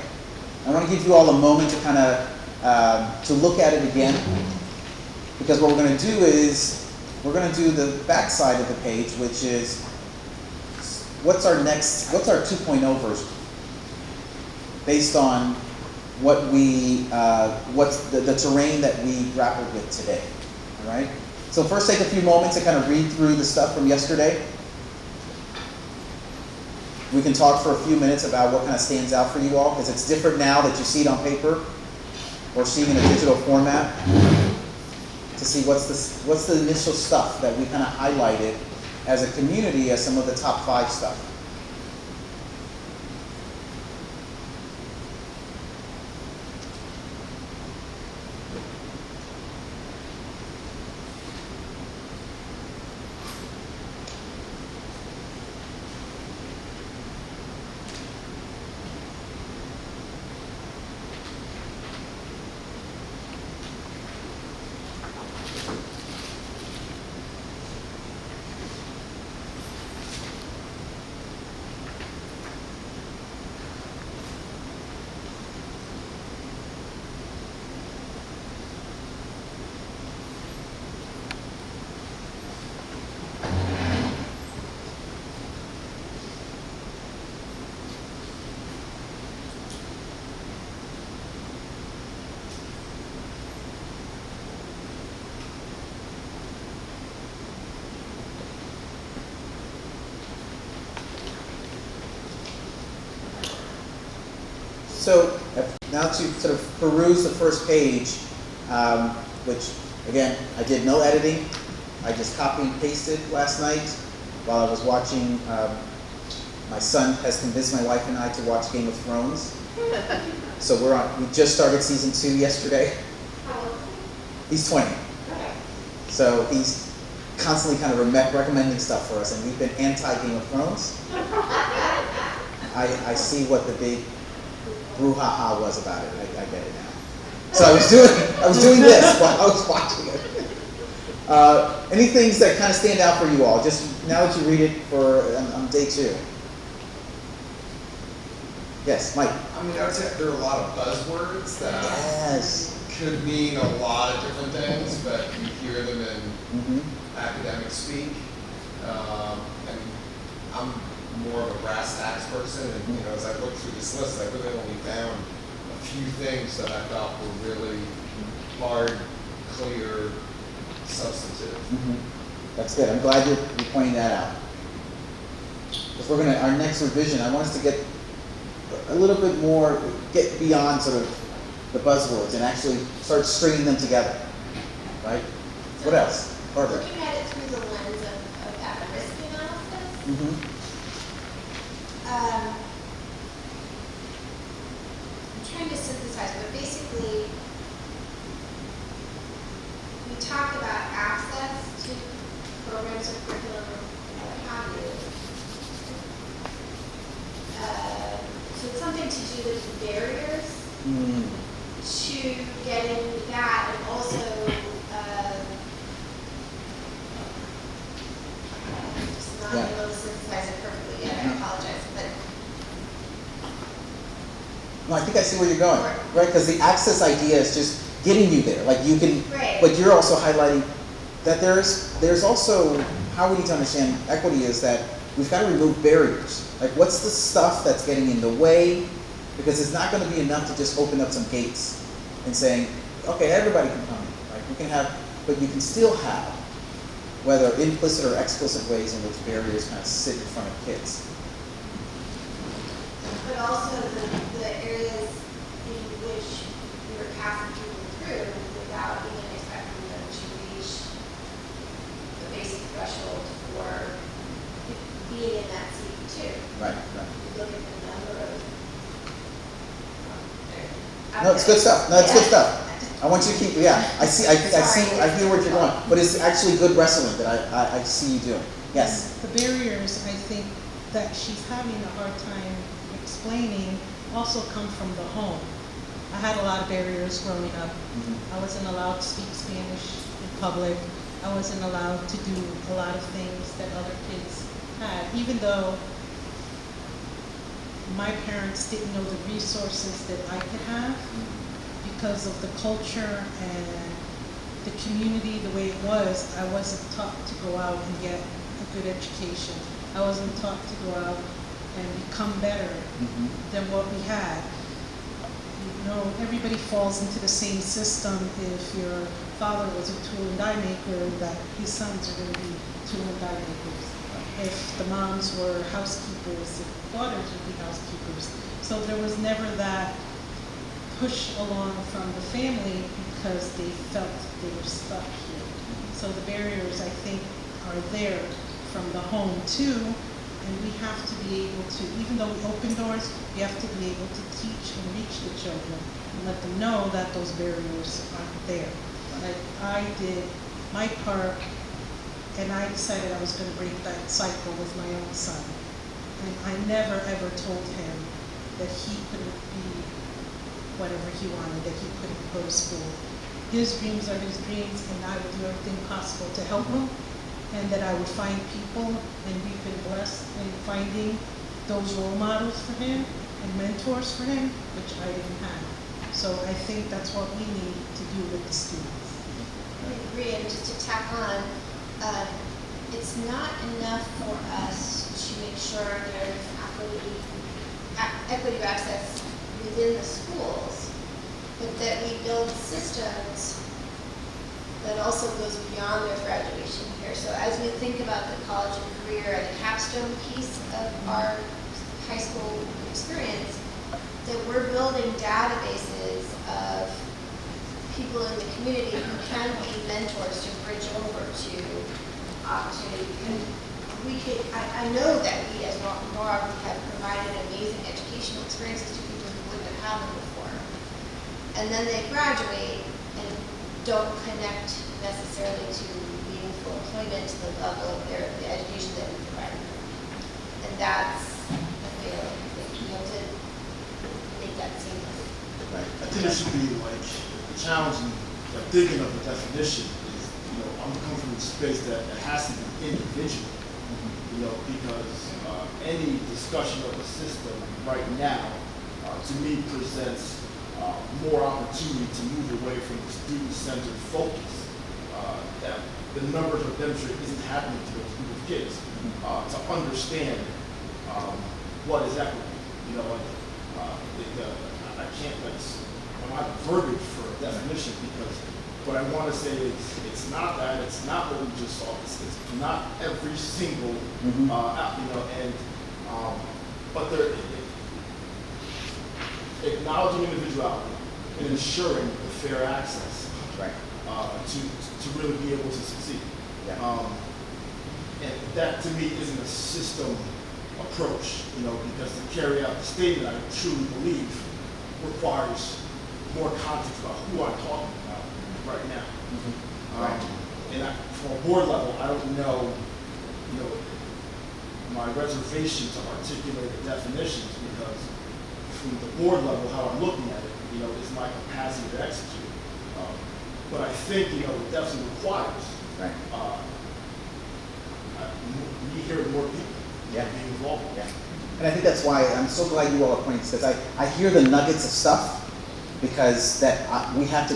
I want to give you all a moment to kind of to look at it again, because what we're going to do is we're going to do the back side of the page, which is what's our 2.0 version based on what's the terrain that we grappled with today. All right? So first take a few moments to kind of read through the stuff from yesterday. We can talk for a few minutes about what kind of stands out for you all, because it's different now that you see it on paper or seeing it in a digital format, to see what's the initial stuff that we kind of highlighted as a community as some of the top 5 stuff. So now to sort of peruse the first page, which again, I did no editing. I just copied and pasted last night while I was watching. My son has convinced my wife and I to watch Game of Thrones. So we just started season 2 yesterday. He's 20. So he's constantly kind of recommending stuff for us, and we've been anti-Game of Thrones. I see what the big brouhaha was about it. I get it now. So I was doing this while I was watching it. Any things that kind of stand out for you all, just now that you read it on day 2? Yes, Mike. I mean, I would say there are a lot of buzzwords that could mean a lot of different things, but you hear them in academic speak. And I'm more of a brass tacks person, and as I looked through this list, I really only found a few things that I thought were really hard, clear, substantive. That's good. I'm glad you're pointing that out. Because our next revision, I want us to get a little bit more, get beyond sort of the buzzwords and actually start stringing them together, right? What else? Barbara. Looking at it through the lens of at-risk analysis. I'm trying to synthesize, but basically, we talk about access programs or curriculum or what have you. So it's something to do with the barriers to getting that, and also just not able to synthesize it perfectly yet. I apologize, but No, I think I see where you're going, right? Because the access idea is just getting you there. Like you can, right. but you're also highlighting that there's also, how we need to understand equity is that we've got to remove barriers. Like what's the stuff that's getting in the way? Because it's not going to be enough to just open up some gates and saying, okay, everybody can come, right? We can have, but you can still have, whether implicit or explicit ways in which barriers kind of sit in front of kids. But also the areas in which we were passing people through without even expecting them to reach the basic threshold for being in that seat too. Right. You look at the number of. No, it's good stuff. No, it's good stuff. I want you to keep. Yeah, I see. I hear where you're going. But it's actually good wrestling that I see you doing. Yes. The barriers, I think, that she's having a hard time explaining also come from the home. I had a lot of barriers growing up. I wasn't allowed to speak Spanish in public. I wasn't allowed to do a lot of things that other kids had, even though my parents didn't know the resources that I could have because of the culture and the community the way it was. I wasn't taught to go out and get a good education. I wasn't taught to go out and become better than what we had. You know, everybody falls into the same system. If your father was a tool and die maker, that his sons are going to be tool and die makers. If the moms were housekeepers, the daughters would be housekeepers. So there was never that push along from the family because they felt they were stuck here. So the barriers, I think, are there from the home too, and we have to be able to, even though we open doors, we have to be able to teach and reach the children and let them know that those barriers aren't there. Like I did my part, and I decided I was going to break that cycle with my own son. And I never ever told him that he couldn't be whatever he wanted, that he couldn't go to school. His dreams are his dreams, and I would do everything possible to help him, and that I would find people, and we've been blessed in finding those role models for him and mentors for him, which I didn't have. So I think that's what we need to do with the students. I agree, and just to tack on, it's not enough for us to make sure there's equity of access within the schools, but that we build systems that also goes beyond their graduation year. So as we think about the college and career and the capstone piece of our high school experience, that we're building databases of people in the community who can be mentors to bridge over to opportunity. And I know that we as Norwalk have provided amazing educational experiences to people who wouldn't have had them before. And then they graduate and don't connect necessarily to meaningful employment to the level of the education that we provide them. And that's a failure. We have to make that seamless. Right. I think it should be like challenging, like thinking of the definition is, I'm coming from a space that it has to be individual, because any discussion of the system right now, to me, presents more opportunity to move away from the student-centered focus that the numbers of demonstrate isn't happening to those group of kids, to understand what is equity. I can't, I'm not verbiage for a definition, because what I want to say is it's not that, it's not what we just saw, it's not every single, but they're acknowledging individuality and ensuring the fair access to really be able to succeed. And that to me isn't a system approach, because to carry out the statement, I truly believe requires more context about who I'm talking about right now. And from a board level, I don't know, you know, my reservation to articulate the definitions, because from the board level, how I'm looking at it, you know, is my capacity to execute. But I think, you know, it definitely requires, Right. we hear more people being involved. Yeah. And I think that's why I'm so glad you all are pointing, because I hear the nuggets of stuff, because we have to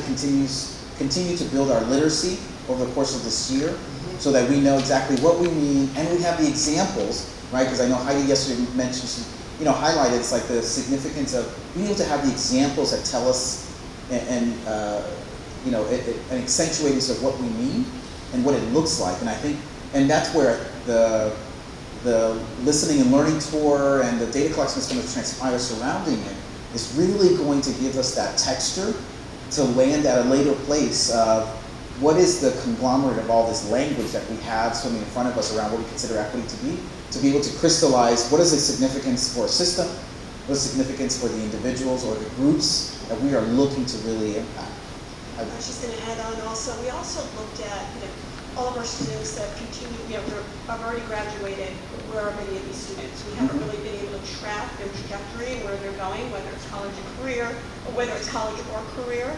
continue to build our literacy over the course of this year, so that we know exactly what we mean, and we have the examples, right? Because I know Heidi yesterday mentioned, she, highlighted, it's like the significance of being able to have the examples that tell us and accentuate us of what we mean and what it looks like. And I think, and that's where the listening and learning tour and the data collection that's going to transpire surrounding it is really going to give us that texture to land at a later place of what is the conglomerate of all this language that we have swimming in front of us around what we consider equity to be able to crystallize what is the significance for a system, what is the significance for the individuals or the groups that we are looking to really impact. I was just going to add on also, we also looked at, all of our students that continue, have already graduated. Where are many of these students? We haven't really been able to track their trajectory and where they're going, whether it's college or career, or whether it's college or career.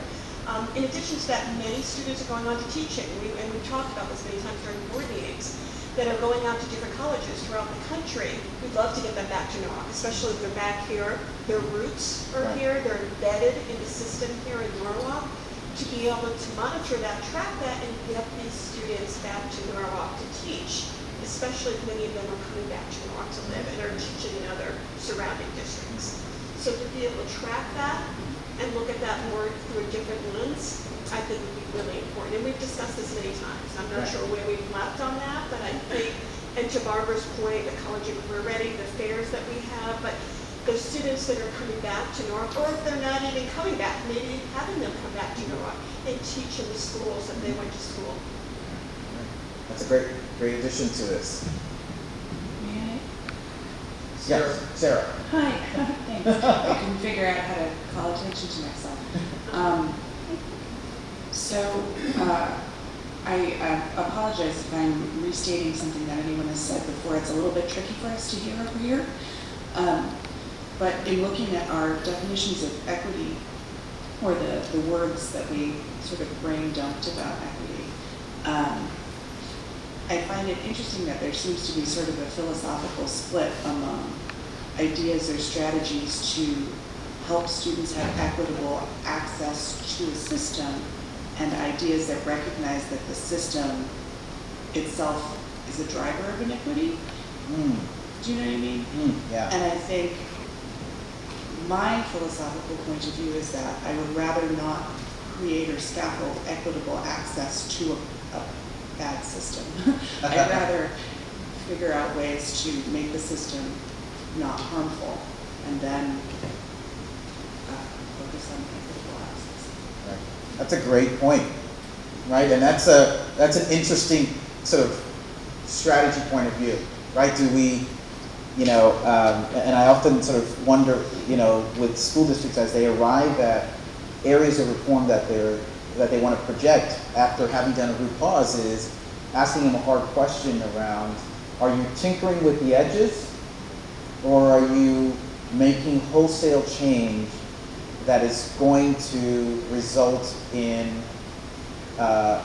In addition to that, many students are going on to teaching, and we've talked about this many times during board meetings, that are going out to different colleges throughout the country. We'd love to get them back to Norwalk, especially if they're back here. Their roots are here, they're embedded in the system here in Norwalk. To be able to monitor that, track that, and get these students back to Norwalk to teach, especially if many of them are coming back to Norwalk to live and are teaching in other surrounding districts. So to be able to track that and look at that more through a different lens, I think would be really important. And we've discussed this many times. I'm not sure where we've left on that, but I think, and to Barbara's point, the college and career ready, the fairs that we have, but those students that are coming back to Norwalk, or if they're not even coming back, maybe having them come back to Norwalk and teach in the schools that they went to school. That's a great addition to this. May I? Yes, Sarah. Hi, thanks. I couldn't figure out how to call attention to myself. I apologize if I'm restating something that anyone has said before. It's a little bit tricky for us to hear over here. But in looking at our definitions of equity, or the words that we sort of brain dumped about equity, I find it interesting that there seems to be sort of a philosophical split among ideas or strategies to help students have equitable access to a system, and ideas that recognize that the system itself is a driver of inequity. Do you know what I mean? Yeah. And I think my philosophical point of view is that I would rather not create or scaffold equitable access to a bad system. I'd rather figure out ways to make the system not harmful, and then focus on equitable access. Right. That's a great point, right? And that's an interesting sort of strategy point of view, right? Do we, and I often sort of wonder, with school districts as they arrive at areas of reform that they want to project after having done a root cause, is asking them a hard question around, are you tinkering with the edges, or are you making wholesale change that is going to result in not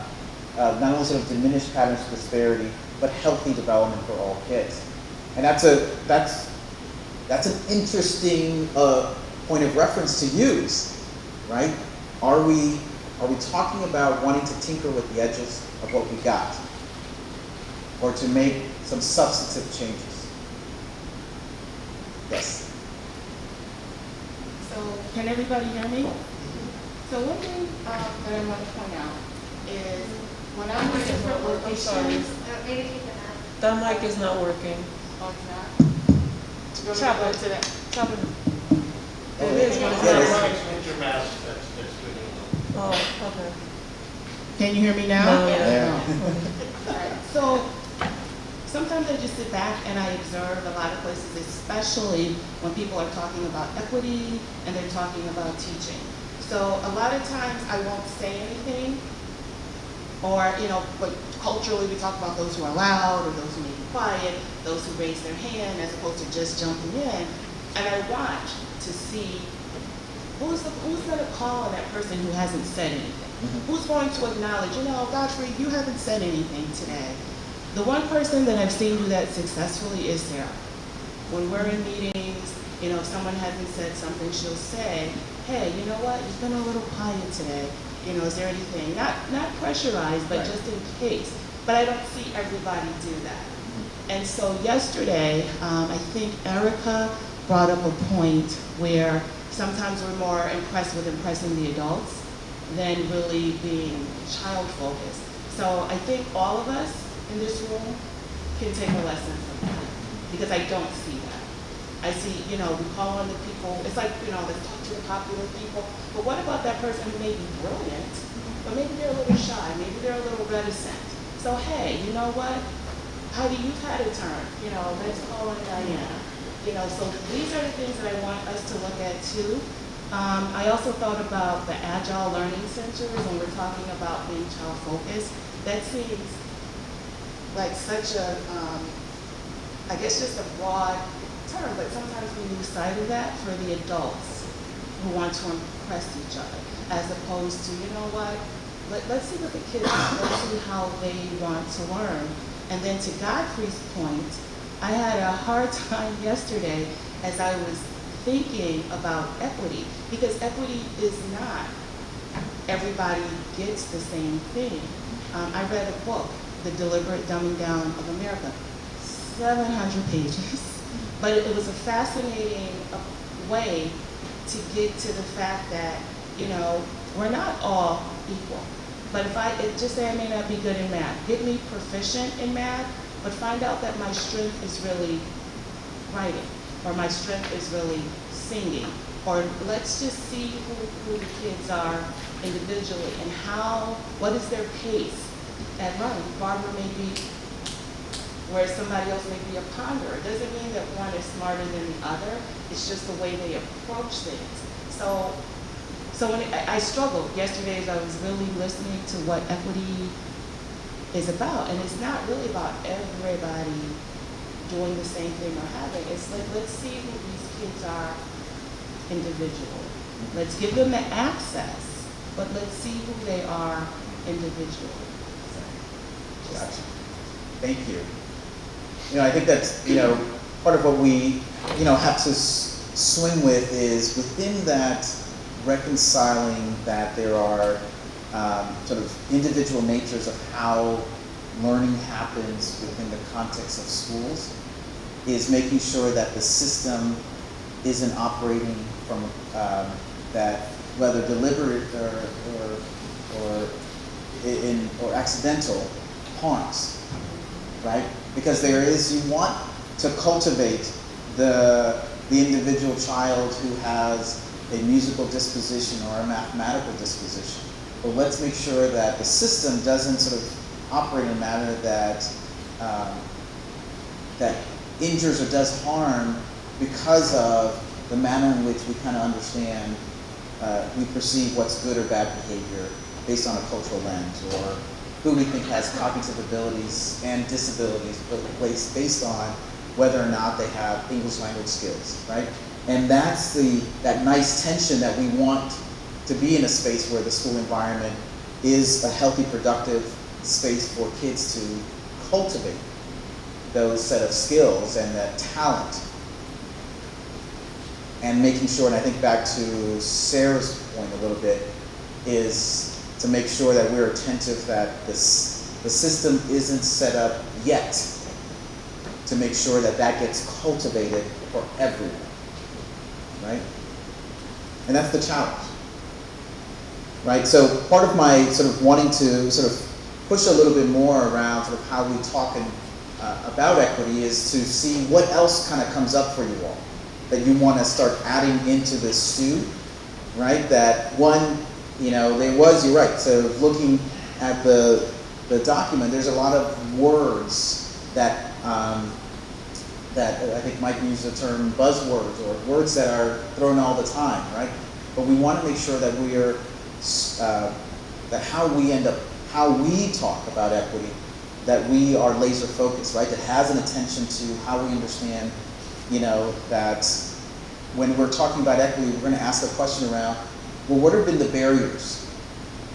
only sort of diminished patterns of disparity, but healthy development for all kids? And that's an interesting point of reference to use, right? Are we talking about wanting to tinker with the edges of what we got, or to make some substantive changes? Yes. So, can everybody hear me? So one thing that I want to point out is when I'm in different locations. The mic is not working. Oh, it's not? Chop it. To that. Chop it. It is, but it's not working. Your mask, that's good. Oh, okay. Can you hear me now? No, yeah. All right. So sometimes I just sit back and I observe a lot of places, especially when people are talking about equity and they're talking about teaching. So a lot of times I won't say anything Or, but culturally we talk about those who are loud or those who may be quiet, those who raise their hand as opposed to just jumping in. And I watch to see who's going to call on that person who hasn't said anything. Who's going to acknowledge, Godfrey, you haven't said anything today. The one person that I've seen do that successfully is Sarah. When we're in meetings, if someone hasn't said something, she'll say, hey, you know what, you've been a little quiet today. Is there anything? Not pressurized, but just in case. But I don't see everybody do that. And so yesterday, I think Erica brought up a point where sometimes we're more impressed with impressing the adults than really being child-focused. So I think all of us in this room can take a lesson from that, because I don't see that. I see, we call on the people, it's like, let's talk to the popular people, but what about that person who may be brilliant, but maybe they're a little shy, maybe they're a little reticent. So hey, you know what? Heidi, you've had a turn, let's call on Diana. So these are the things that I want us to look at too. I also thought about the Agile Learning Centers when we're talking about being child-focused. That seems like such a, I guess just a broad term, but sometimes we lose sight of that for the adults who want to impress each other, as opposed to, let's see what the kids want, let's see how they want to learn. And then to Godfrey's point, I had a hard time yesterday as I was thinking about equity, because equity is not everybody gets the same thing. I read a book, The Deliberate Dumbing Down of America, 700 pages. But it was a fascinating way to get to the fact that, we're not all equal. But just say I may not be good in math, get me proficient in math, but find out that my strength is really writing, or my strength is really singing, or let's just see who the kids are individually and what is their pace at learning. Barbara may be where somebody else may be a ponderer. It doesn't mean that one is smarter than the other. It's just the way they approach things. So when I struggled yesterday as I was really listening to what equity is about, and it's not really about everybody doing the same thing or having. It's like, let's see who these kids are individually. Let's give them the access, but let's see who they are individually. Gotcha. Thank you. I think that's, part of what we, have to swing with is within that reconciling that there are sort of individual natures of how learning happens within the context of schools, is making sure that the system isn't operating from that, whether deliberate or accidental harms, right? Because you want to cultivate the individual child who has a musical disposition or a mathematical disposition. But let's make sure that the system doesn't sort of operate in a manner that that injures or does harm because of the manner in which we kind of understand, we perceive what's good or bad behavior based on a cultural lens, or who we think has cognitive abilities and disabilities based on whether or not they have English language skills, right? And that's that nice tension that we want to be in a space where the school environment is a healthy, productive space for kids to cultivate those set of skills and that talent. And making sure, and I think back to Sarah's point a little bit, is to make sure that we're attentive that the system isn't set up yet to make sure that gets cultivated for everyone, right? And that's the challenge, right? So part of my sort of wanting to sort of push a little bit more around sort of how we talk about equity is to see what else kind of comes up for you all that you want to start adding into this stew, right? That one, you're right. So looking at the document, there's a lot of words that that I think Mike used the term buzzwords, or words that are thrown all the time, right? But we want to make sure that we are that how we end up how we talk about equity, that we are laser focused, right? That has an attention to how we understand, that when we're talking about equity, we're going to ask the question around, well, what have been the barriers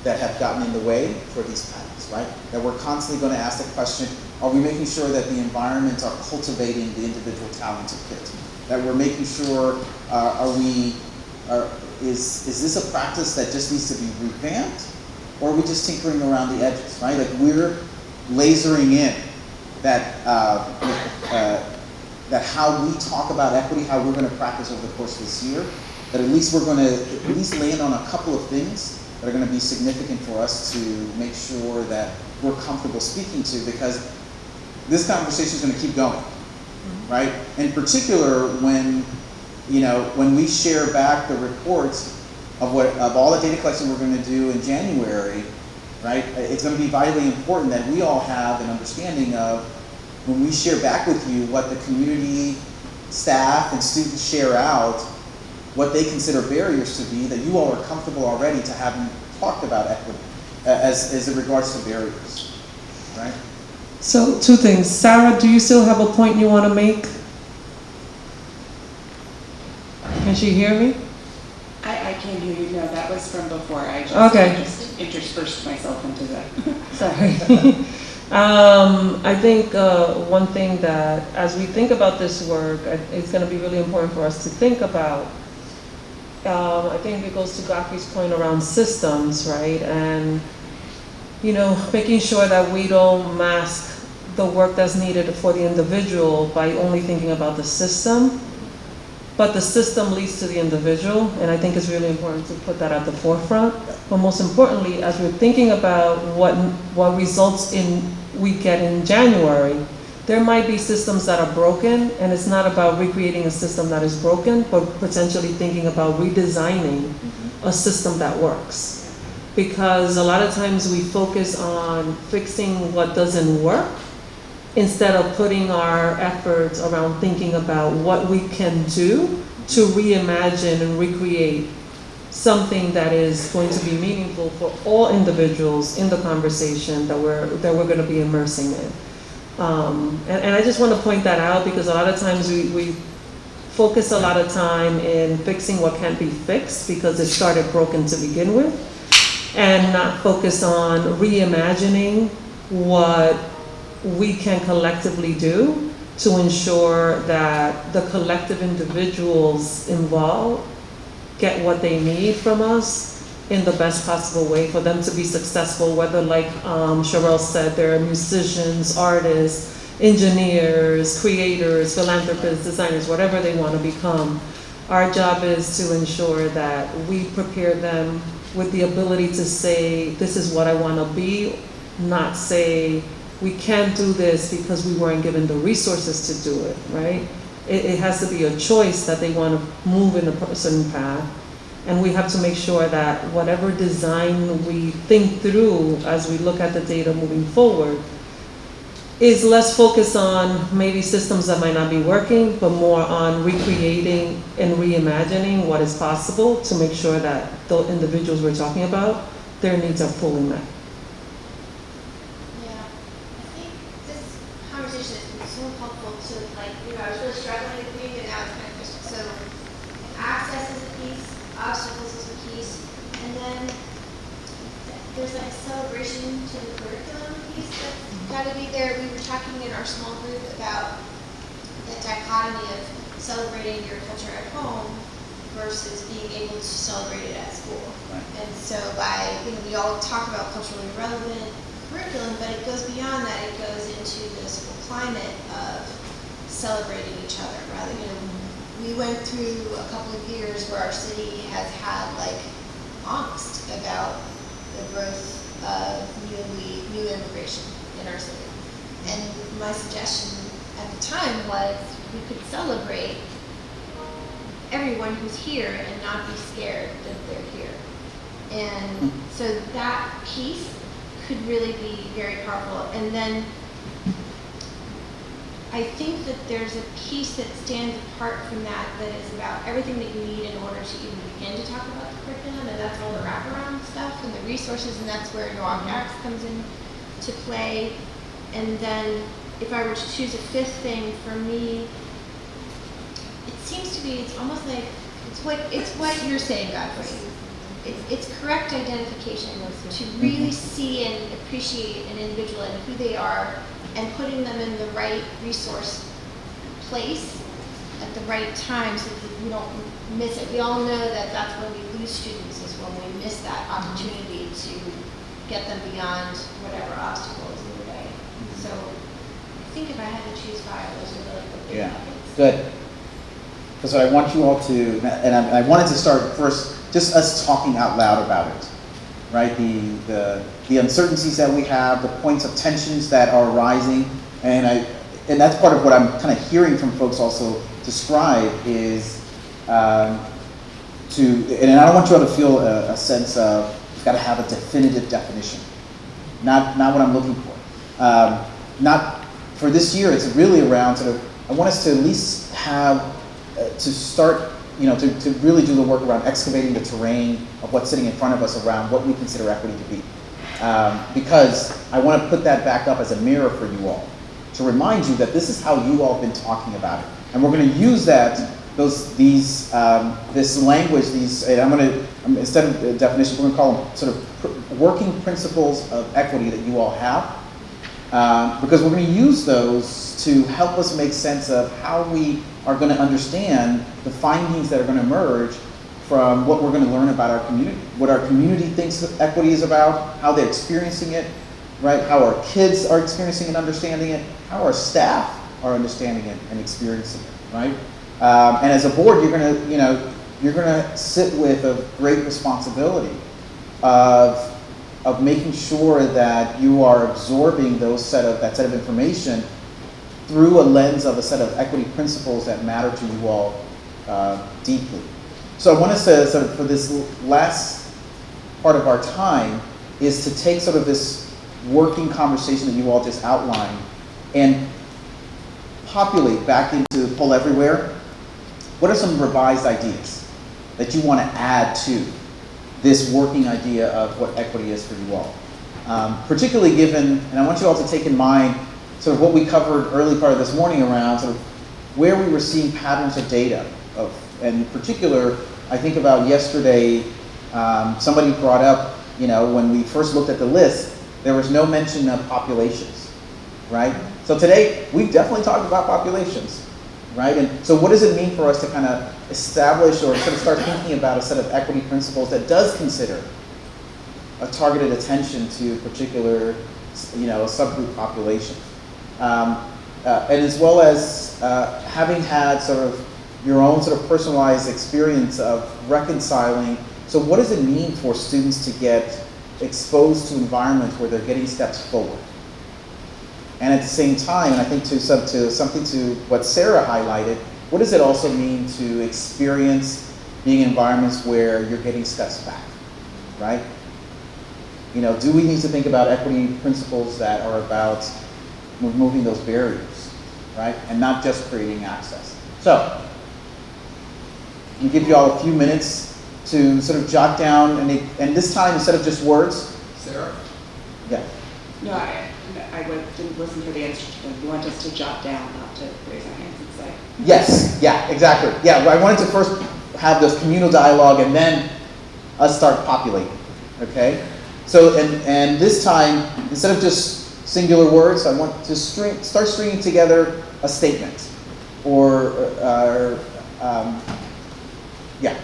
that have gotten in the way for these paths, right? That we're constantly going to ask the question, are we making sure that the environments are cultivating the individual talents of kids? That we're making sure, is this a practice that just needs to be revamped? Or are we just tinkering around the edges, right? Like we're lasering in that, that how we talk about equity, how we're going to practice over the course of this year, that at least we're going to at least land on a couple of things that are going to be significant for us to make sure that we're comfortable speaking to, because this conversation is going to keep going, right? In particular, when we share back the reports of all the data collection we're going to do in January, right? It's going to be vitally important that we all have an understanding of, when we share back with you what the community, staff, and students share out, what they consider barriers to be, that you all are comfortable already to having talked about equity as it regards to barriers, right? So 2 things. Sarah, do you still have a point you want to make? Can she hear me? I can't hear you. No, that was from before. I just interspersed myself into that. Sorry. I think one thing that, as we think about this work, it's going to be really important for us to think about. I think it goes to Godfrey's point around systems, right? And, making sure that we don't mask the work that's needed for the individual by only thinking about the system, but the system leads to the individual, and I think it's really important to put that at the forefront. But most importantly, as we're thinking about what results we get in January, there might be systems that are broken, and it's not about recreating a system that is broken, but potentially thinking about redesigning a system that works. Because a lot of times we focus on fixing what doesn't work, instead of putting our efforts around thinking about what we can do to reimagine and recreate something that is going to be meaningful for all individuals in the conversation that we're going to be immersing in. And I just want to point that out, because a lot of times we focus a lot of time in fixing what can't be fixed because it started broken to begin with, and not focus on reimagining what we can collectively do to ensure that the collective individuals involved get what they need from us in the best possible way for them to be successful, whether, like Sherelle said, they're musicians, artists, engineers, creators, philanthropists, designers, whatever they want to become. Our job is to ensure that we prepare them with the ability to say, this is what I want to be, not say, we can't do this because we weren't given the resources to do it, right? It has to be a choice that they want to move in a certain path. And we have to make sure that whatever design we think through as we look at the data moving forward is less focused on maybe systems that might not be working, but more on recreating and reimagining what is possible to make sure that the individuals we're talking about, their needs are fully met. Conversation has been so helpful to, I was really struggling at the beginning, and now it's kind of just, so access is a piece, obstacles is a piece, and then there's a celebration to the curriculum piece that's got to be there. We were talking in our small group about the dichotomy of celebrating your culture at home versus being able to celebrate it at school. Right. And so we all talk about culturally relevant curriculum, but it goes beyond that. It goes into this whole climate of celebrating each other. Rather, we went through a couple of years where our city has had angst about the growth of new immigration in our city. And my suggestion at the time was we could celebrate everyone who's here and not be scared that they're here. And so that piece could really be very powerful. And then I think that there's a piece that stands apart from that that is about everything that you need in order to even begin to talk about the curriculum, and that's all the wraparound stuff and the resources, and that's where Norwalk Acts comes in to play. And then if I were to choose a fifth thing, for me, it seems to be, it's almost like, it's what you're saying, Godfrey. It's correct identification, to really see and appreciate an individual and who they are, and putting them in the right resource place at the right time so that we don't miss it. We all know that that's when we lose students, is when we miss that opportunity to get them beyond whatever obstacle is in the way. So I think if I had to choose 5, those are really the big buckets. Good. Because I want you all to, and I wanted to start first, just us talking out loud about it, right? The uncertainties that we have, the points of tensions that are arising, and that's part of what I'm kind of hearing from folks also describe is and I don't want you all to feel a sense of you've got to have a definitive definition. Not what I'm looking for. Not for this year. It's really around sort of. I want us to at least have to start. To really do the work around excavating the terrain of what's sitting in front of us around what we consider equity to be. Because I want to put that back up as a mirror for you all, to remind you that this is how you all have been talking about it. And we're going to use this language, and I'm going to, instead of definitions, we're going to call them sort of working principles of equity that you all have. Because we're going to use those to help us make sense of how we are going to understand the findings that are going to emerge from what we're going to learn about our community, what our community thinks equity is about, how they're experiencing it, right? How our kids are experiencing and understanding it, how our staff are understanding it and experiencing it, right? And as a board, you're going to sit with a great responsibility of making sure that you are absorbing that set of information through a lens of a set of equity principles that matter to you all deeply. So I want us to, sort of, for this last part of our time, is to take sort of this working conversation that you all just outlined and populate back into Pull Everywhere. What are some revised ideas that you want to add to this working idea of what equity is for you all? Particularly given, and I want you all to take in mind sort of what we covered early part of this morning around sort of where we were seeing patterns of data. And in particular, I think about yesterday, somebody brought up, when we first looked at the list, there was no mention of populations, right? So today, we've definitely talked about populations, right? And so what does it mean for us to kind of establish or sort of start thinking about a set of equity principles that does consider a targeted attention to a particular, a subgroup population? And as well as having had sort of your own sort of personalized experience of reconciling. So what does it mean for students to get exposed to environments where they're getting steps forward? And at the same time, and I think to something to what Sarah highlighted, what does it also mean to experience being in environments where you're getting steps back, right? Do we need to think about equity principles that are about removing those barriers, right? And not just creating access. So, I'm going to give you all a few minutes to sort of jot down, and this time, instead of just words. Sarah? Yeah. No, I didn't listen for the answer to them. You want us to jot down, not to raise our hands and say. Yes, yeah, exactly. Yeah, I wanted to first have this communal dialogue and then us start populating, okay? So, and this time, instead of just singular words, I want to start stringing together a statement yeah.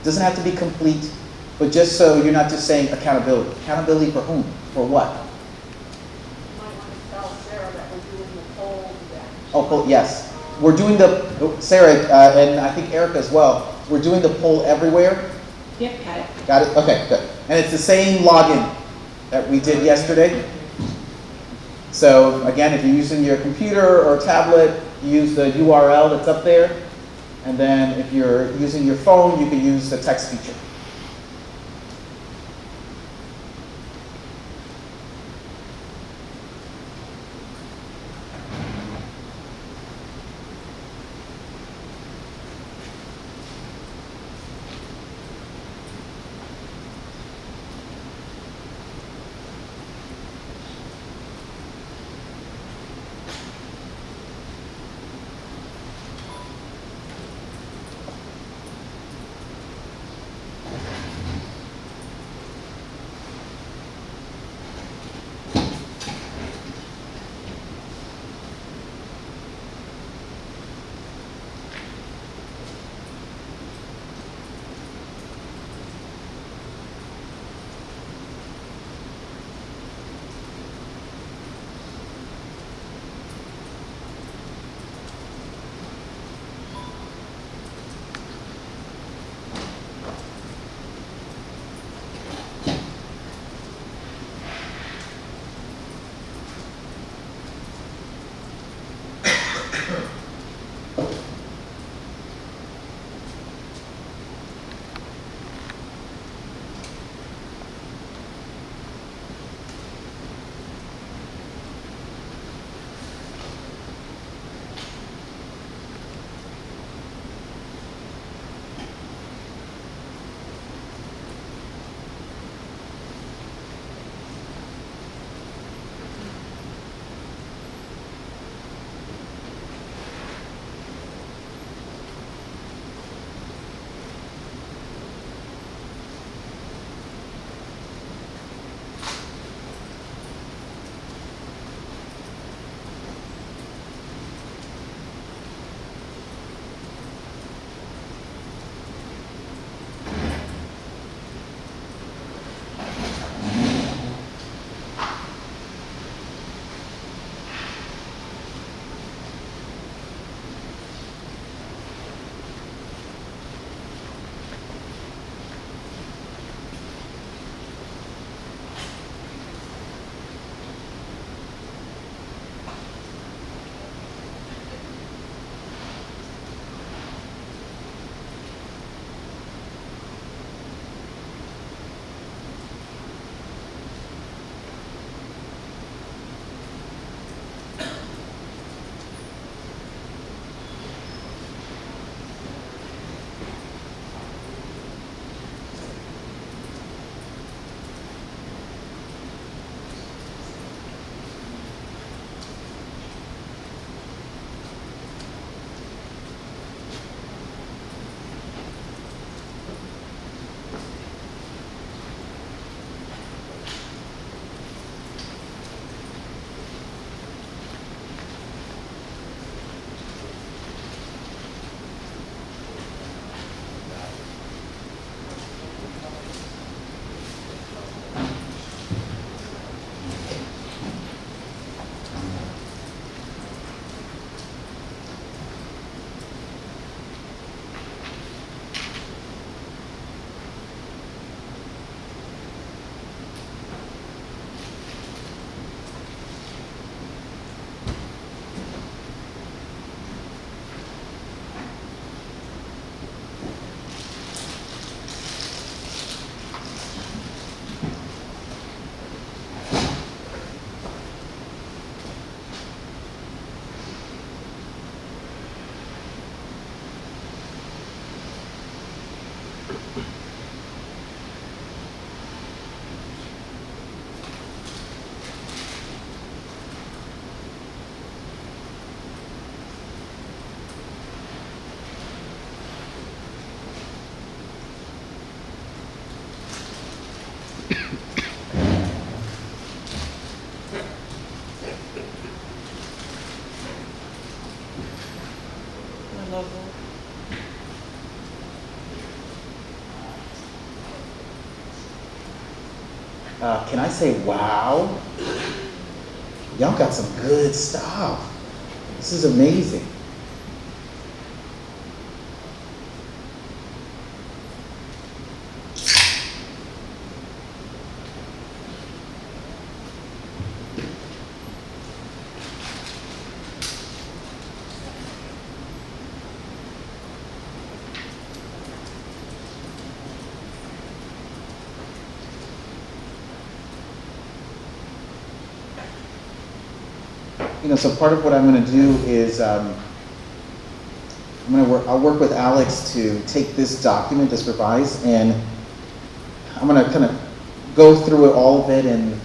Doesn't have to be complete, but just so you're not just saying accountability. Accountability for whom? For what? You might want to tell Sarah that we're doing the poll today. Oh, poll, yes. We're doing Sarah, and I think Erica as well, we're doing the poll everywhere. Yep, got it. Got it? Okay, good. And it's the same login that we did yesterday. So again, if you're using your computer or tablet, you use the URL that's up there. And then if you're using your phone, you can use the text feature. I love that. Can I say wow? Y'all got some good stuff. This is amazing. So part of what I'm going to do is I'll work with Alex to take this document, this revised, and I'm going to kind of go through it, all of it, and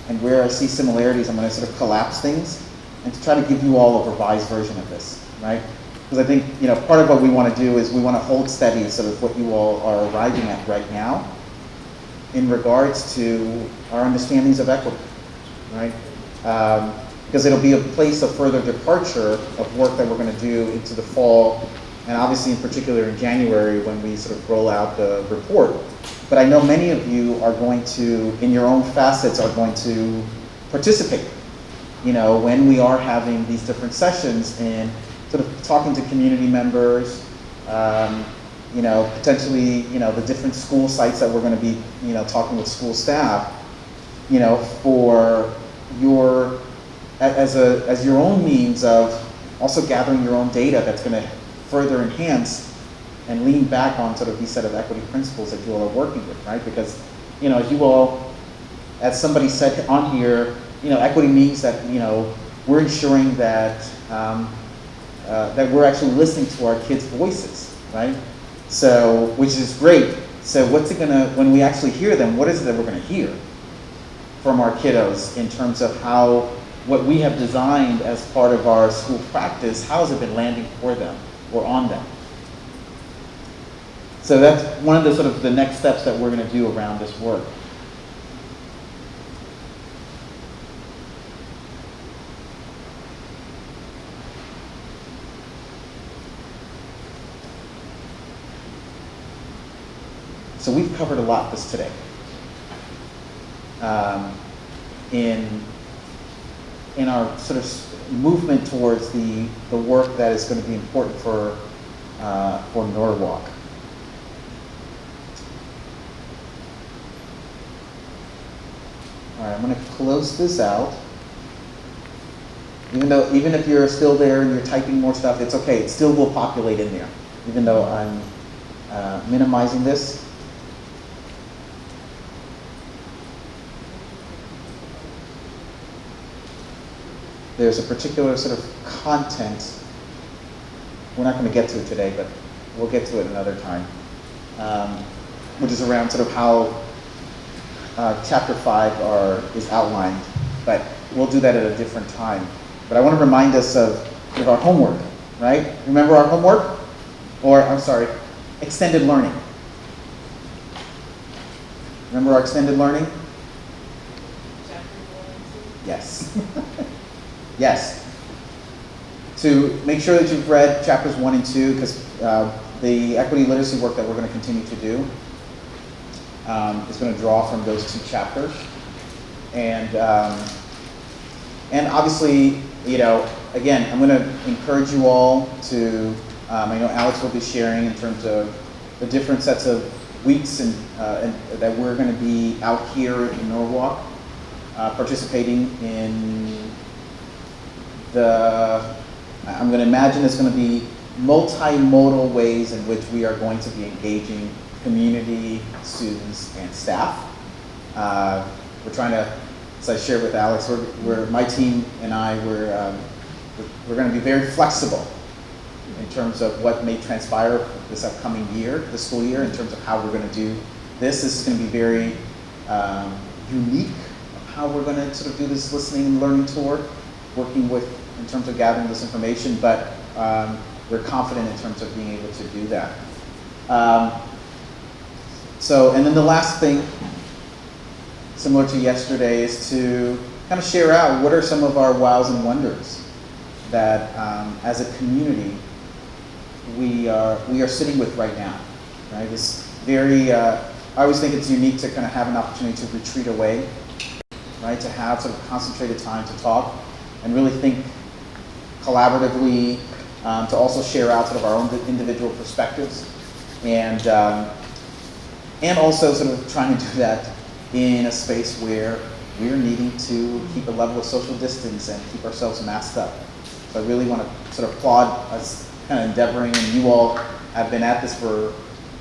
and where I see similarities, I'm going to sort of collapse things and to try to give you all a revised version of this, right? Because I think part of what we want to do is we want to hold steady sort of what you all are arriving at right now in regards to our understandings of equity, right? Because it'll be a place of further departure of work that we're going to do into the fall, and obviously in particular in January when we sort of roll out the report. But I know many of you are going to, in your own facets, are going to participate, when we are having these different sessions and sort of talking to community members, potentially, the different school sites that we're going to be, talking with school staff, for your, as your own means of also gathering your own data that's going to further enhance and lean back on sort of these set of equity principles that you all are working with, right? Because, as you all, as somebody said on here, equity means that, we're ensuring that, that we're actually listening to our kids' voices, right? So, which is great. So what's it gonna, when we actually hear them, what is it that we're gonna hear from our kiddos in terms of how what we have designed as part of our school practice, how has it been landing for them or on them? So that's one of the sort of the next steps that we're going to do around this work. So we've covered a lot this today. In our sort of movement towards the work that is going to be important for Norwalk. All right, I'm going to close this out. Even if you're still there and you're typing more stuff, it's okay. It still will populate in there, even though I'm minimizing this. There's a particular sort of content. We're not going to get to it today, but we'll get to it another time, which is around sort of how Chapter 5 is outlined, but we'll do that at a different time. But I want to remind us of our homework, right? Remember our homework? Or, I'm sorry, extended learning. Remember our extended learning? Yes. Yes. To make sure that you've read chapters 1 and 2, because the equity literacy work that we're going to continue to do is going to draw from those 2 chapters. And obviously, again, I'm going to encourage you all to, I know Alex will be sharing in terms of the different sets of weeks and that we're going to be out here in Norwalk participating in I'm going to imagine it's going to be multimodal ways in which we are going to be engaging community, students, and staff. We're trying to, as I shared with Alex, my team and I, we're going to be very flexible in terms of what may transpire this upcoming year, the school year, in terms of how we're going to do this. This is going to be very unique of how we're going to sort of do this listening and learning tour, working with, in terms of gathering this information, but we're confident in terms of being able to do that. And then the last thing, similar to yesterday, is to kind of share out what are some of our wows and wonders that as a community we are sitting with right now, right? This very, I always think it's unique to kind of have an opportunity to retreat away, right? To have sort of concentrated time to talk and really think collaboratively, to also share out sort of our own individual perspectives, and also sort of trying to do that in a space where we're needing to keep a level of social distance and keep ourselves masked up. So I really want to sort of applaud us kind of endeavoring, and you all have been at this for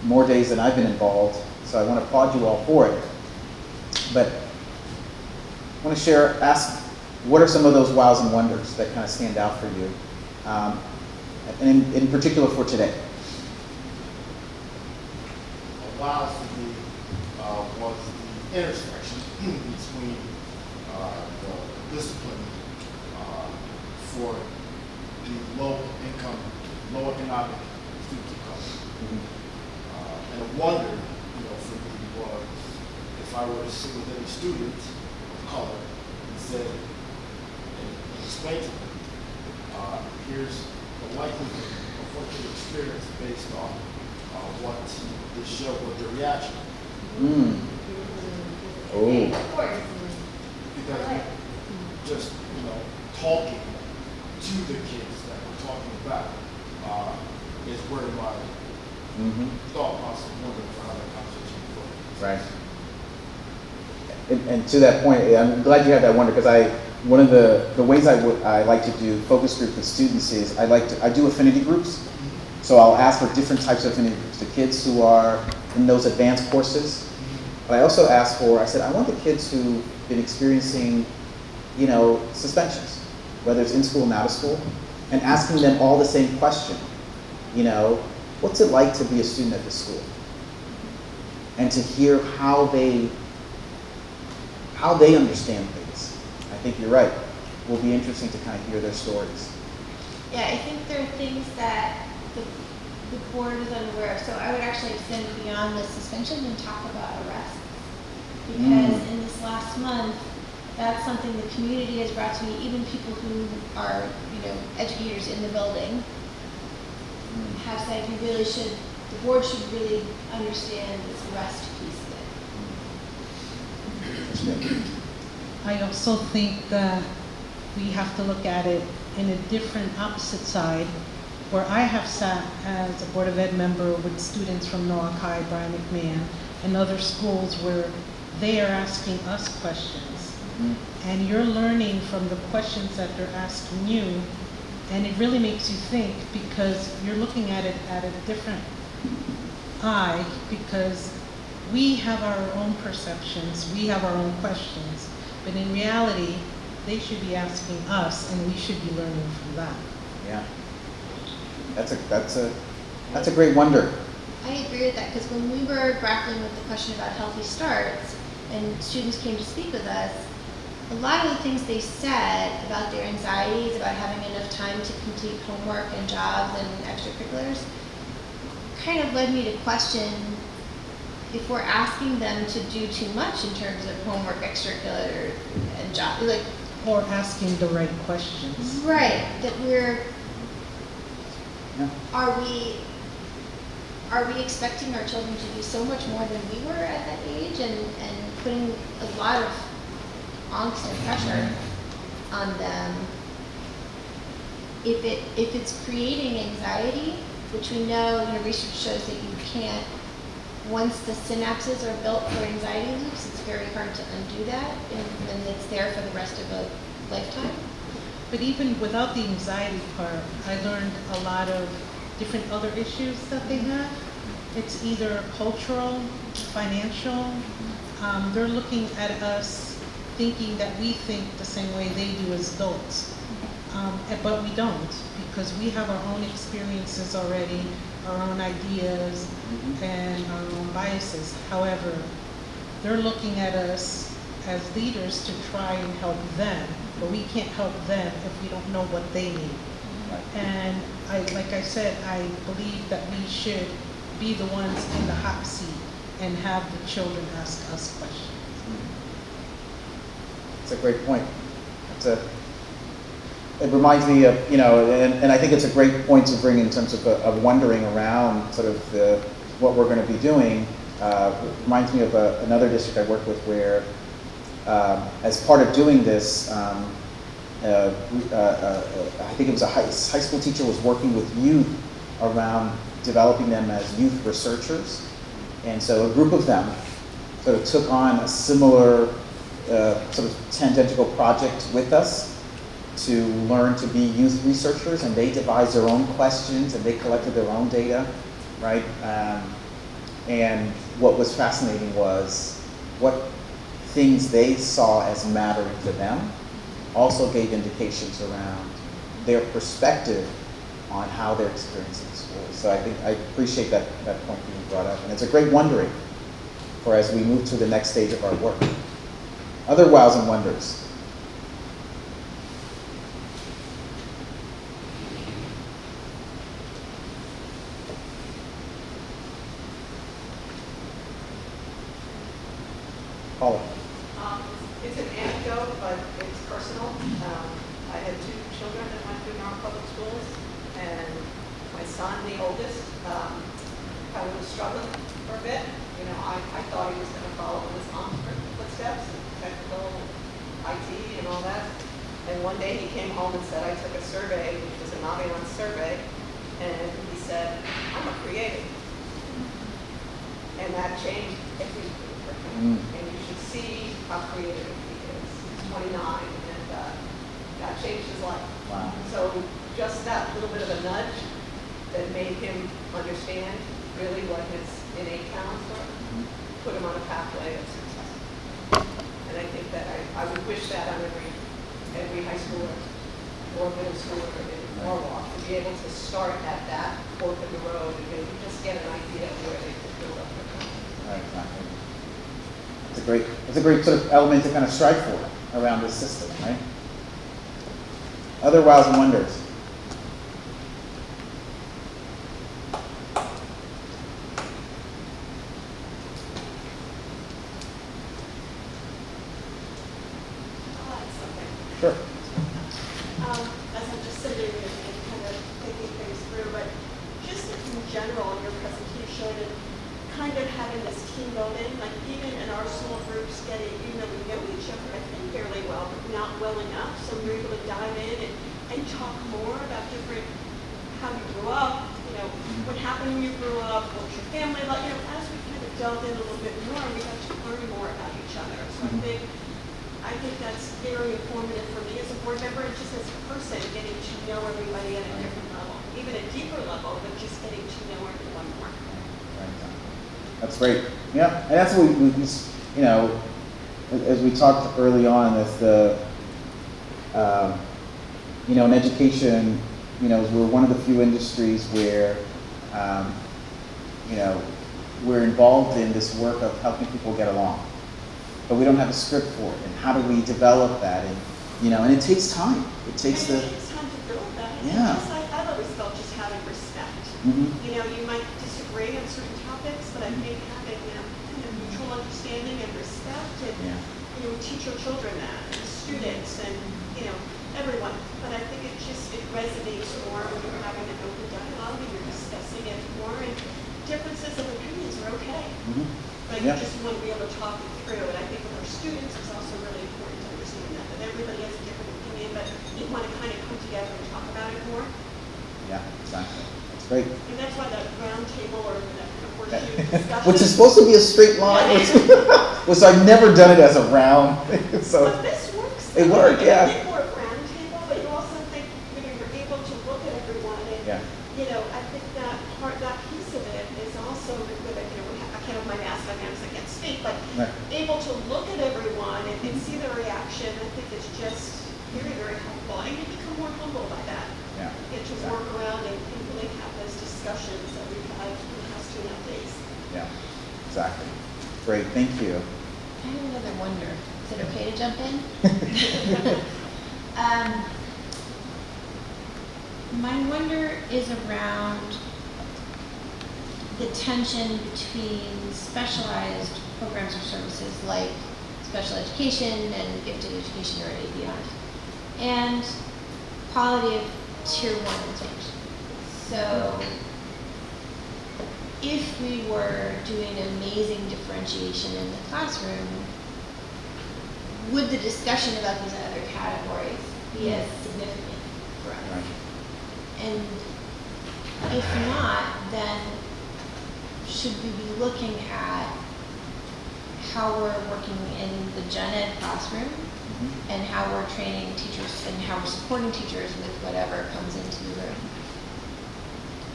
more days than I've been involved, so I want to applaud you all for it. But I want to ask, what are some of those wows and wonders that kind of stand out for you, and in particular for today? A wow for me was the intersection between the discipline for the low economic students of color. And a wonder, for me was if I were to sit with any student of color and say, and explain to them, here's the likelihood of what you experience based on what they show, what their reaction. Because just talking to the kids that we're talking about is where my thought process wondering for how that conversation goes. Right. And to that point, I'm glad you had that wonder, because one of the ways I like to do focus group with students is I do affinity groups. So I'll ask for different types of affinity groups. The kids who are in those advanced courses. But I also asked I said, I want the kids who've been experiencing, suspensions, whether it's in school and out of school, and asking them all the same question. What's it like to be a student at this school? And to hear how they understand things. I think you're right. It will be interesting to kind of hear their stories. Yeah, I think there are things that the board is unaware of. So I would actually extend beyond the suspension and talk about arrests. Because in this last month, that's something the community has brought to me, even people who are, educators in the building, have said the board should really understand this arrest piece of it. I also think that we have to look at it in a different opposite side, where I have sat as a Board of Ed member with students from Norwalk High, Brian McMahon, and other schools where they are asking us questions. And you're learning from the questions that they're asking you, and it really makes you think, because you're looking at it at a different eye, because we have our own perceptions, we have our own questions, but in reality, they should be asking us, and we should be learning from that. Yeah, that's a great wonder. I agree with that, because when we were grappling with the question about healthy starts, and students came to speak with us, a lot of the things they said about their anxieties, about having enough time to complete homework and jobs and extracurriculars, kind of led me to question if we're asking them to do too much in terms of homework, extracurricular, and job, or asking the right questions. Right, that are we expecting our children to do so much more than we were at that age, and putting a lot of angst and pressure on them? If it's creating anxiety, which we know, research shows that you can't, once the synapses are built for anxiety loops, it's very hard to undo that, and it's there for the rest of a lifetime. But even without the anxiety part, I learned a lot of different other issues that they have. It's either cultural, financial. They're looking at us thinking that we think the same way they do as adults. But we don't, because we have our own experiences already, our own ideas, and our own biases. However, they're looking at us as leaders to try and help them, but we can't help them if we don't know what they need. And like I said, I believe that we should be the ones in the hot seat and have the children ask us questions. It's a great point. It reminds me of, and I think it's a great point to bring in terms of wondering around sort of what we're going to be doing. It reminds me of another district I work with where, as part of doing this, I think it was a high school teacher was working with youth around developing them as youth researchers. And so a group of them sort of took on a similar sort of tangential project with us to learn to be youth researchers, and they devised their own questions and they collected their own data, right? And what was fascinating was what things they saw as mattering to them also gave indications around their perspective on how they're experiencing school. So I think I appreciate that point being brought up, and it's a great wondering for as we move to the next stage of our work. Other wows and wonders. Paula. It's an anecdote, but it's personal. I had two children that went through Norwalk Public Schools, and my son, the oldest, kind of was struggling for a bit. I thought he was going to follow in his mom's footsteps, and technical IT and all that. And one day he came home and said, I took a survey, which was an Naviance survey, and he said, I'm a creative. And that changed everything for him. And you should see how creative he is. He's 29, and that changed his life. Wow. So just that little bit of a nudge that made him understand really what his innate talents were, put him on a pathway of success. And I think that I would wish that on every high schooler or middle schooler in Norwalk, to be able to start at that fork in the road and maybe just get an idea of where they could build up their career. Right, exactly. It's a great sort of element to kind of strive for around this system, right? Other wows and wonders. Sure. As I'm just sitting and kind of thinking things through, but just in general, your presentation and kind of having this team building, like even in our small groups, we know each other, I think, fairly well, but not well enough, so we're able to dive in and talk more about how you grew up, what happened when you grew up, what's your family like, as we kind of delved in a little bit more, we got to learn more about each other. So I think that's very informative for me as a board member and just as a person, getting to know everybody at a different level, even a deeper level, but just getting to know everyone more. That's great. Yeah, and that's what we as we talked early on, as in education, we're one of the few industries where, we're involved in this work of helping people get along. But we don't have a script for it, and how do we develop that? And and it takes time. It takes time to build that. Yeah. I've always felt just having respect. You might disagree on certain topics, but I think having kind of mutual understanding and respect, and we teach our children that, and students, and everyone. But I think it resonates more when you're having an open dialogue and you're discussing it more. And differences of opinions are okay. But you just want to be able to talk it through. And I think with our students, it's also really important to understand that everybody has a different opinion, but you want to kind of come together and talk about it more. Yeah, exactly. That's great. And that's why that round table or that kind of horseshoe discussion. Which is supposed to be a straight line, which I've never done it as a round. So but this works. It worked, yeah. You think more round table, but you also think you're able to look at everyone. And, I think that piece of it is also with it, I can't have my mask on now because I can't speak, but able to look at everyone and see their reaction, I think is just very, very helpful. And you become feel more humble by that. Yeah. Get to work around and really have those discussions that we've had in the past 2.5 days. Yeah, exactly. Great, thank you. I have another wonder. Is it okay to jump in? My wonder is around the tension between specialized programs or services like special education and gifted education or beyond, and quality of tier 1 intervention. So if we were doing amazing differentiation in the classroom, would the discussion about these other categories be as significant for us? Right. And if not, then should we be looking at how we're working in the gen ed classroom and how we're training teachers and how we're supporting teachers with whatever comes into the room?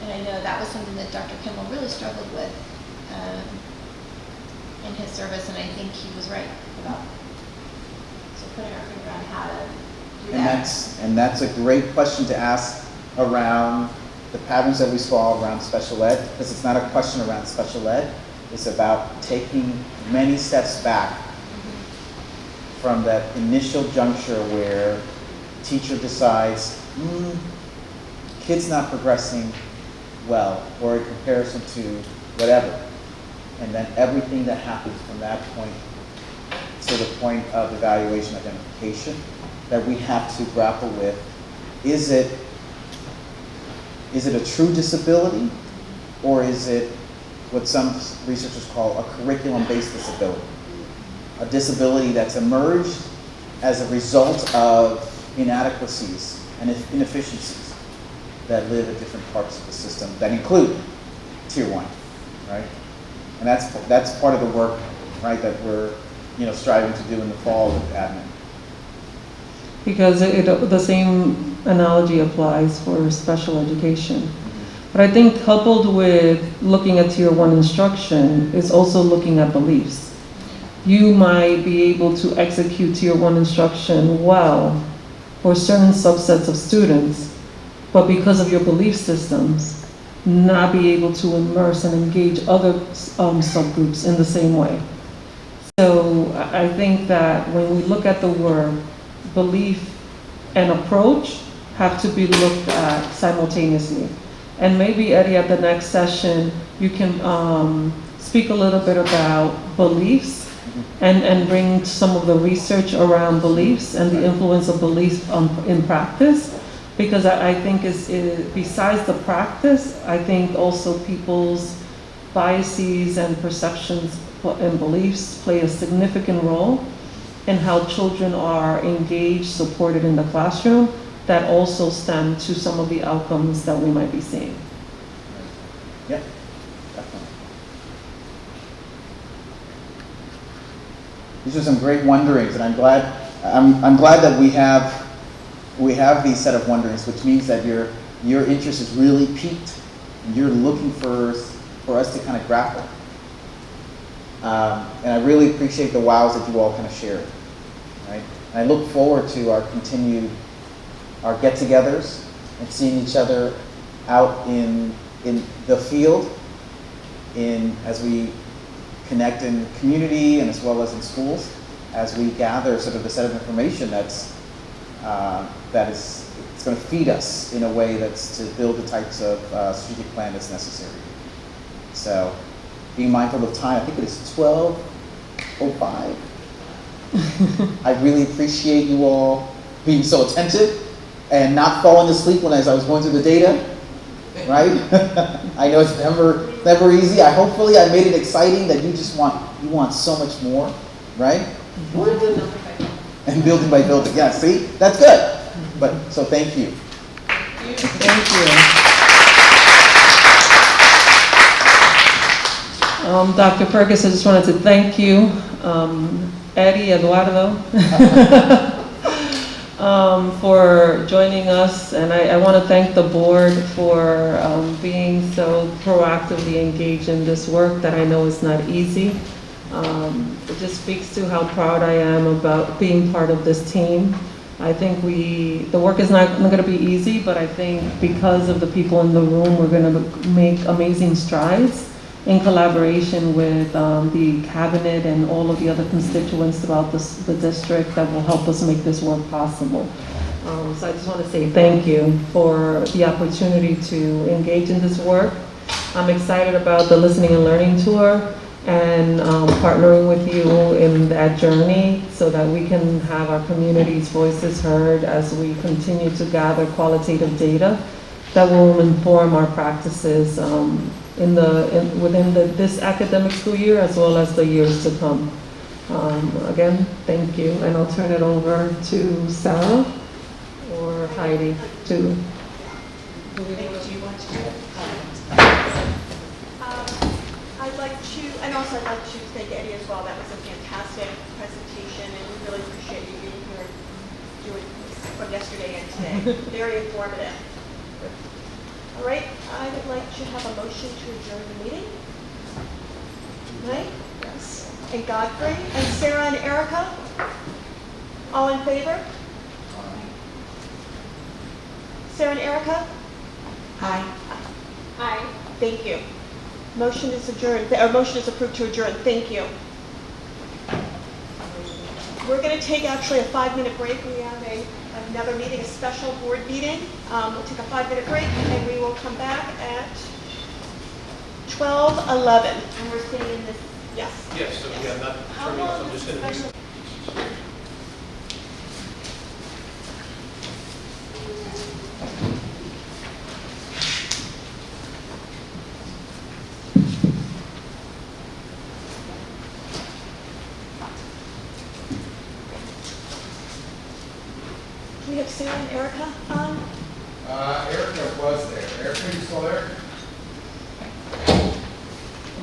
And I know that was something that Dr. Kimmel really struggled with in his service, and I think he was right about so putting our finger on how to do that. And that's a great question to ask around the patterns that we saw around special ed, because it's not a question around special ed. It's about taking many steps back from that initial juncture where teacher decides, kid's not progressing well, or in comparison to whatever. And then everything that happens from that point to the point of evaluation identification that we have to grapple with. Is it a true disability, or is it what some researchers call a curriculum-based disability? A disability that's emerged as a result of inadequacies and inefficiencies that live at different parts of the system that include tier 1, right? And that's part of the work, right, that we're striving to do in the fall with admin. Because the same analogy applies for special education. But I think coupled with looking at tier 1 instruction is also looking at beliefs. You might be able to execute tier 1 instruction well for certain subsets of students, but because of your belief systems, not be able to immerse and engage other subgroups in the same way. So I think that when we look at the word belief and approach have to be looked at simultaneously. And maybe, Eddie, at the next session, you can speak a little bit about beliefs and bring some of the research around beliefs and the influence of beliefs in practice. Because I think besides the practice, I think also people's biases and perceptions and beliefs play a significant role in how children are engaged, supported in the classroom, that also stem to some of the outcomes that we might be seeing. Yeah, definitely. These are some great wonderings, and I'm glad that we have these set of wonderings, which means that your interest is really piqued, and you're looking for us to kind of grapple. And I really appreciate the wows that you all kind of shared. Right? And I look forward to our get-togethers and seeing each other out in the field, as we connect in community and as well as in schools, as we gather sort of the set of information it's going to feed us in a way that's to build the types of strategic plan that's necessary. So, being mindful of time, I think it is 12:05. I really appreciate you all being so attentive and not falling asleep as I was going through the data, right? I know it's never easy. Hopefully I made it exciting that you want so much more, right? And building by building. Yeah, see? That's good. So thank you. Thank you. Dr. Fergus, I just wanted to thank you. Eddie, Eduardo, for joining us, and I want to thank the board for being so proactively engaged in this work that I know is not easy. It just speaks to how proud I am about being part of this team. I think the work is not going to be easy, but I think because of the people in the room, we're going to make amazing strides in collaboration with the cabinet and all of the other constituents throughout the district that will help us make this work possible. So I just want to say thank you for the opportunity to engage in this work. I'm excited about the Listening and Learning Tour and partnering with you in that journey so that we can have our community's voices heard as we continue to gather qualitative data that will inform our practices within this academic school year as well as the years to come. Again, thank you, and I'll turn it over to Sarah or Heidi to. Do you want to do it? I'd like to, and also I'd like to thank Eddie as well. That was a fantastic presentation, and we really appreciate you being here doing from yesterday and today. Very informative. All right, I would like to have a motion to adjourn the meeting. Right? Yes. And Godfrey, and Sarah and Erica, all in favor? Sarah and Erica? Aye. Aye. Thank you. Motion is adjourned, or motion is approved to adjourn. Thank you. We're going to take actually a 5-minute break. We have another meeting, a special board meeting. We'll take a 5-minute break, and we will come back at 12:11. And we're staying in this. Yes. Yes, so we have not turning off, I'm just going to. Do we have Sarah and Erica on? Erica was there. Erica, you still there? I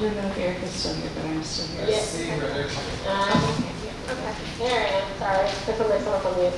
don't know if Erica's still here, but I'm still here. I see her there. Okay. There I am, sorry, I put myself on mute.